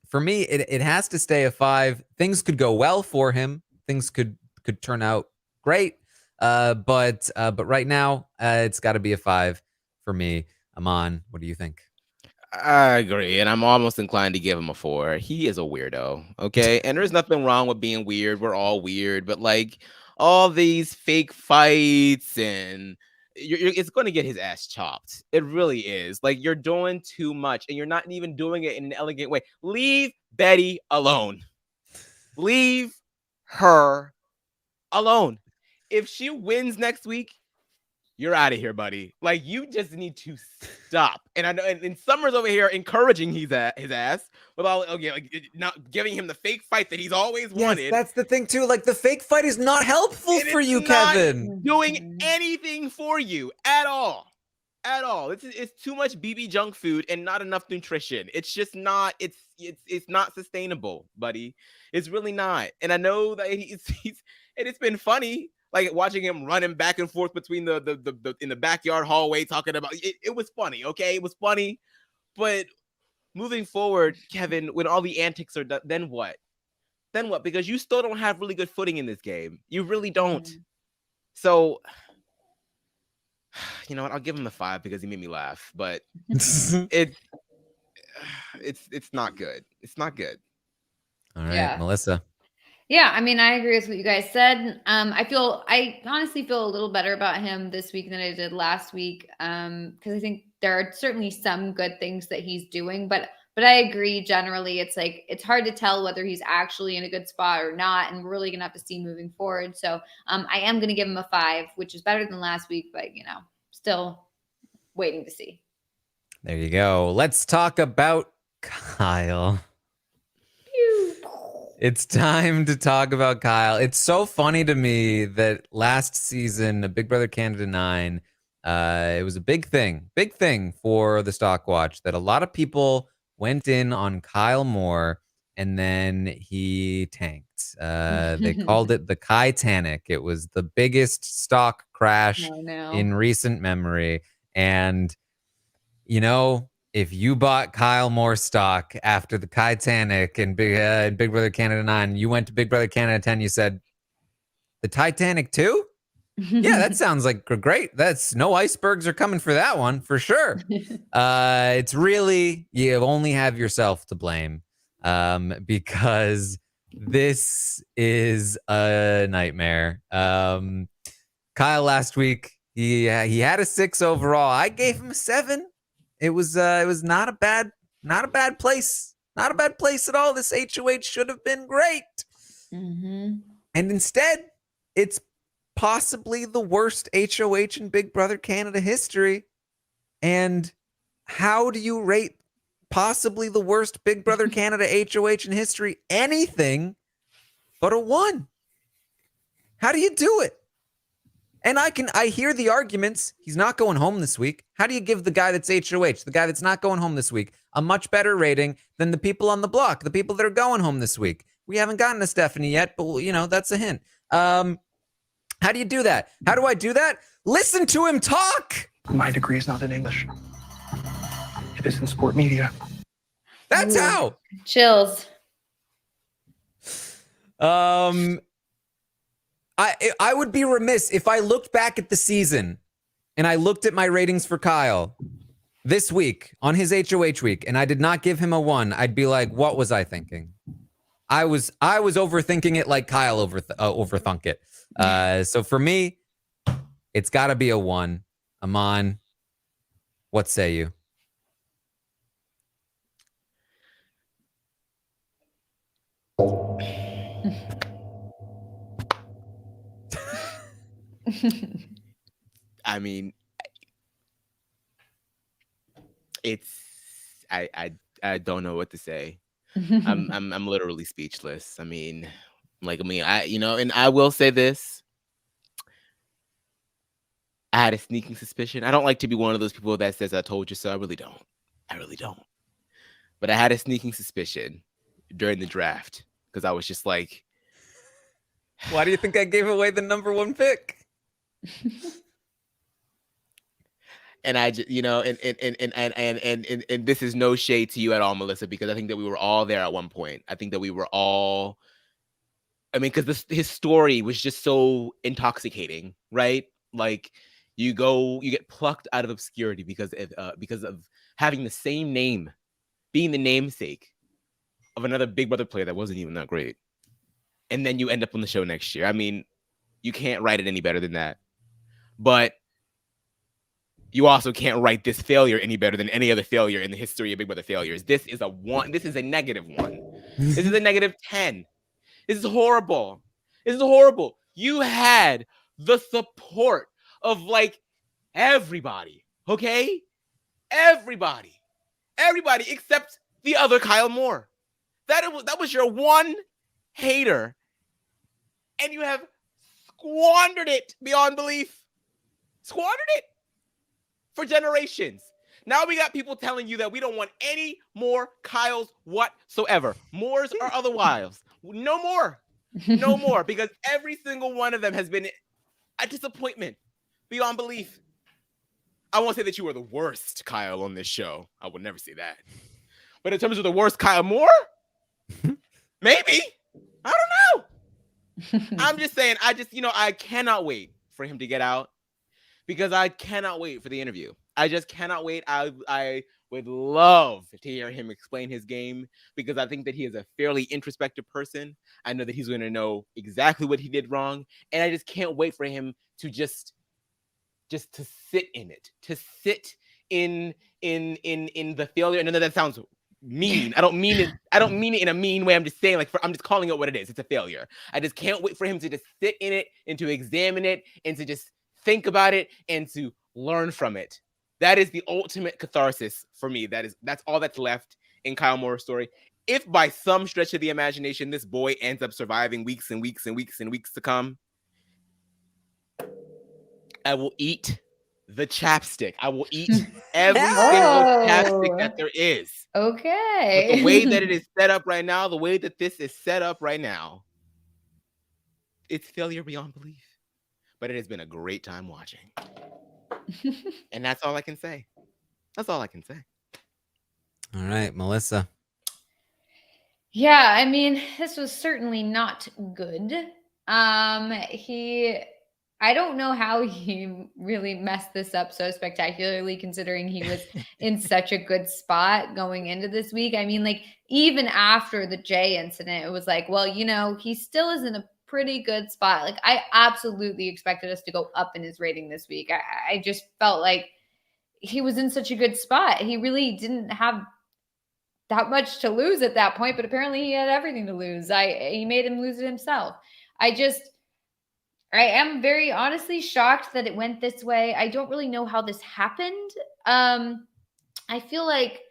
for me, it has to stay a 5. Things could go well for him. Things could turn out great. But right now, it's got to be a 5 for me. Aman, what do you think? I agree, and I'm almost inclined to give him a 4. He is a weirdo, okay? And there's nothing wrong with being weird. We're all weird, but like all these fake fights and it's going to get his ass chopped. It really is. Like, you're doing too much, and you're not even doing it in an elegant way. Leave Betty alone. Leave her alone. If she wins next week, you're out of here, buddy. Like, you just need to stop. And I know, and Summer's over here encouraging his ass without not giving him the fake fight that he's always wanted. That's the thing too. Like, the fake fight is not helpful for you, Kevin. Doing anything for you at all. At all. It's too much BB junk food and not enough nutrition. It's just not. It's not sustainable, buddy. It's really not. And I know that he's and it's been funny. Like, watching him running back and forth between the in the backyard hallway talking about it. It was funny, okay? It was funny. But moving forward, Kevin, when all the antics are done, then what? Then what? Because you still don't have really good footing in this game. You really don't. So, you know what? I'll give him a 5 because he made me laugh. But it's not good. It's not good. All right, Melissa. Yeah, I mean, I agree with what you guys said. I honestly feel a little better about him this week than I did last week. Because I think there are certainly some good things that he's doing, but I agree generally. It's like, it's hard to tell whether he's actually in a good spot or not, and we're really gonna have to see moving forward. So I am gonna give him a 5, which is better than last week, but still waiting to see. There you go. Let's talk about Kyle. It's time to talk about Kyle. It's so funny to me that last season, Big Brother Canada 9, it was a big thing for the Stock Watch that a lot of people went in on Kyle Moore, and then he tanked. They called it the Titanic. It was the biggest stock crash in recent memory. And, if you bought Kyle Moore stock after the Titanic and Big Brother Canada 9, you went to Big Brother Canada 10, you said, the Titanic too? Yeah, that sounds like great. That's no icebergs are coming for that one, for sure. It's really, you only have yourself to blame because this is a nightmare. Kyle last week, he had a 6 overall. I gave him a 7. It was not a bad place. Not a bad place at all. This HOH should have been great. Mm-hmm. And instead, it's possibly the worst HOH in Big Brother Canada history. And how do you rate possibly the worst Big Brother Canada HOH in history? Anything but a 1. How do you do it? And I hear the arguments. He's not going home this week. How do you give the guy that's HOH, the guy that's not going home this week, a much better rating than the people on the block, the people that are going home this week? We haven't gotten to Stephanie yet, but that's a hint. How do you do that? How do I do that? Listen to him talk. My degree is not in English. It is in sport media. That's Ooh. how. Chills. I would be remiss if I looked back at the season and I looked at my ratings for Kyle this week on his HOH week and I did not give him a 1. I'd be like, what was I thinking? I was overthinking it like Kyle overthunk it. So for me, it's got to be a 1. Aman, what say you? I mean, I don't know what to say. I'm literally speechless. I mean, and I will say this. I had a sneaking suspicion. I don't like to be one of those people that says I told you so. I really don't. But I had a sneaking suspicion during the draft because I was just like, why do you think I gave away the number 1 pick? And I just, and this is no shade to you at all, Melissa, because I think that we were all there at one point. I think that we were all, because his story was just so intoxicating, right? Like you get plucked out of obscurity because of having the same name, being the namesake of another Big Brother player that wasn't even that great. And then you end up on the show next year. I mean, you can't write it any better than that. But you also can't write this failure any better than any other failure in the history of Big Brother failures. This is a 1. This is a -1. This is a -10. This is horrible. You had the support of like everybody, okay? Everybody except the other Kyle Moore. That was your one hater, and you have squandered it beyond belief. Squandered it for generations. Now we got people telling you that we don't want any more Kyles whatsoever. Moors or otherwise. No more. No more. Because every single one of them has been a disappointment beyond belief. I won't say that you were the worst Kyle on this show. I would never say that. But in terms of the worst Kyle Moore, maybe. I don't know. I'm just saying, I cannot wait for him to get out. Because I cannot wait for the interview. I just cannot wait. I would love to hear him explain his game because I think that he is a fairly introspective person. I know that he's going to know exactly what he did wrong. And I just can't wait for him to just to sit in it, to sit in the failure. And I know that sounds mean. I don't mean it in a mean way. I'm just saying, I'm just calling it what it is. It's a failure. I just can't wait for him to just sit in it and to examine it and to just think about it and to learn from it. That is the ultimate catharsis for me. That's all that's left in Kyle Moore's story. If by some stretch of the imagination, this boy ends up surviving weeks and weeks and weeks and weeks to come, I will eat the chapstick. I will eat every single chapstick that there is. Okay. But the way that it is set up right now, the way that this is set up right now, it's failure beyond belief. But it has been a great time watching. And that's all I can say. All right, Melissa. Yeah, this was certainly not good. I don't know how he really messed this up so spectacularly, considering he was in such a good spot going into this week. Even after the Jay incident, it was like, well, he still is in a pretty good spot. I absolutely expected us to go up in his rating this week. I just felt like he was in such a good spot. He really didn't have that much to lose at that point, but apparently he had everything to lose. He made him lose it himself. I am very honestly shocked that it went this way. I don't really know how this happened. I feel like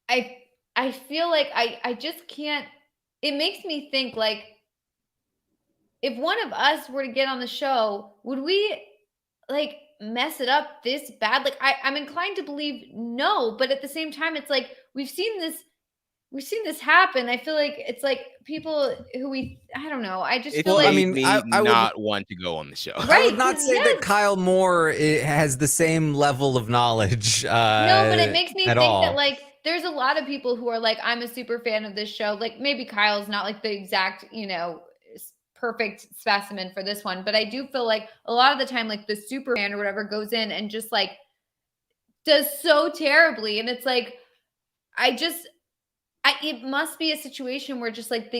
I just can't. It makes me think, if one of us were to get on the show, would we mess it up this bad? I'm inclined to believe no, but at the same time, it's we've seen this we've seen this happen. I feel like it's like people who I don't know. I just It feel Well, like I mean, me I would- not want to go on the show. I would Right, not say that yes. Kyle Moore has the same level of knowledge. No, but it makes me at think all. that like there's a lot of people who are like, I'm a super fan of this show. Like maybe Kyle's not like the exact, perfect specimen for this one, but I do feel like a lot of the time, like the super fan or whatever goes in and just like does so terribly. And it's like, it must be a situation where just like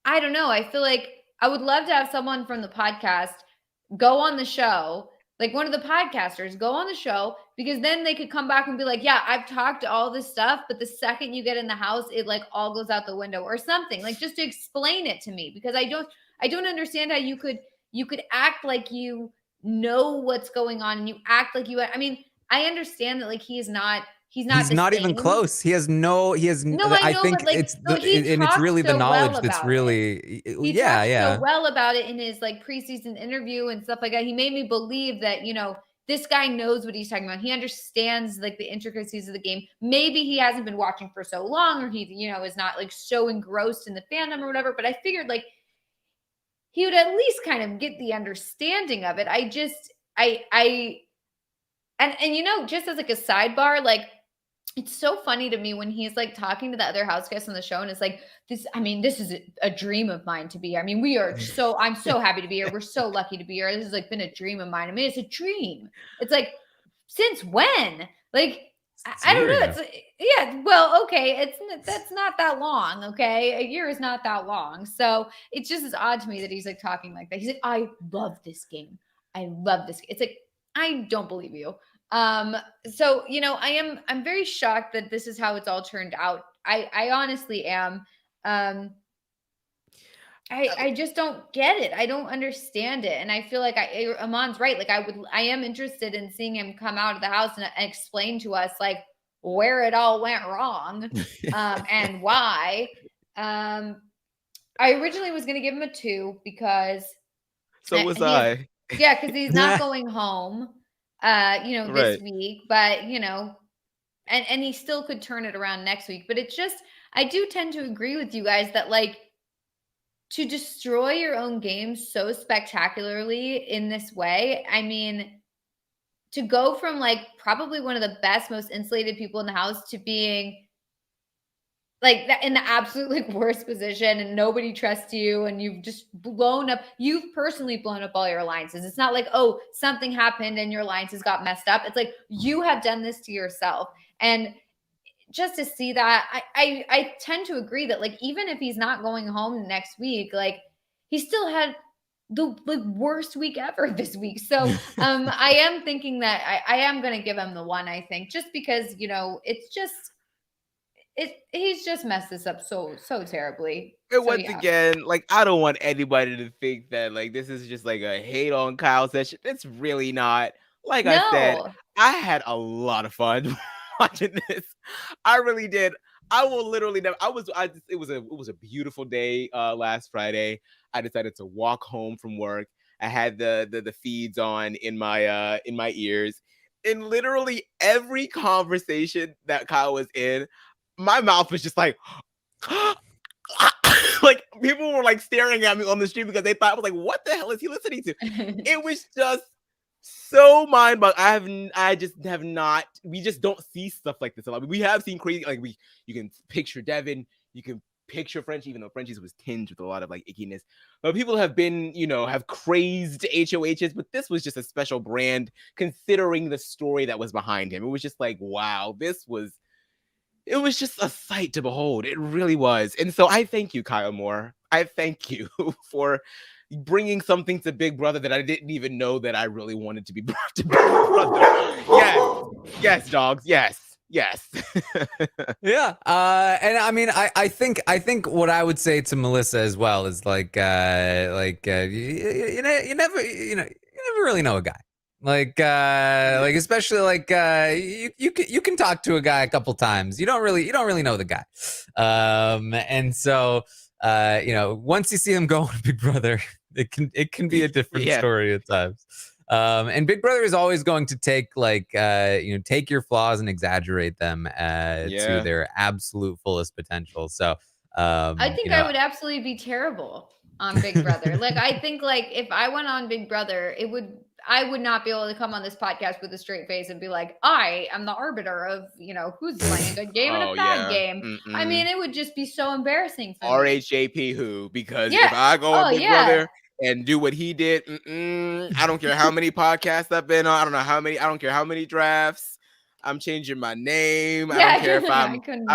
I don't know. I feel like I would love to have someone from the podcast go on the show, like one of the podcasters go on the show, because then they could come back and be like, yeah, I've talked all this stuff, but the second you get in the house, it like all goes out the window or something, like just to explain it to me, because I don't understand how you could act like you know what's going on and you act like I mean, I understand that like he's not even close. He has no. I know, think but like, it's he and it's really talked the so knowledge well that's about really. He talked so well about it in his like preseason interview and stuff like that. He made me believe that, this guy knows what he's talking about. He understands like the intricacies of the game. Maybe he hasn't been watching for so long, or he, is not like so engrossed in the fandom or whatever. But I figured like he would at least kind of get the understanding of it. Just as like a sidebar, like it's so funny to me when he's like talking to the other house guests on the show and it's like this is a dream of mine to be here. I mean, I'm so happy to be here. We're so lucky to be here. This has like been a dream of mine. I mean, it's a dream. It's like, since when? Like, I don't know. It's yeah. Well, okay. That's not that long. Okay. A year is not that long. So it just is odd to me that he's like talking like that. He's like, I love this game. I love this. It's like, I don't believe you. So, I'm very shocked that this is how it's all turned out. I honestly am. I just don't get it. I don't understand it. And I feel like Aman's right. Like I am interested in seeing him come out of the house and explain to us like where it all went wrong, and why. I originally was going to give him a 2 because So was I. Yeah. Cause he's not going home. This week, but and he still could turn it around next week. But it's just, I do tend to agree with you guys that like to destroy your own game so spectacularly in this way. I mean, to go from like probably one of the best, most insulated people in the house to being like that in the absolute like worst position and nobody trusts you and you've personally blown up all your alliances. It's not like, oh, something happened and your alliances got messed up. It's like you have done this to yourself. And just to see that, I tend to agree that like even if he's not going home next week, like he still had the like worst week ever this week. So I am thinking that I am going to give him the 1, I think, just because it's just he's just messed this up so terribly. And once again, like I don't want anybody to think that like this is just like a hate on Kyle session. It's really not. Like I said, I had a lot of fun watching this. I really did. I will literally never. It was a beautiful day last Friday. I decided to walk home from work. I had the feeds on in my ears, and literally every conversation that Kyle was in, my mouth was just like, like people were like staring at me on the street because they thought I was like, what the hell is he listening to? It was just so mind-boggling. We just don't see stuff like this a lot. We have seen crazy, like you can picture Devin, you can picture Frenchie, even though Frenchie's was tinged with a lot of like ickiness. But people have been, have crazed HOHs, but this was just a special brand considering the story that was behind him. It was just like, wow, it was just a sight to behold. It really was. And so I thank you, Kyle Moore. I thank you for bringing something to Big Brother that I didn't even know that I really wanted to be brought to Big Brother. Yes, dogs. Yes. Yeah. And I mean, I think what I would say to Melissa as well is you never really know a guy. Like especially like you can talk to a guy a couple times. You don't really know the guy. And so once you see him go on Big Brother, it can be a different story at times. And Big Brother is always going to take take your flaws and exaggerate them to their absolute fullest potential. So I think I would absolutely be terrible on Big Brother. Like, I think like if I went on Big Brother, I would not be able to come on this podcast with a straight face and be like, I am the arbiter of, who's playing a good game and a bad game. I mean, it would just be so embarrassing for me. RHAP who? Because if I go on Big Brother and do what he did, I don't care how many podcasts I've been on. I don't care how many drafts. I'm changing my name. I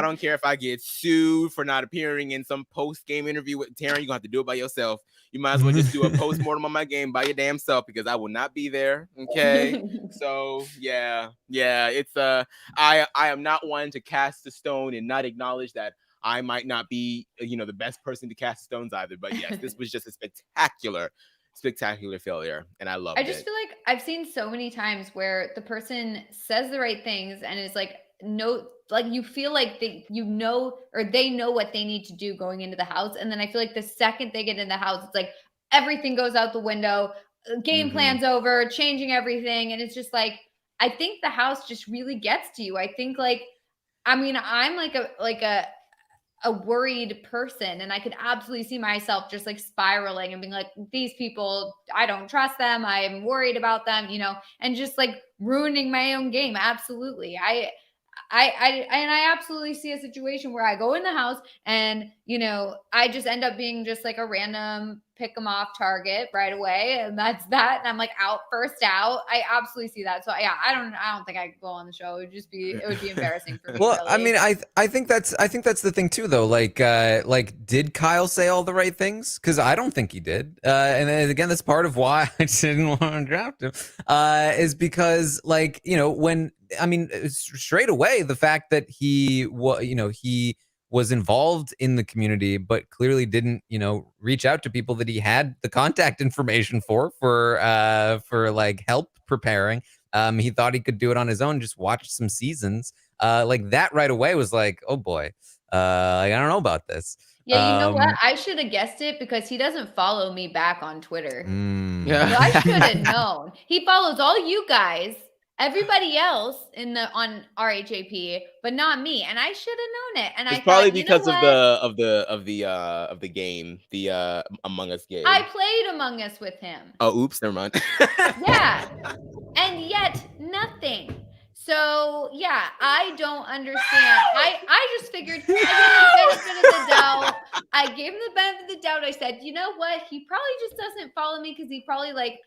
don't care if I get sued for not appearing in some post-game interview with Taran. You're gonna have to do it by yourself. You might as well just do a post-mortem on my game by your damn self, because I will not be there. Okay. So yeah. It's I am not one to cast a stone and not acknowledge that I might not be the best person to cast stones either. But yes, this was just a spectacular failure, and I love it. I just feel like I've seen so many times where the person says the right things and is like, no, like you feel like they know what they need to do going into the house, and then I feel like the second they get in the house, it's like everything goes out the window, game plan's over, changing everything, and it's just like I think the house just really gets to you. I think I'm like a worried person, and I could absolutely see myself just like spiraling and being like, these people, I don't trust them, I'm worried about them, and just like ruining my own game. Absolutely. I absolutely see a situation where I go in the house and I just end up being just like a random pick them off target right away, and that's that. And I'm like first out. I absolutely see that. So yeah, I don't think I could go on the show. It would be embarrassing for me. Well, really. I mean, I think that's the thing too, though. Like did Kyle say all the right things? Because I don't think he did. And again, that's part of why I didn't want to draft him. Is because straight away, the fact that he was involved in the community, but clearly didn't, reach out to people that he had the contact information for like help preparing. He thought he could do it on his own, just watch some seasons. Like that right away was like, oh boy, I don't know about this. Yeah, you know what? I should have guessed it because he doesn't follow me back on Twitter. Yeah. So I should have known. He follows all you guys, everybody else on RHAP, but not me. And I should have known it. And it's I probably thought, because of the game, the Among Us game. I played Among Us with him. Oh, oops, never mind. Yeah, and yet nothing. So yeah, I don't understand. I just figured I gave him the benefit of the doubt. I said, you know what? He probably just doesn't follow me because he probably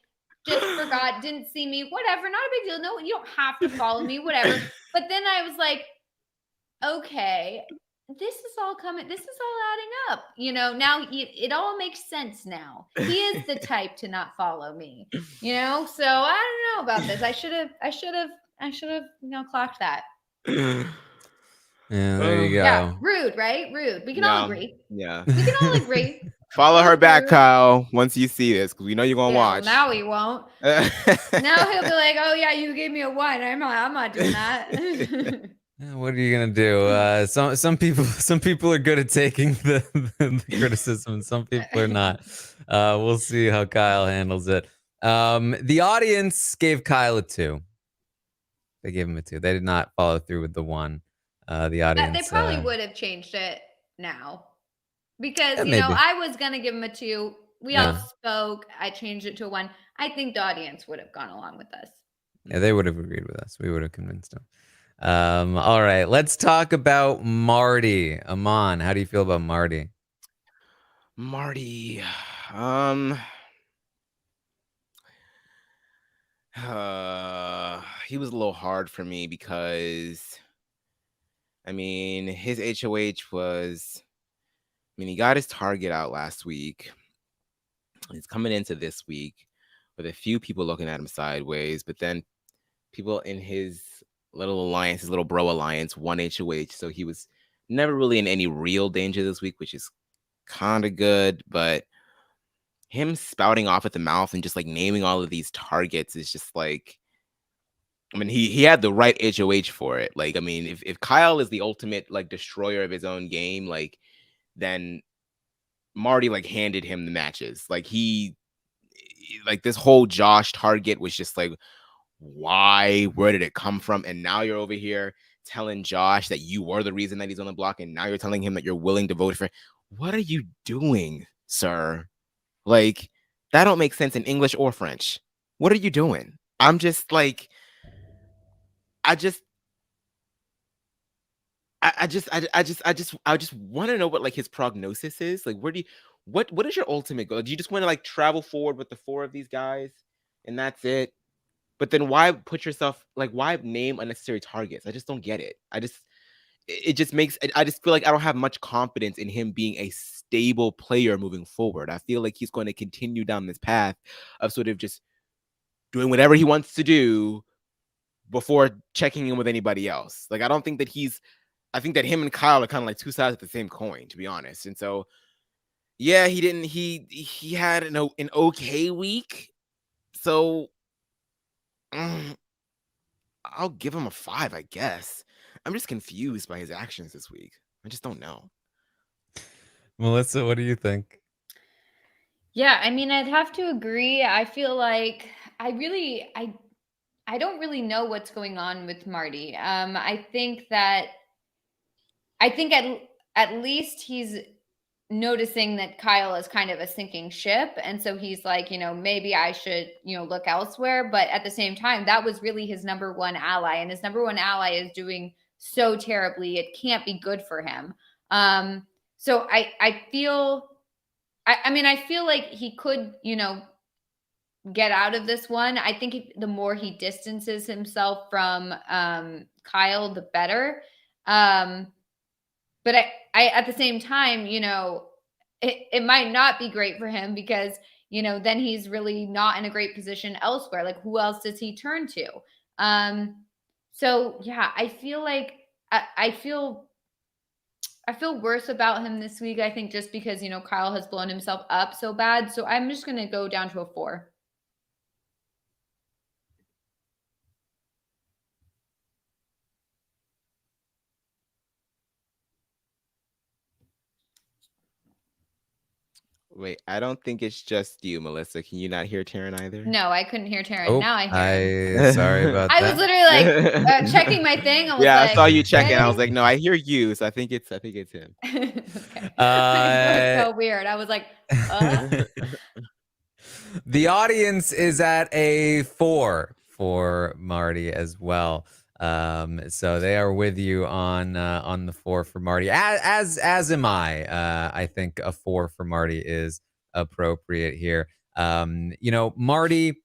just forgot, didn't see me, whatever. Not a big deal. No, you don't have to follow me, whatever. But then I was like, okay, this is all adding up. Now it all makes sense now. He is the type to not follow me, so I don't know about this. I should have clocked that. Yeah, there you go. Yeah, rude, right? Rude. We can all agree. Yeah. We can all agree. Follow her back, Kyle, once you see this, because we know you're going to watch. Now he won't. Now he'll be like, oh, yeah, you gave me a 1. I'm not doing that. What are you gonna do? Some people are good at taking the criticism, and some people are not. We'll see how Kyle handles it. The audience gave Kyle a 2. They gave him a 2. They did not follow through with the 1. The audience. They probably would have changed it now, because maybe. I was gonna give him a 2. We all spoke. I changed it to a 1. I think the audience would have gone along with us. Yeah, they would have agreed with us. We would have convinced them. All right, let's talk about Marty. Aman, how do you feel about Marty? Marty, he was a little hard for me because, his HOH was, he got his target out last week. He's coming into this week with a few people looking at him sideways, but then people in his little alliance, his little bro alliance, won HOH. So he was never really in any real danger this week, which is kind of good. But him spouting off at the mouth and just naming all of these targets is just he had the right HOH for it. If Kyle is the ultimate destroyer of his own game, then Marty handed him the matches. like this whole Josh target was just like, why? Where did it come from? And now you're over here telling Josh that you were the reason that he's on the block, and now you're telling him that you're willing to vote for. What are you doing, sir? Like, that don't make sense in English or French. What are you doing? I'm just like, I just want to know what like his prognosis is. Like, what is your ultimate goal? Do you just want to like travel forward with the 4 of these guys and that's it? But then why put yourself, like, why name unnecessary targets? I just don't get it. It just makes, I just feel like I don't have much confidence in him being a stable player moving forward. I feel like he's going to continue down this path of sort of just doing whatever he wants to do before checking in with anybody else. Like, I don't think that I think that him and Kyle are kind of like 2 sides of the same coin, to be honest. And so, yeah, he had an okay week. So, I'll give him a 5, I guess. I'm just confused by his actions this week. I just don't know. Melissa, what do you think? Yeah, I mean, I'd have to agree. I feel like I don't really know what's going on with Marty. I think at least he's noticing that Kyle is kind of a sinking ship. And so he's like, maybe I should, look elsewhere. But at the same time, that was really his number one ally. And his number one ally is doing so terribly. It can't be good for him. So I feel like he could, get out of this one. I think the more he distances himself from Kyle, the better. But I at the same time, it might not be great for him because, then he's really not in a great position elsewhere. Like, who else does he turn to? So yeah, I feel like I feel worse about him this week. I think just because, Kyle has blown himself up so bad. So I'm just going to go down to a 4. Wait, I don't think it's just you, Melissa. Can you not hear Taran either? No, I couldn't hear Taran. Oh, Now I hear him. sorry about I that. was literally like checking my thing. I was yeah, like, I saw you checking. I was "Hey." like, no, I hear you. So I think it's him. Okay. It was so weird. I was like, The audience is at a 4 for Marty as well. So they are with you on the 4 for Marty. As am I. I think a 4 for Marty is appropriate here. Marty,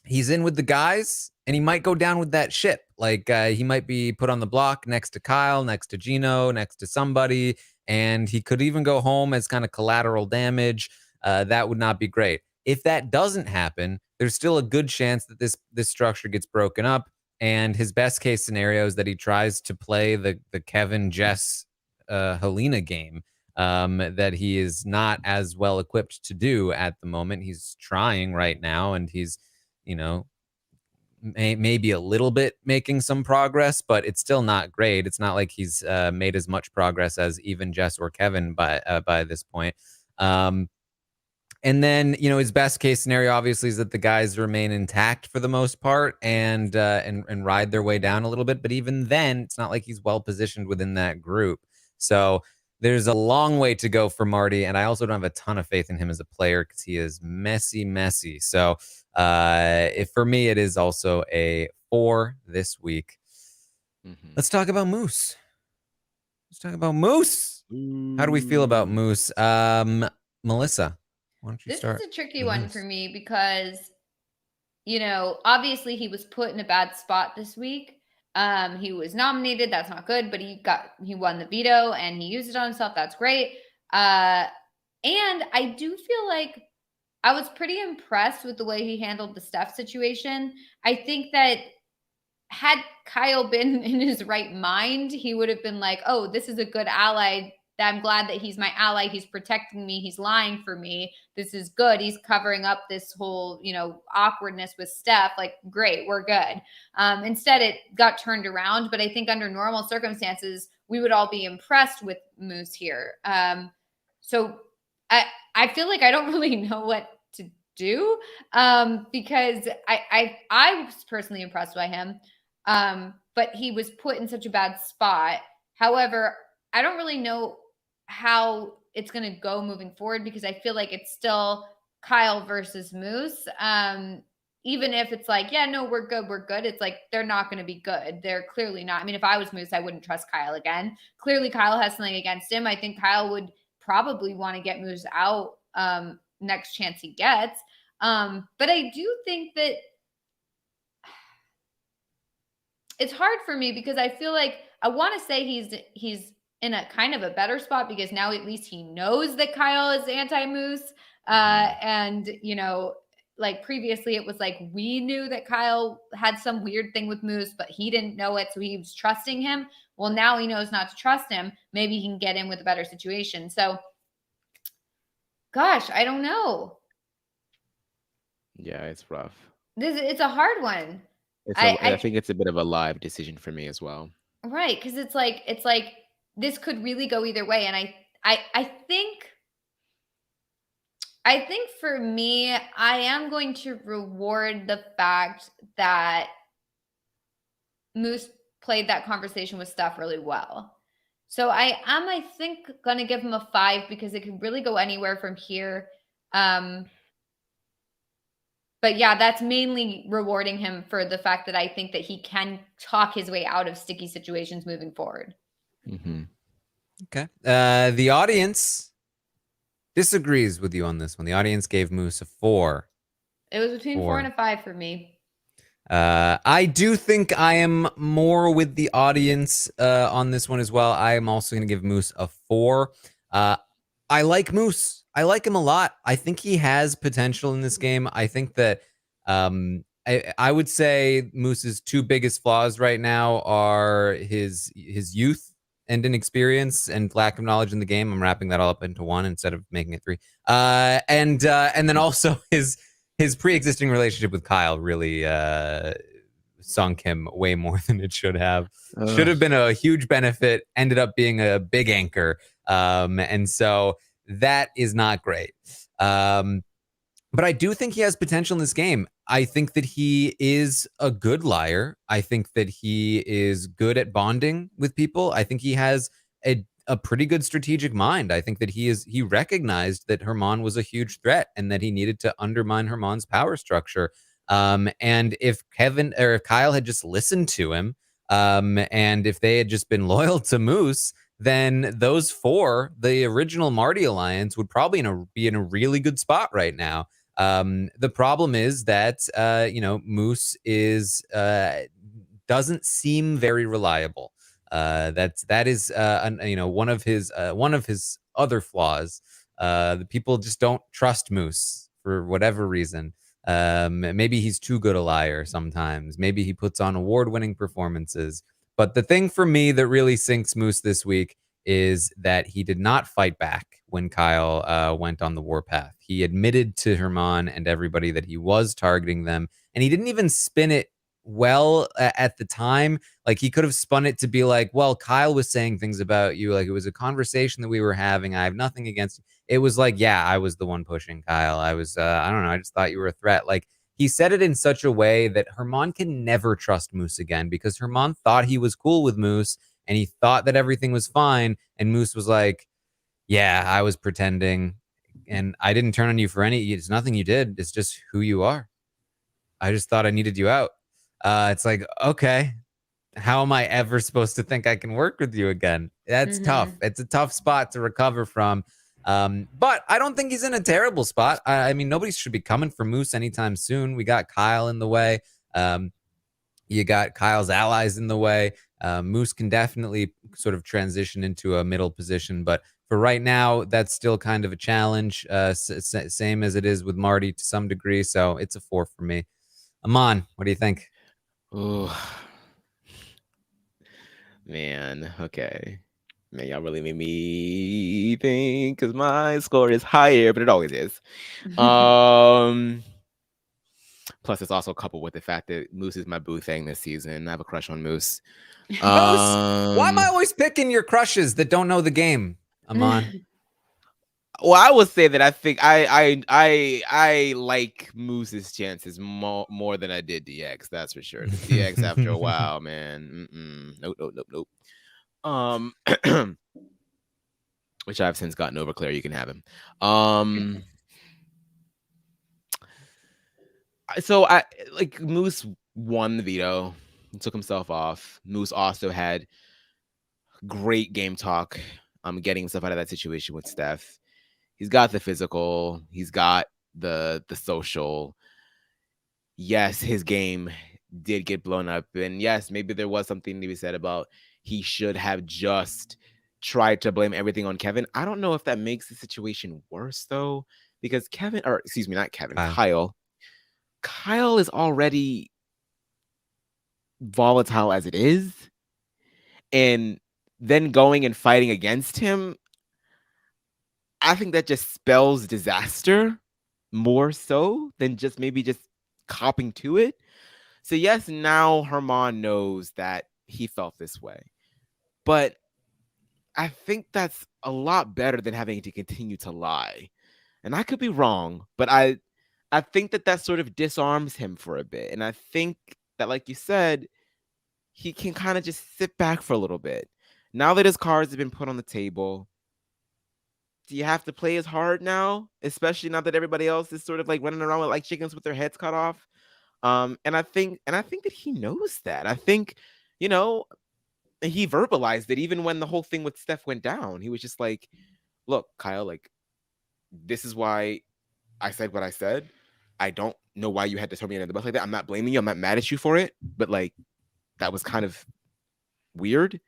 he's in with the guys, and he might go down with that ship. Like, he might be put on the block next to Kyle, next to Geno, next to somebody, and he could even go home as kind of collateral damage. That would not be great. If that doesn't happen, there's still a good chance that this structure gets broken up, and his best case scenario is that he tries to play the Kevin, Jess, Helena game that he is not as well equipped to do at the moment. He's trying right now, and he's, maybe a little bit making some progress, but it's still not great. It's not like he's made as much progress as even Jess or Kevin by this point. And then, his best case scenario obviously is that the guys remain intact for the most part and ride their way down a little bit. But even then, it's not like he's well positioned within that group. So there's a long way to go for Marty. And I also don't have a ton of faith in him as a player because he is messy. So if for me, it is also a 4 this week. Mm-hmm. Let's talk about Moose. How do we feel about Moose? Melissa, why don't you start? This is a tricky one for me because, obviously he was put in a bad spot this week. He was nominated. That's not good, but he won the veto and he used it on himself. That's great. And I do feel like I was pretty impressed with the way he handled the Steph situation. I think that had Kyle been in his right mind, he would have been like, oh, this is a good ally. I'm glad that he's my ally. He's protecting me. He's lying for me. This is good. He's covering up this whole, awkwardness with Steph. Like, great, we're good. Instead, it got turned around. But I think under normal circumstances, we would all be impressed with Moose here. So I feel like I don't really know what to do, because I was personally impressed by him, but he was put in such a bad spot. However, I don't really know how it's going to go moving forward, because I feel like it's still Kyle versus Moose. Even if it's like, yeah, no, we're good. It's like, they're not going to be good. They're clearly not. I mean, if I was Moose, I wouldn't trust Kyle again. Clearly, Kyle has something against him. I think Kyle would probably want to get Moose out next chance he gets. But I do think that it's hard for me, because I feel like I want to say he's in a kind of a better spot, because now at least he knows that Kyle is anti-Moose. And, like previously it was like, we knew that Kyle had some weird thing with Moose, but he didn't know it. So he was trusting him. Well, now he knows not to trust him. Maybe he can get in with a better situation. So, gosh, I don't know. Yeah, it's rough. It's a hard one. I think it's a bit of a live decision for me as well. Right. Cause it's like, this could really go either way. And I think for me, I am going to reward the fact that Moose played that conversation with Steph really well. So I think, going to give him a 5, because it could really go anywhere from here. But yeah, that's mainly rewarding him for the fact that I think that he can talk his way out of sticky situations moving forward. Mm-hmm. Okay. The audience disagrees with you on this one. The audience gave Moose a 4. It was between 4 and a 5 for me. I do think I am more with the audience on this one as well. I am also going to give Moose a 4. I like Moose. I like him a lot. I think he has potential in this game. I think that I would say Moose's 2 biggest flaws right now are his youth and inexperience and lack of knowledge in the game. I'm wrapping that all up into 1 instead of making it 3. And then also his pre-existing relationship with Kyle really sunk him way more than it should have. Should have been a huge benefit, ended up being a big anchor. And so that is not great. But I do think he has potential in this game. I think that he is a good liar. I think that he is good at bonding with people. I think he has a pretty good strategic mind. I think that he recognized that Herman was a huge threat and that he needed to undermine Herman's power structure. And if Kyle had just listened to him, and if they had just been loyal to Moose, then those 4, the original Marty Alliance, would probably be in a really good spot right now. The problem is that Moose doesn't seem very reliable. That is one of his other flaws. The people just don't trust Moose for whatever reason. Maybe he's too good a liar sometimes. Maybe he puts on award-winning performances. But the thing for me that really sinks Moose this week is that he did not fight back when Kyle went on the warpath. He admitted to Herman and everybody that he was targeting them, and he didn't even spin it well at the time. Like, he could have spun it to be like, well, Kyle was saying things about you, like it was a conversation that we were having. I have nothing against you. It was like, yeah, I was the one pushing Kyle. I was I don't know, I just thought you were a threat. Like, he said it in such a way that Herman can never trust Moose again, because Herman thought he was cool with Moose and he thought that everything was fine, and Moose was like, yeah, I was pretending and I didn't turn on you for it's nothing you did. It's just who you are. I just thought I needed you out. It's like, okay, how am I ever supposed to think I can work with you again? That's tough. It's a tough spot to recover from. But I don't think he's in a terrible spot. I mean, nobody should be coming for Moose anytime soon. We got Kyle in the way. You got Kyle's allies in the way. Moose can definitely sort of transition into a middle position, but for right now, that's still kind of a challenge. Same as it is with Marty to some degree. So it's a 4 for me. Aman, what do you think? Oh, man. Okay. Man, y'all really made me think, because my score is higher, but it always is. Plus, it's also coupled with the fact that Moose is my boo thing this season. I have a crush on Moose. Moose, why am I always picking your crushes that don't know the game, Aman? Well, I would say that I think I like Moose's chances more than I did DX. That's for sure. DX after a while, man. Nope. Which I've since gotten over. Claire, you can have him. So I like Moose won the veto, took himself off. Moose also had great game talk, getting himself out of that situation with Steph. He's got the physical, he's got the social. Yes, his game did get blown up, and yes, maybe there was something to be said about he should have just tried to blame everything on Kevin. I don't know if that makes the situation worse though, because not Kevin, Kyle is already volatile as it is, and then going and fighting against him, I think that just spells disaster more so than just maybe just copping to it. So yes, now Herman knows that he felt this way, but I think that's a lot better than having to continue to lie. And I could be wrong, but I think that sort of disarms him for a bit. And I think that, like you said, he can kind of just sit back for a little bit. Now that his cards have been put on the table, do you have to play as hard now? Especially now that everybody else is sort of like running around with like chickens with their heads cut off. And I think that he knows that. I think, you know, he verbalized it even when the whole thing with Steph went down. He was just like, look, Kyle, like, this is why I said what I said. I don't know why you had to throw me under the bus like that. I'm not blaming you. I'm not mad at you for it. But like, that was kind of weird.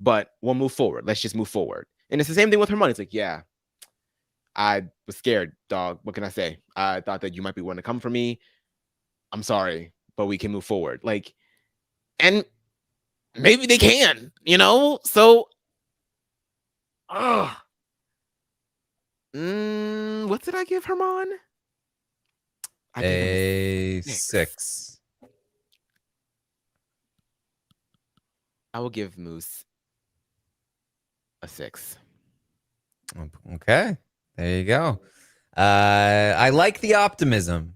But we'll move forward. Let's just move forward. And it's the same thing with Hermione. It's like, yeah, I was scared, dog. What can I say? I thought that you might be wanting to come for me. I'm sorry, but we can move forward. Like, and maybe they can, you know? So, what did I give Herman? I gave him a 6. I will give Moose a 6. Okay, there you go. I like the optimism.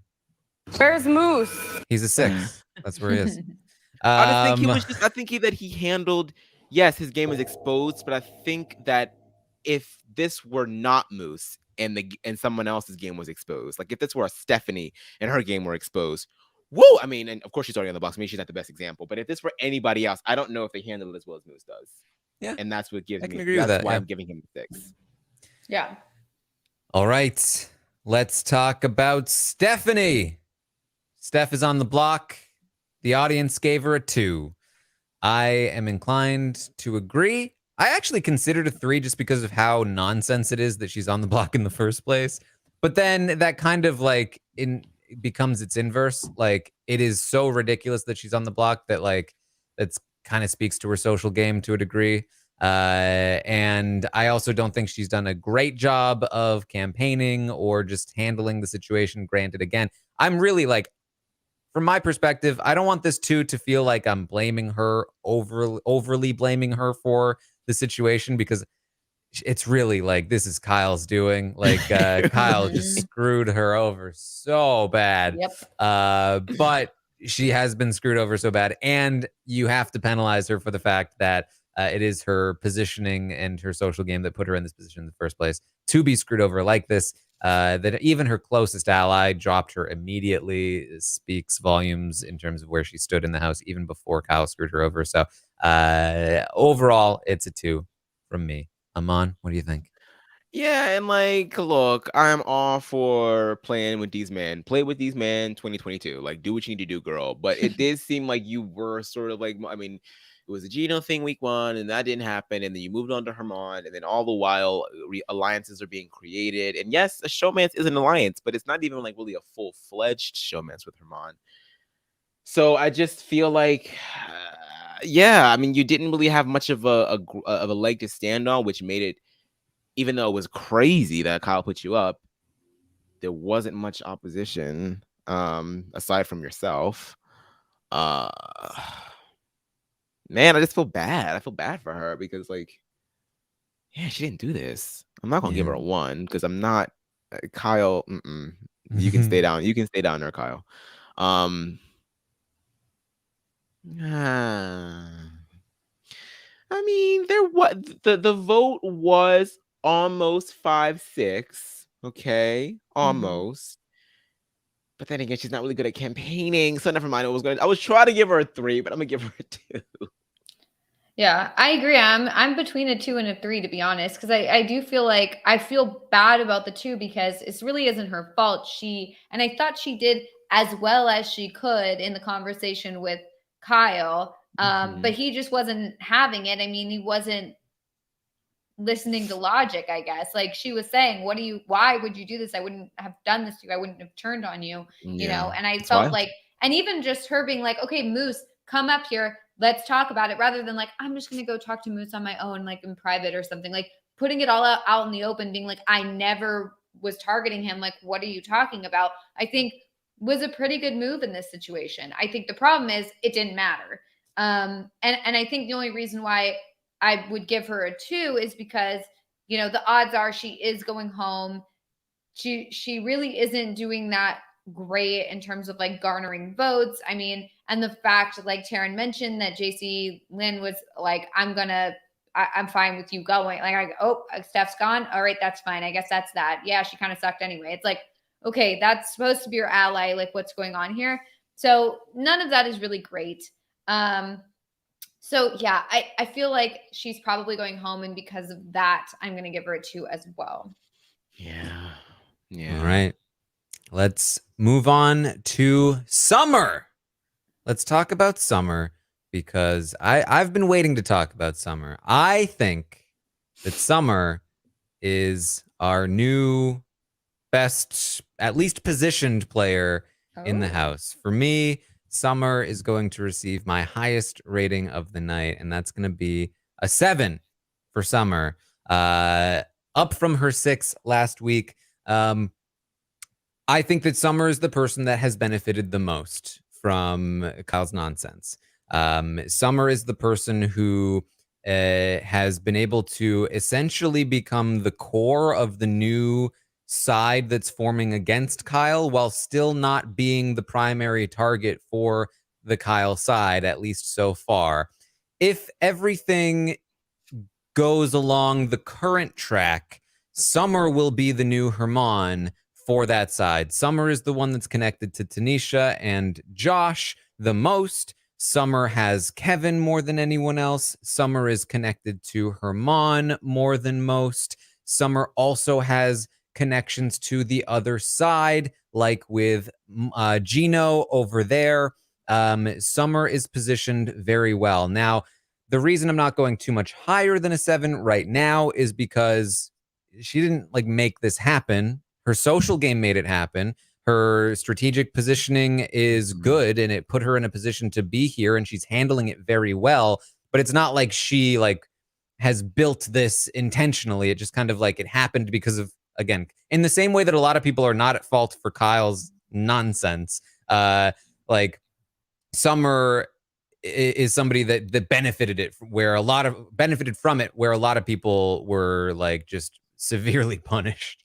Where's Moose? He's a 6. That's where he is. I just think he was just. I think that he handled. Yes, his game was exposed, but I think that if this were not Moose and someone else's game was exposed, like if this were a Stephanie and her game were exposed, woo! I mean, and of course she's already on the box. I mean, she's not the best example, but if this were anybody else, I don't know if they handled it as well as Moose does. Yeah, and that's what gives I can me. agree with That's that, why yeah. I'm giving him a 6. Yeah. All right, let's talk about Stephanie. Steph is on the block. The audience gave her a 2. I am inclined to agree. I actually considered a 3 just because of how nonsense it is that she's on the block in the first place. But then that kind of like becomes its inverse. Like it is so ridiculous that she's on the block that like that's kind of speaks to her social game to a degree. And I also don't think she's done a great job of campaigning or just handling the situation. Granted, again, I'm really like, from my perspective, I don't want this to feel like I'm blaming her, overly blaming her for the situation, because it's really like this is Kyle's doing. Like Kyle just screwed her over so bad. Yep. But she has been screwed over so bad, and you have to penalize her for the fact that it is her positioning and her social game that put her in this position in the first place to be screwed over like this. That even her closest ally dropped her immediately speaks volumes in terms of where she stood in the house even before Kyle screwed her over. So overall, it's a 2 from me. Aman, what do you think? Yeah, and like, look, I'm all for playing with these men. Play with these men 2022. Like, do what you need to do, girl. But it did seem like you were sort of like, I mean, it was a Geno thing week 1, and that didn't happen. And then you moved on to Herman, and then all the while, alliances are being created. And yes, a showmance is an alliance, but it's not even like really a full-fledged showmance with Herman. So I just feel like, yeah, I mean, you didn't really have much of a leg to stand on, which made it, even though it was crazy that Kyle put you up, there wasn't much opposition aside from yourself. Man, I just feel bad. I feel bad for her because, like, Yeah, she didn't do this. I'm not gonna give her Yeah. a 1 because I'm not Kyle. You can stay down. You can stay down there, Kyle. I mean, the vote was almost 5-6. Okay, almost. But then again, she's not really good at campaigning, so never mind. I was trying to give her a 3, but I'm gonna give her a 2. Yeah, I agree. I'm between a 2 and a 3, to be honest, because I do feel like I feel bad about the 2 because it really isn't her fault. And I thought she did as well as she could in the conversation with Kyle, but he just wasn't having it. I mean, he wasn't listening to logic, I guess. Like she was saying, why would you do this? I wouldn't have done this to you. I wouldn't have turned on you, you know? And I felt like, and even just her being like, okay, Moose, come up here. Let's talk about it, rather than like, I'm just going to go talk to Moose on my own, like in private or something, like putting it all out in the open, being like, I never was targeting him. Like, what are you talking about? I think was a pretty good move in this situation. I think the problem is it didn't matter. And I think the only reason why I would give her a 2 is because, you know, the odds are she is going home. She really isn't doing that great in terms of like garnering votes. I mean, and the fact, like Taran mentioned, that jacey-lynne was like, I'm fine with you going. Like, Steph's gone. All right, that's fine. I guess that's that. Yeah, she kind of sucked anyway. It's like, okay, that's supposed to be your ally. Like, what's going on here? So none of that is really great. So yeah, I feel like she's probably going home, and because of that, I'm going to give her a 2 as well. Yeah. All right. Let's move on to Summer. Let's talk about Summer because I've been waiting to talk about Summer. I think that Summer is our new best, at least positioned player in the house. For me, Summer is going to receive my highest rating of the night, and that's going to be a 7 for Summer, up from her 6 last week. I think that Summer is the person that has benefited the most from Kyle's nonsense. Summer is the person who has been able to essentially become the core of the new side that's forming against Kyle, while still not being the primary target for the Kyle side, at least so far. If everything goes along the current track, Summer will be the new Herman for that side. Summer is the one that's connected to Tanisha and Josh the most. Summer has Kevin more than anyone else. Summer is connected to Herman more than most. Summer also has connections to the other side, like with Geno over there. Summer is positioned very well. Now, the reason I'm not going too much higher than a 7 right now is because she didn't like make this happen. Her social game made it happen. Her strategic positioning is good, and it put her in a position to be here, and she's handling it very well. But it's not like she like has built this intentionally. It just kind of like it happened because of, again, in the same way that a lot of people are not at fault for Kyle's nonsense. Like Summer is somebody that benefited from it, where a lot of people were like just severely punished.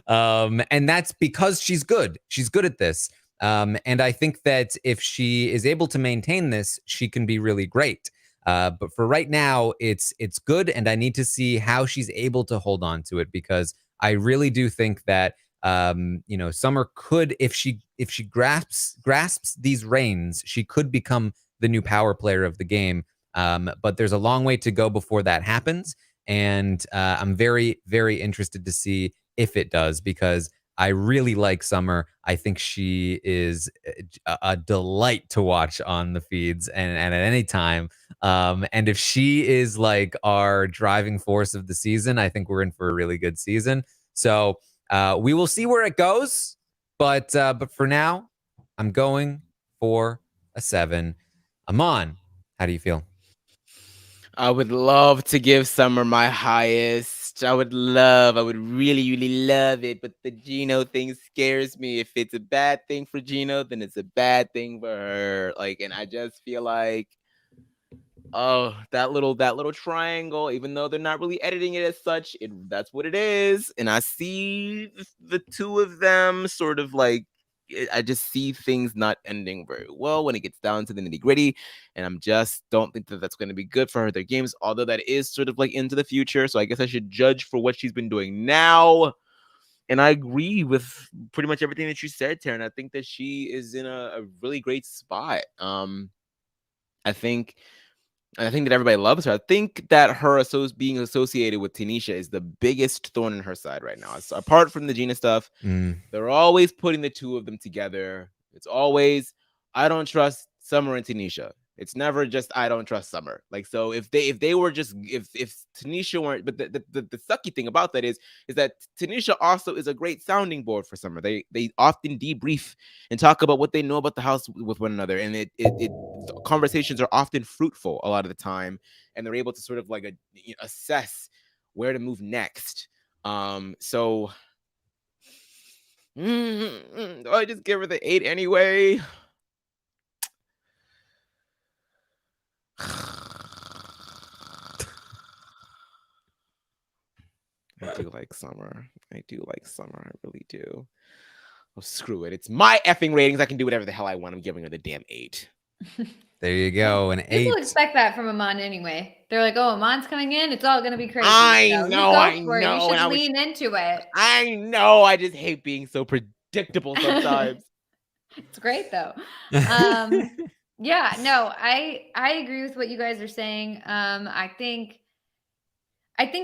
And that's because she's good. She's good at this. And I think that if she is able to maintain this, she can be really great. But for right now, it's good, and I need to see how she's able to hold on to it, because I really do think that Summer could, if she grasps these reins, she could become the new power player of the game. But there's a long way to go before that happens. And I'm very, very interested to see if it does, because I really like Summer. I think she is a delight to watch on the feeds and at any time. And if she is like our driving force of the season, I think we're in for a really good season. So we will see where it goes. But for now, I'm going for a 7. Aman, how do you feel? I would love to give Summer my highest. I would really, really love it. But the Geno thing scares me. If it's a bad thing for Geno, then it's a bad thing for her. Like, and I just feel like Oh, that little triangle, even though they're not really editing it as such, that's what it is. And I see the two of them sort of like, I just see things not ending very well when it gets down to the nitty gritty. And I'm just don't think that that's going to be good for her, their games, although that is sort of like into the future. So I guess I should judge for what she's been doing now. And I agree with pretty much everything that you said, Taran. I think that she is in a really great spot. I think that everybody loves her. I think that her being associated with Tanisha is the biggest thorn in her side right now. So apart from the Gina stuff, they're always putting the two of them together. It's always, I don't trust Summer and Tanisha. It's never just I don't trust Summer. Like, so if they were just if Tanisha weren't, but the sucky thing about that is that Tanisha also is a great sounding board for Summer. They often debrief and talk about what they know about the house with one another, and it conversations are often fruitful a lot of the time, and they're able to sort of like assess where to move next. So do I just give her the 8 anyway? I do like Summer. I really do. Oh, screw it. It's my effing ratings. I can do whatever the hell I want. I'm giving her the damn 8. There you go. An 8. People expect that from Aman anyway. They're like, oh, Aman's coming in. It's all going to be crazy. I So know. You should lean into it. I know. I just hate being so predictable sometimes. It's great though. Yeah, no, I agree with what you guys are saying. I think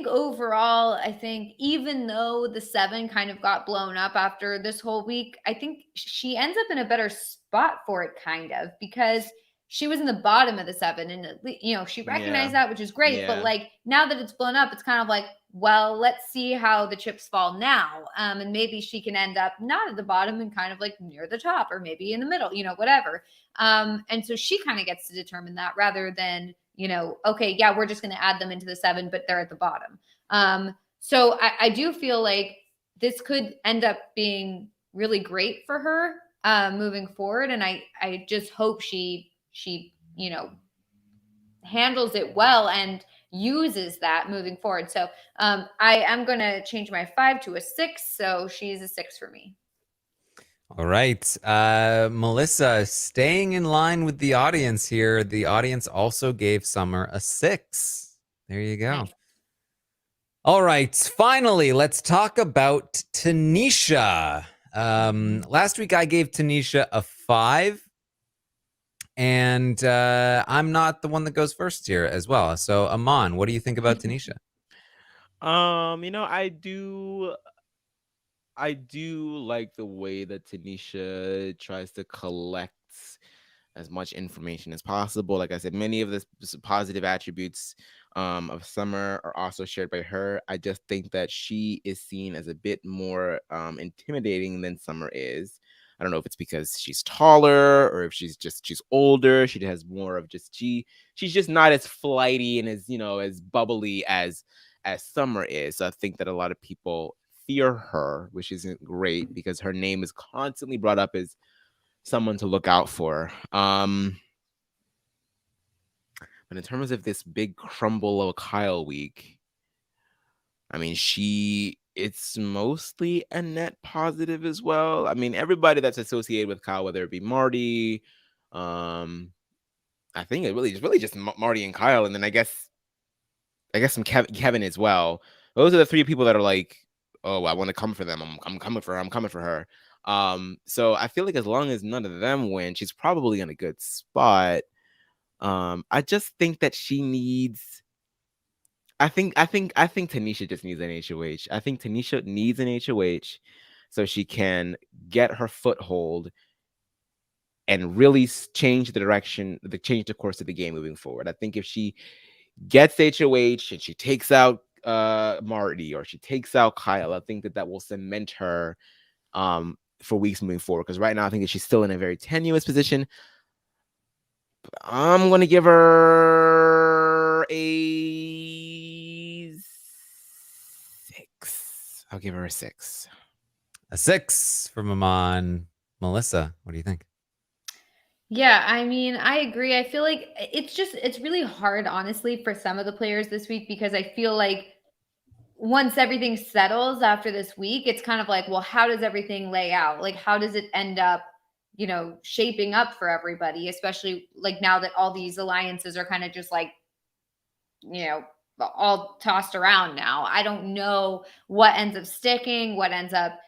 overall, I think even though the 7 kind of got blown up after this whole week, I think she ends up in a better spot for it, kind of, because she was in the bottom of the 7, and she recognized that, which is great. Yeah. But like now that it's blown up, it's kind of like, well, let's see how the chips fall now, and maybe she can end up not at the bottom and kind of like near the top, or maybe in the middle, whatever. And so she kind of gets to determine that rather than, okay, yeah, we're just going to add them into the 7, but they're at the bottom. So I do feel like this could end up being really great for her moving forward. And I just hope she handles it well and uses that moving forward. So I am going to change my 5 to a 6. So she's a 6 for me. All right. Melissa, staying in line with the audience here, the audience also gave Summer a 6. There you go. Nice. All right. Finally, let's talk about Tanisha. Last week I gave Tanisha a 5. And I'm not the one that goes first here as well. So, Aman, what do you think about Tanisha? I do like the way that Tanisha tries to collect as much information as possible. Like I said, many of the positive attributes of Summer are also shared by her. I just think that she is seen as a bit more intimidating than Summer is. I don't know if it's because she's taller or if she's older. She has more of she's just not as flighty and as bubbly as Summer is. So I think that a lot of people fear her, which isn't great because her name is constantly brought up as someone to look out for. But in terms of this big crumble of Kyle week, I mean, it's mostly a net positive as well. I mean, everybody that's associated with Kyle, whether it be Marty, I think it really just Marty and Kyle, and then I guess some Kevin as well. Those are the 3 people that are like, oh, I want to come for them. I'm coming for her. I'm coming for her. So I feel like as long as none of them win, she's probably in a good spot. I just think that she needs. I think Tanisha just needs an HOH. I think Tanisha needs an HOH so she can get her foothold and really change the course of the game moving forward. I think if she gets HOH and she takes out Marty or she takes out Kyle, I think that will cement her for weeks moving forward. Because right now I think that she's still in a very tenuous position. But I'm going to give her a 6. I'll give her a 6. A 6 from Aman. Melissa, what do you think? Yeah, I mean, I agree. I feel like it's really hard, honestly, for some of the players this week because I feel like once everything settles after this week, it's kind of like, well, how does everything lay out? Like, how does it end up, shaping up for everybody, especially like now that all these alliances are kind of just like, you know, all tossed around now. I don't know what ends up sticking, what ends up,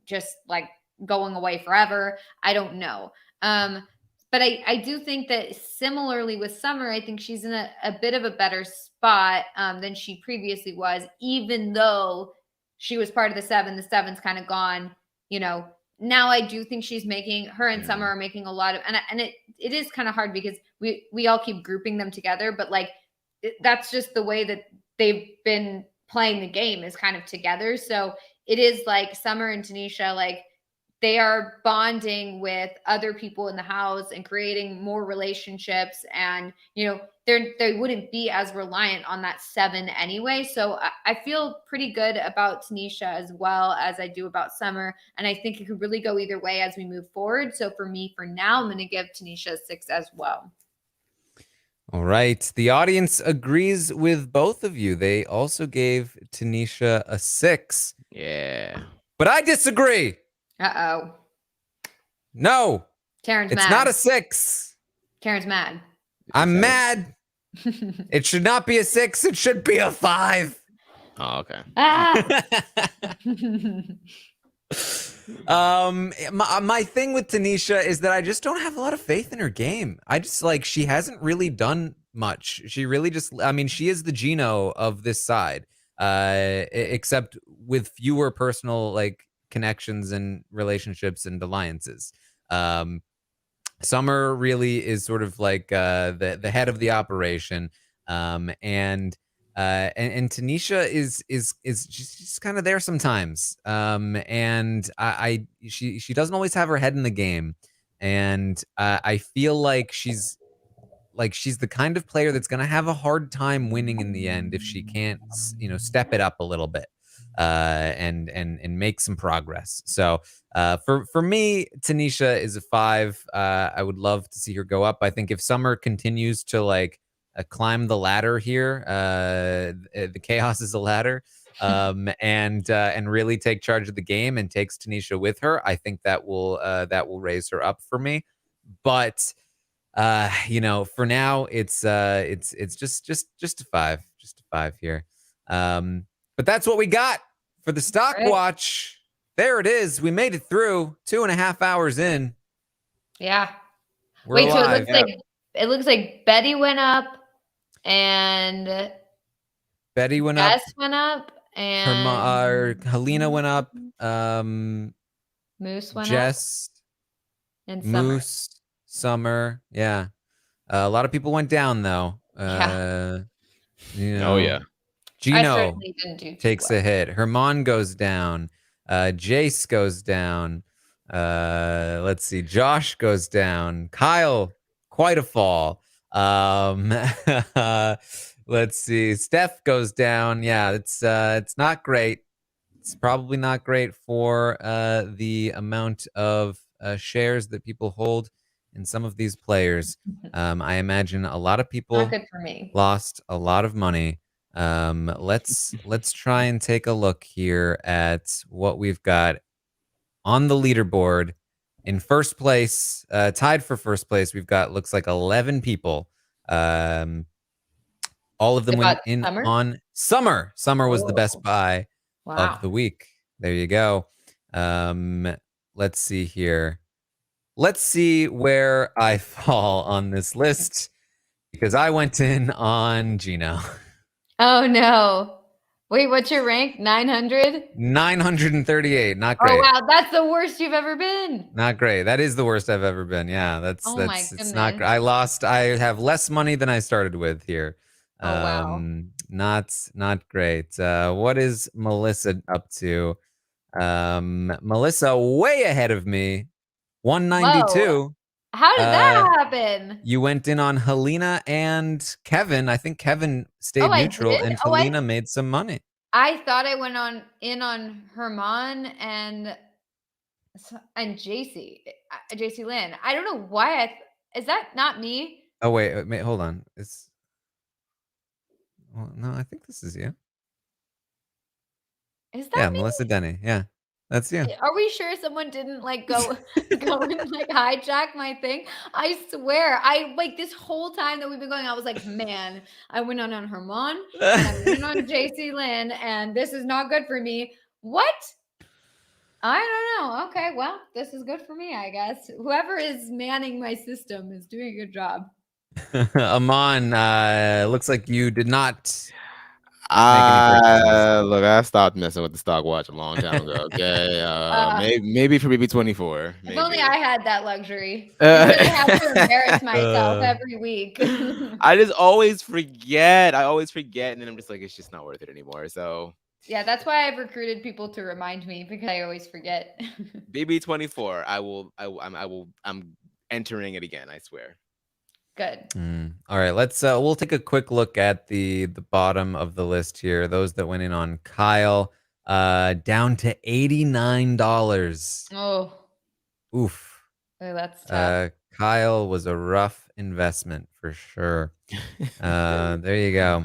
just like going away forever. I don't know. But I do think that similarly with Summer, I think she's in a bit of a better spot than she previously was, even though she was part of the seven. The seven's kind of gone, now I do think she's making her and Summer are making a lot of, and it is kind of hard because we all keep grouping them together, but like, that's just the way that they've been playing the game is kind of together. So it is like Summer and Tanisha, like they are bonding with other people in the house and creating more relationships. And, they wouldn't be as reliant on that seven anyway. So I feel pretty good about Tanisha as well as I do about Summer. And I think it could really go either way as we move forward. So for me, for now, I'm going to give Tanisha a 6 as well. All right. The audience agrees with both of you. They also gave Tanisha a 6. Yeah. But I disagree. Uh-oh. No. Karen's it's mad. not a 6. Karen's mad. I'm mad. It should not be a 6. It should be a 5. Oh, okay. My thing with Tanisha is that I just don't have a lot of faith in her game. I just she hasn't really done much. She really just, she is the Geno of this side, except with fewer personal connections and relationships and alliances. Summer really is sort of like the head of the operation, and Tanisha is she's kind of there sometimes, and she doesn't always have her head in the game, and I feel like she's the kind of player that's gonna have a hard time winning in the end if she can't step it up a little bit, and make some progress. So for me, Tanisha is a 5. I would love to see her go up. I think if Summer continues to climb the ladder here, the chaos is a ladder, and really take charge of the game and takes Tanisha with her, I think that will raise her up for me. But for now, it's just a 5, just a 5 here. But that's what we got for the stock watch. There it is. We made it through 2.5 hours in. Yeah. We're Wait, alive. so it looks like Betty went up and Betty went up. Jess went up and Helena went up. Moose went Jess, up. And Summer. Moose, Summer. Yeah. A lot of people went down though. Oh yeah. Geno didn't do takes a hit. Herman goes down. Jace goes down. Let's see. Josh goes down. Kyle, quite a fall. Let's see. Steph goes down. Yeah, it's not great. It's probably not great for the amount of shares that people hold in some of these players. I imagine a lot of people not good for me. Lost a lot of money. Let's try and take a look here at what we've got on the leaderboard. In first place, tied for first place, we've got looks like 11 people. All of them went in Summer? on Summer. Summer was the best buy Wow. of the week. There you go. Let's see here. Let's see where I fall on this list, because I went in on Geno. Oh no. Wait, what's your rank? 900? 938. Not great. Oh wow, that's the worst you've ever been. Not great. That is the worst I've ever been. Yeah, that's it's not great. I have less money than I started with here. Oh wow. Not great. What is Melissa up to? Melissa way ahead of me. 192. Whoa. How did that happen? You went in on Helena and Kevin. I think Kevin stayed neutral, and Helena made some money. I thought I went in on Herman and And jacey-lynne. I don't know why. Is that not me? Oh wait, hold on. No, I think this is you. Is Yeah, that me? Melissa Deni. Yeah, that's you. Are we sure someone didn't like go and like hijack my thing? I swear, I like this whole time that we've been going, I was like, man, I went on Herman and I went on jacey-lynne, and this is not good for me. What? I don't know. Okay, well, this is good for me, I guess. Whoever is manning my system is doing a good job. Aman, looks like you did not make any purchases. Look, I stopped messing with the stock watch a long time ago. Okay, maybe for BB24. If only I had that luxury. Uh, I have to embarrass myself every week. I just always forget. And then I'm just like, it's just not worth it anymore. So yeah, that's why I've recruited people to remind me, because I always forget. BB24, I'm entering it again, I swear. Good. All right, we'll take a quick look at the bottom of the list here. Those that went in on Kyle, down to $89. Oh, Oof. that's tough. Kyle was a rough investment for sure. There you go.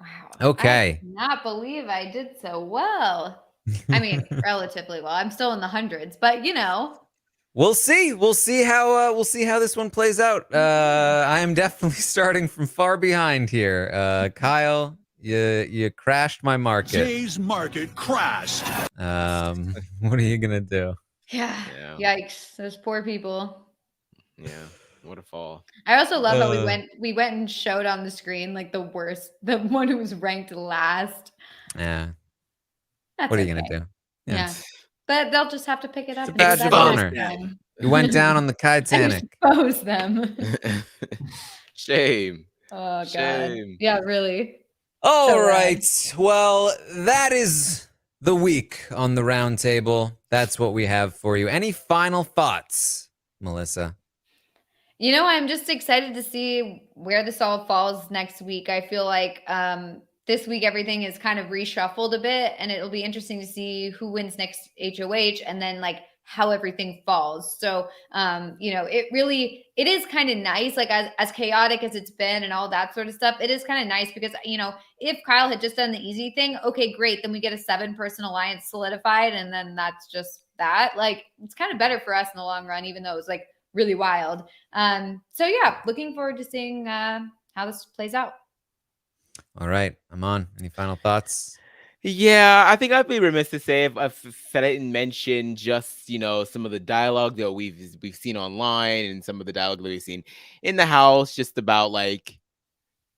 Wow. Okay. I cannot believe I did so well. I mean, relatively well. I'm still in the hundreds, but you know. We'll see. We'll see how this one plays out. I am definitely starting from far behind here. Kyle, you crashed my market. Jay's market crashed. What are you gonna do? Yeah. Yikes. Those poor people. Yeah. What a fall. I also love how we went and showed on the screen like the one who was ranked last. Yeah. That's what are you gonna do? Yeah. But they'll just have to pick it up. It's a badge of honor. You went down on the Titanic. Expose them. Shame. Oh God. Shame. Yeah, really. All right. Well, that is the week on the Roundtable. That's what we have for you. Any final thoughts, Melissa? You know, I'm just excited to see where this all falls next week. I feel like this week everything is kind of reshuffled a bit, and it'll be interesting to see who wins next HOH and then like how everything falls. So, you know, it is kind of nice, like as chaotic as it's been and all that sort of stuff. It is kind of nice because, you know, if Kyle had just done the easy thing, okay, great. Then we get a 7-person alliance solidified. And then that's just that. Like, it's kind of better for us in the long run, even though it was like really wild. So yeah, looking forward to seeing how this plays out. All right, Aman, any final thoughts? Yeah, I think I'd be remiss to say if I didn't mention just, you know, some of the dialogue that we've seen online and some of the dialogue that we've seen in the house, just about like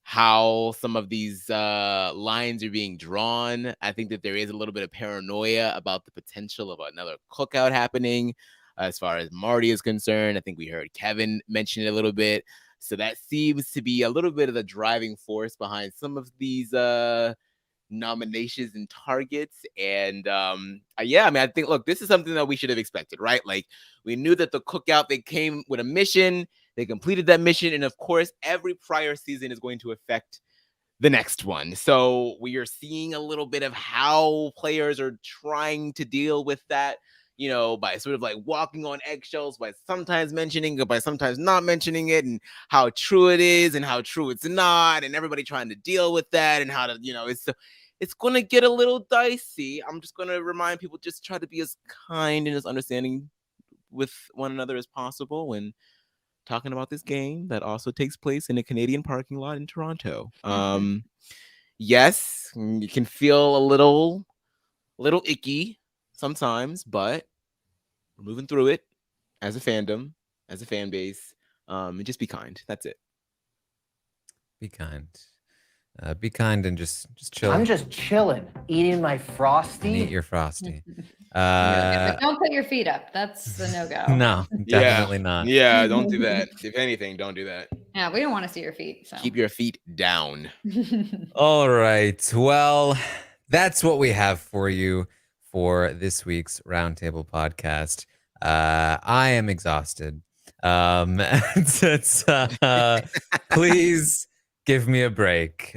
how some of these lines are being drawn. I think that there is a little bit of paranoia about the potential of another cookout happening. As far as Marty is concerned, I think we heard Kevin mention it a little bit. So that seems to be a little bit of the driving force behind some of these nominations and targets. And yeah, I mean, I think, look, this is something that we should have expected, right? Like, we knew that the cookout, they came with a mission, they completed that mission, and of course every prior season is going to affect the next one. So we are seeing a little bit of how players are trying to deal with that, you know, by sort of like walking on eggshells, by sometimes mentioning it, by sometimes not mentioning it, and how true it is and how true it's not, and everybody trying to deal with that, and how to, you know, it's going to get a little dicey. I'm just going to remind people, just try to be as kind and as understanding with one another as possible when talking about this game that also takes place in a Canadian parking lot in Toronto. Yes, you can feel a little icky sometimes, but we're moving through it as a fandom, as a fan base. And just be kind. That's it. Be kind. Be kind and just chill. I'm just chilling, eating my Frosty. Eat your Frosty. But don't put your feet up. That's a no-go. No, definitely not. Yeah, don't do that. If anything, don't do that. Yeah, we don't want to see your feet. So keep your feet down. All right. Well, that's what we have for you for this week's Roundtable podcast. I am exhausted. Please give me a break.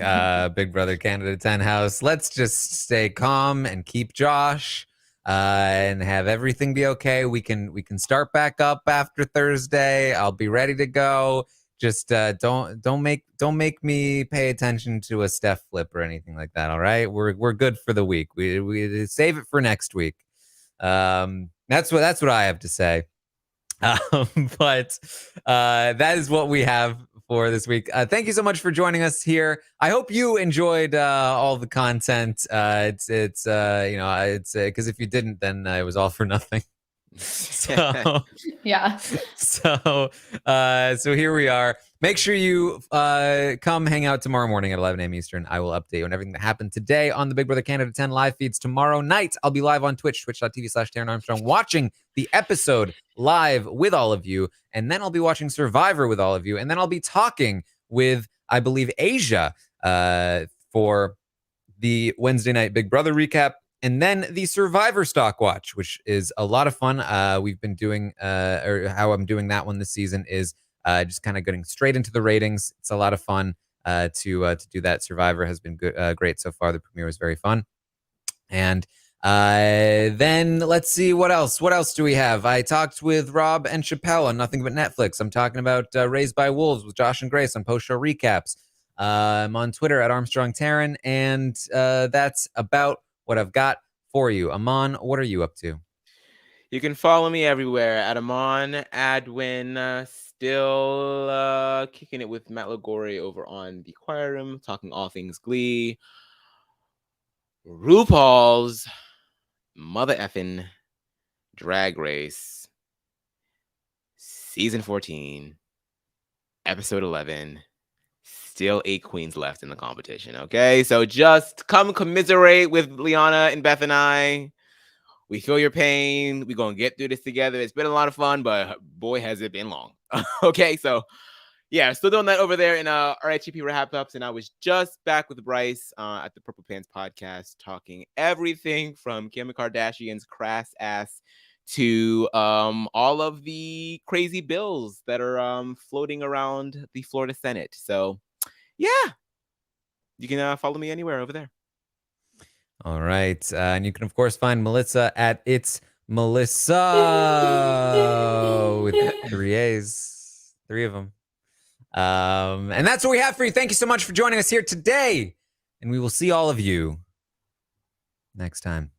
Big Brother Canada 10 House. Let's just stay calm and keep Josh. and have everything be okay. We can start back up after Thursday. I'll be ready to go. Just don't make me pay attention to a Steph flip or anything like that. All right, we're good for the week. We save it for next week. That's what I have to say. But that is what we have for this week. Thank you so much for joining us here. I hope you enjoyed all the content. It's because if you didn't, then it was all for nothing. So Yeah. so here we are. Make sure you come hang out tomorrow morning at 11 a.m. Eastern. I will update you on everything that happened today on the Big Brother Canada 10 live feeds. Tomorrow night, I'll be live on Twitch, twitch.tv/Taran Armstrong, watching the episode live with all of you. And then I'll be watching Survivor with all of you. And then I'll be talking with, I believe, Asia for the Wednesday night Big Brother recap. And then the Survivor Stock Watch, which is a lot of fun. We've been doing, or how I'm doing that one this season is just kind of getting straight into the ratings. It's a lot of fun to do that. Survivor has been great so far. The premiere was very fun. And then let's see what else. What else do we have? I talked with Rob and Chappelle on Nothing But Netflix. I'm talking about Raised by Wolves with Josh and Grace on post-show recaps. I'm on Twitter at Armstrong Taran, and that's about what I've got for you. Aman, what are you up to? You can follow me everywhere at Aman, Adwin, still kicking it with Matt Lagori over on the Choir Room, talking all things Glee. RuPaul's Mother Effin' Drag Race, Season 14, Episode 11. Still 8 queens left in the competition, okay? So just come commiserate with Liana and Beth and I. We feel your pain. We're going to get through this together. It's been a lot of fun, but boy, has it been long. Okay, so yeah, still doing that over there in RHAP wrap-ups. And I was just back with Bryce at the Purple Pants podcast talking everything from Kim Kardashian's crass ass to all of the crazy bills that are floating around the Florida Senate. So yeah, you can follow me anywhere over there. All right. And you can, of course, find Melissa at It's Melissa with 3 A's, 3 of them. And that's what we have for you. Thank you so much for joining us here today. And we will see all of you next time.